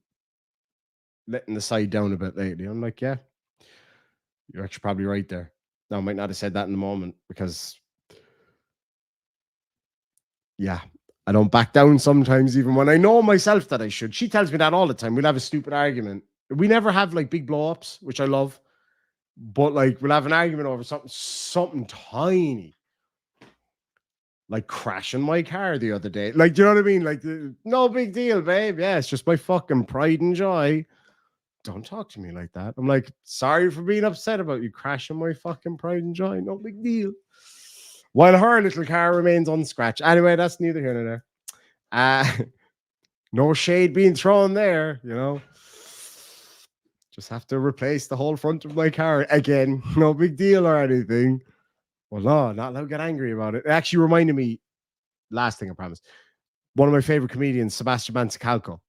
letting the side down a bit lately. I'm like, yeah, you're actually probably right there. Now, I might not have said that in the moment because, yeah, I don't back down sometimes, even when I know myself that I should. She tells me that all the time. We'll have a stupid argument. We never have like big blow ups, which I love, but like we'll have an argument over something tiny. Like crashing my car the other day. Like, do you know what I mean? Like, no big deal, babe. Yeah, it's just my fucking pride and joy. Don't talk to me like that. I'm like, sorry for being upset about you crashing my fucking pride and joy. No big deal. While her little car remains unscratched. Anyway, that's neither here nor there. No shade being thrown there, you know. Just have to replace the whole front of my car again. No big deal or anything. Well, no, not allowed to get angry about it. It actually reminded me, last thing I promise, one of my favorite comedians, Sebastian Maniscalco.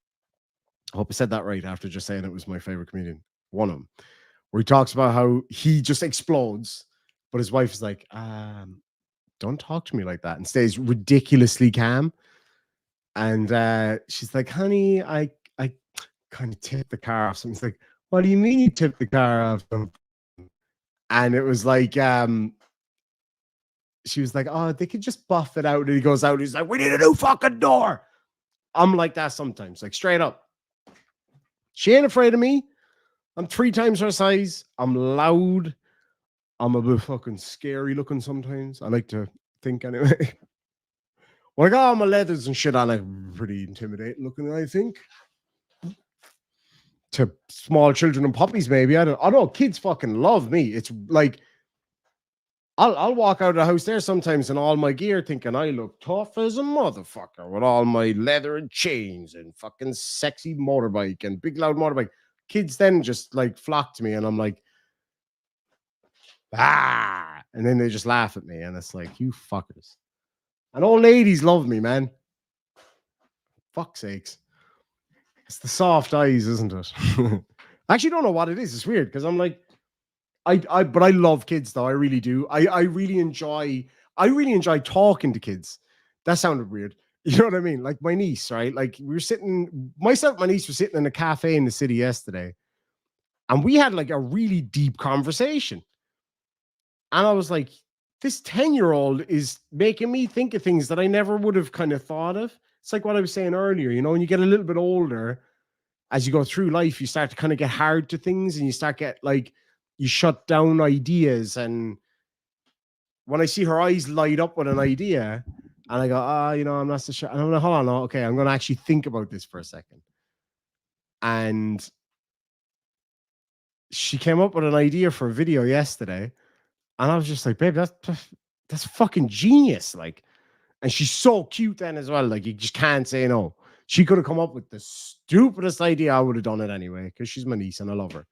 I hope I said that right after just saying it was my favorite comedian. One of them. Where he talks about how he just explodes, but his wife is like, don't talk to me like that, and stays ridiculously calm. And she's like, honey, I kind of tipped the car off. Something's like, what do you mean you tipped the car off? And it was like, she was like, oh, they could just buff it out. And he goes out. He's like, we need a new fucking door. I'm like that sometimes, like straight up. She ain't afraid of me. I'm 3 times her size. I'm loud. I'm a bit fucking scary looking sometimes. I like to think anyway. When I got all my leathers and shit on, I'm pretty intimidating looking, I think. To small children and puppies, maybe. I don't know. Kids fucking love me. It's like, I'll walk out of the house there sometimes in all my gear thinking I look tough as a motherfucker with all my leather and chains and fucking sexy motorbike and big loud motorbike. Kids then just like flock to me and I'm like, and then they just laugh at me and it's like, you fuckers. And old ladies love me, man. Fuck's sakes. It's the soft eyes, isn't it? I actually don't know what it is. It's weird because I'm like, but I love kids though. I really do. I really enjoy talking to kids. That sounded weird. You know what I mean? Like my niece, right? Like we were sitting, myself and my niece were sitting in a cafe in the city yesterday, and we had like a really deep conversation. And I was like, this 10-year-old is making me think of things that I never would have kind of thought of. It's like what I was saying earlier, you know, when you get a little bit older, as you go through life, you start to kind of get hard to things and you start get like, you shut down ideas. And when I see her eyes light up with an idea, and I go, you know, I'm not so sure. And I'm like, hold on, no, okay, I'm going to actually think about this for a second. And she came up with an idea for a video yesterday. And I was just like, babe, that's fucking genius. Like, and she's so cute then as well. Like, you just can't say no. She could have come up with the stupidest idea. I would have done it anyway because she's my niece and I love her.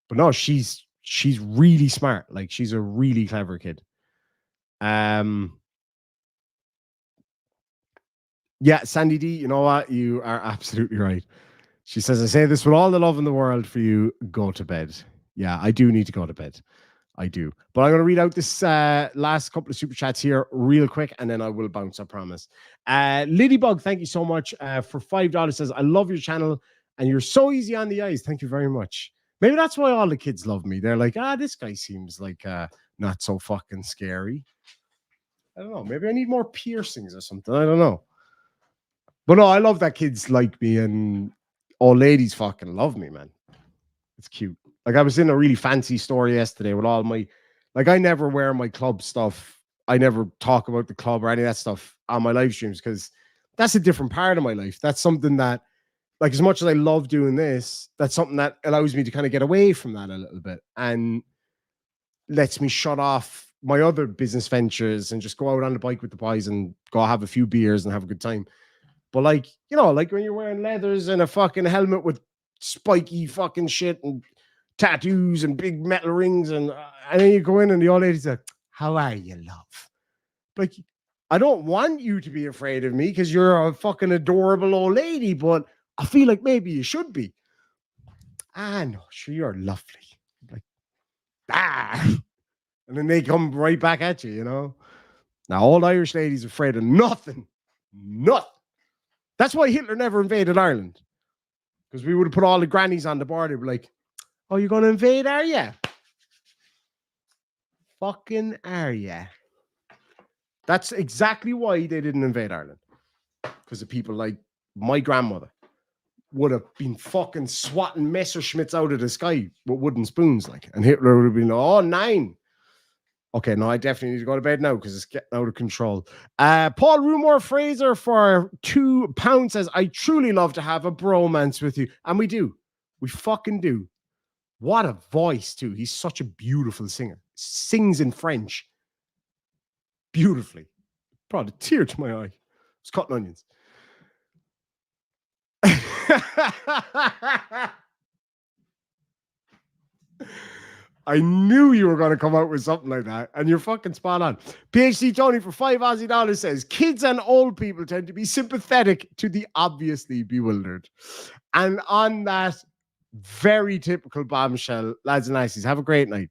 But no, she's really smart. Like, she's a really clever kid. Yeah, Sandy D, you know what? You are absolutely right. She says, I say this with all the love in the world for you. Go to bed. Yeah, I do need to go to bed. I do. But I'm going to read out this last couple of super chats here real quick, and then I will bounce, I promise. Lidybug, thank you so much for $5. Says, I love your channel, and you're so easy on the eyes. Thank you very much. Maybe that's why all the kids love me. They're like, this guy seems like not so fucking scary. I don't know. Maybe I need more piercings or something. I don't know. But no, I love that kids like me, and old ladies fucking love me, man. It's cute. Like I was in a really fancy store yesterday with all my, like I never wear my club stuff. I never talk about the club or any of that stuff on my live streams because that's a different part of my life. That's something that, like, as much as I love doing this, that's something that allows me to kind of get away from that a little bit and lets me shut off my other business ventures and just go out on the bike with the boys and go have a few beers and have a good time. But like, you know, like when you're wearing leathers and a fucking helmet with spiky fucking shit and tattoos and big metal rings, and then you go in and the old lady's like, how are you, love? Like, I don't want you to be afraid of me because you're a fucking adorable old lady, but I feel like maybe you should be. No, sure, you're lovely. Like, and then they come right back at you, you know. Now, old Irish ladies are afraid of nothing. That's why Hitler never invaded Ireland, because we would have put all the grannies on the border, like, oh, you're going to invade, are you? Fucking are you? That's exactly why they didn't invade Ireland. Because of people like my grandmother would have been fucking swatting Messerschmitts out of the sky with wooden spoons, like, and Hitler would have been, oh, 9. Okay, no, I definitely need to go to bed now because it's getting out of control. Paul Rumor Fraser for £2 says, I truly love to have a bromance with you. And we do. We fucking do. What a voice, too. He's such a beautiful singer. Sings in French beautifully. Brought a tear to my eye. It's cutting onions. I knew you were going to come out with something like that, and you're fucking spot on. PhD Tony for $5 says, kids and old people tend to be sympathetic to the obviously bewildered. And on that very typical bombshell, lads and lassies, have a great night.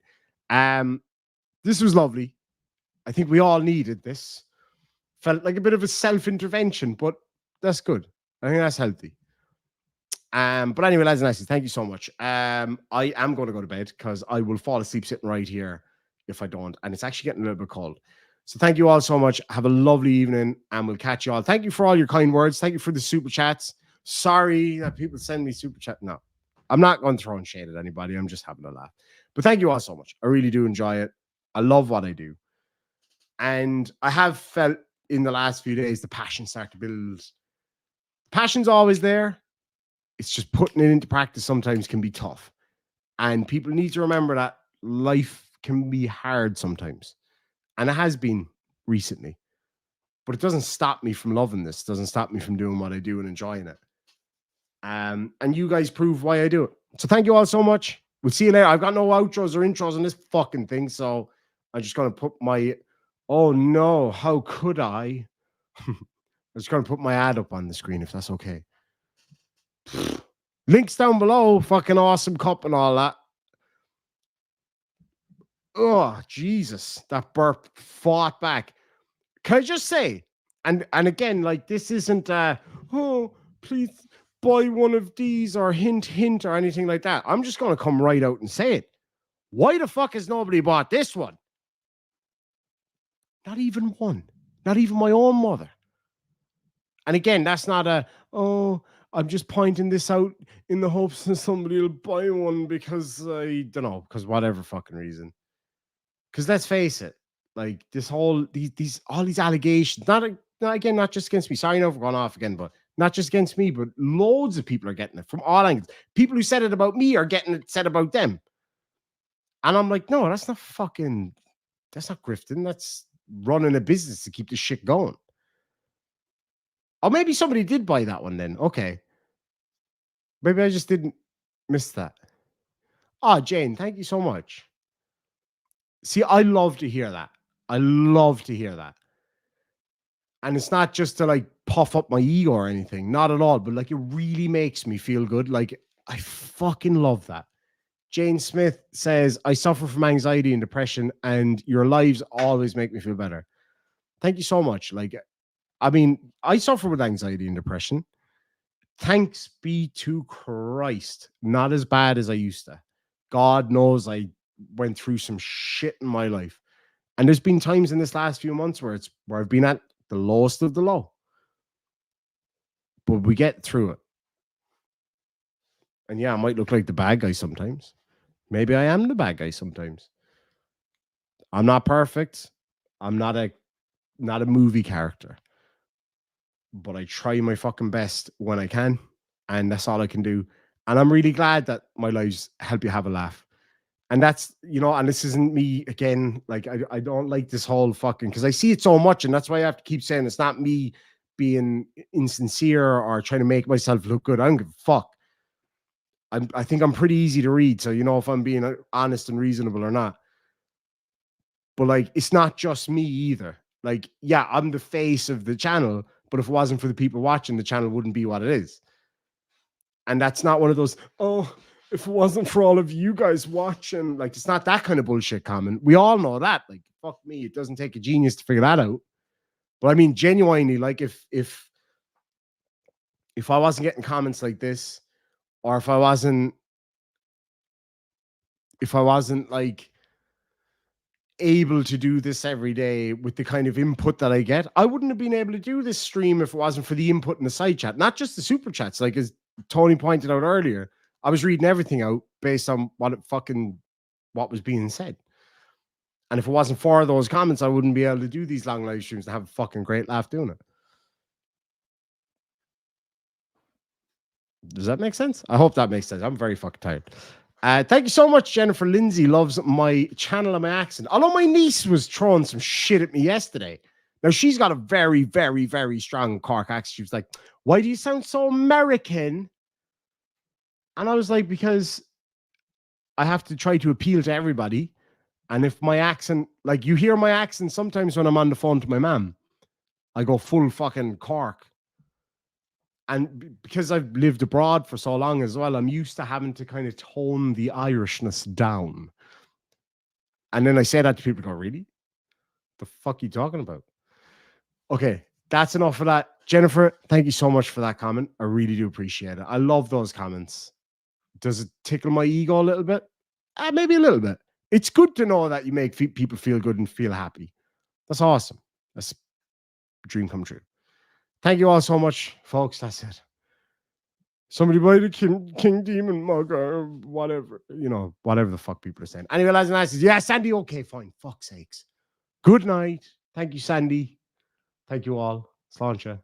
This was lovely. I think we all needed this. Felt like a bit of a self-intervention, but that's good. I think that's healthy. But anyway, lads and lassies, thank you so much. I am going to go to bed because I will fall asleep sitting right here if I don't. And it's actually getting a little bit cold. So thank you all so much. Have a lovely evening, and we'll catch you all. Thank you for all your kind words. Thank you for the super chats. Sorry that people send me super chat. No, I'm not going to throw shade at anybody. I'm just having a laugh. But thank you all so much. I really do enjoy it. I love what I do. And I have felt in the last few days the passion start to build. Passion's always there. It's just putting it into practice sometimes can be tough. And people need to remember that life can be hard sometimes. And it has been recently. But it doesn't stop me from loving this. It doesn't stop me from doing what I do and enjoying it. And you guys prove why I do it. So thank you all so much. We'll see you later. I've got no outros or intros on this fucking thing. So I'm just going to put my... Oh, no. How could I? I'm just going to put my ad up on the screen if that's okay. Links down below. Fucking awesome cup and all that. Oh, Jesus. That burp fought back. Can I just say, and again, like, this isn't, oh, please buy one of these or hint, hint or anything like that. I'm just going to come right out and say it. Why the fuck has nobody bought this one? Not even one. Not even my own mother. And again, that's not oh, I'm just pointing this out in the hopes that somebody will buy one because I don't know, because whatever fucking reason. Because let's face it, like this whole all these allegations, not just against me. Sorry, no, for going off again, but not just against me, but loads of people are getting it from all angles. People who said it about me are getting it said about them. And I'm like, no, that's not grifting. That's running a business to keep the shit going. Or maybe somebody did buy that one then. Okay. Maybe I just didn't miss that. Ah, Jane, thank you so much. See, I love to hear that. I love to hear that. And it's not just to like puff up my ego or anything. Not at all. But like it really makes me feel good. Like I fucking love that. Jane Smith says, I suffer from anxiety and depression, and your lives always make me feel better. Thank you so much. Like, I mean, I suffer with anxiety and depression. Thanks be to Christ. Not as bad as I used to. God knows I went through some shit in my life. And there's been times in this last few months where I've been at the lowest of the low. But we get through it. And yeah, I might look like the bad guy sometimes. Maybe I am the bad guy sometimes. I'm not perfect. I'm not a movie character. But I try my fucking best when I can. And that's all I can do. And I'm really glad that my lives help you have a laugh. And that's, and this isn't me again. Like, I don't like this whole fucking, because I see it so much. And that's why I have to keep saying it's not me being insincere or trying to make myself look good. I don't give a fuck. I think I'm pretty easy to read. So, if I'm being honest and reasonable or not. But like, it's not just me either. Like, yeah, I'm the face of the channel. But if it wasn't for the people watching, the channel wouldn't be what it is. And that's not one of those, oh, if it wasn't for all of you guys watching, like, it's not that kind of bullshit comment. We all know that. Like, fuck me, it doesn't take a genius to figure that out. But I mean, genuinely, like, if I wasn't getting comments like this, or if I wasn't like able to do this every day with the kind of input that I get, I wouldn't have been able to do this stream if it wasn't for the input in the side chat, not just the super chats. Like, as Tony pointed out earlier, I was reading everything out based on what was being said. And if it wasn't for those comments, I wouldn't be able to do these long live streams and have a fucking great laugh doing it. Does that make sense? I hope that makes sense. I'm very fucking tired. Thank you so much, Jennifer Lindsay. Loves my channel and my accent. Although my niece was throwing some shit at me yesterday. Now, she's got a very, very, very strong Cork accent. She was like, why do you sound so American? And I was like, because I have to try to appeal to everybody. And if my accent, like, you hear my accent sometimes when I'm on the phone to my mom, I go full fucking Cork. And because I've lived abroad for so long as well, I'm used to having to kind of tone the Irishness down. And then I say that to people, go, really? The fuck are you talking about? Okay, that's enough for that. Jennifer, thank you so much for that comment. I really do appreciate it. I love those comments. Does it tickle my ego a little bit? Maybe a little bit. It's good to know that you make people feel good and feel happy. That's awesome. That's a dream come true. Thank you all so much, folks. That's it. Somebody buy the King Demon mug or whatever, whatever the fuck people are saying. Anyway, lads and lasses, yeah, Sandy, okay, fine. Fuck's sakes. Good night. Thank you, Sandy. Thank you all. Sláinte.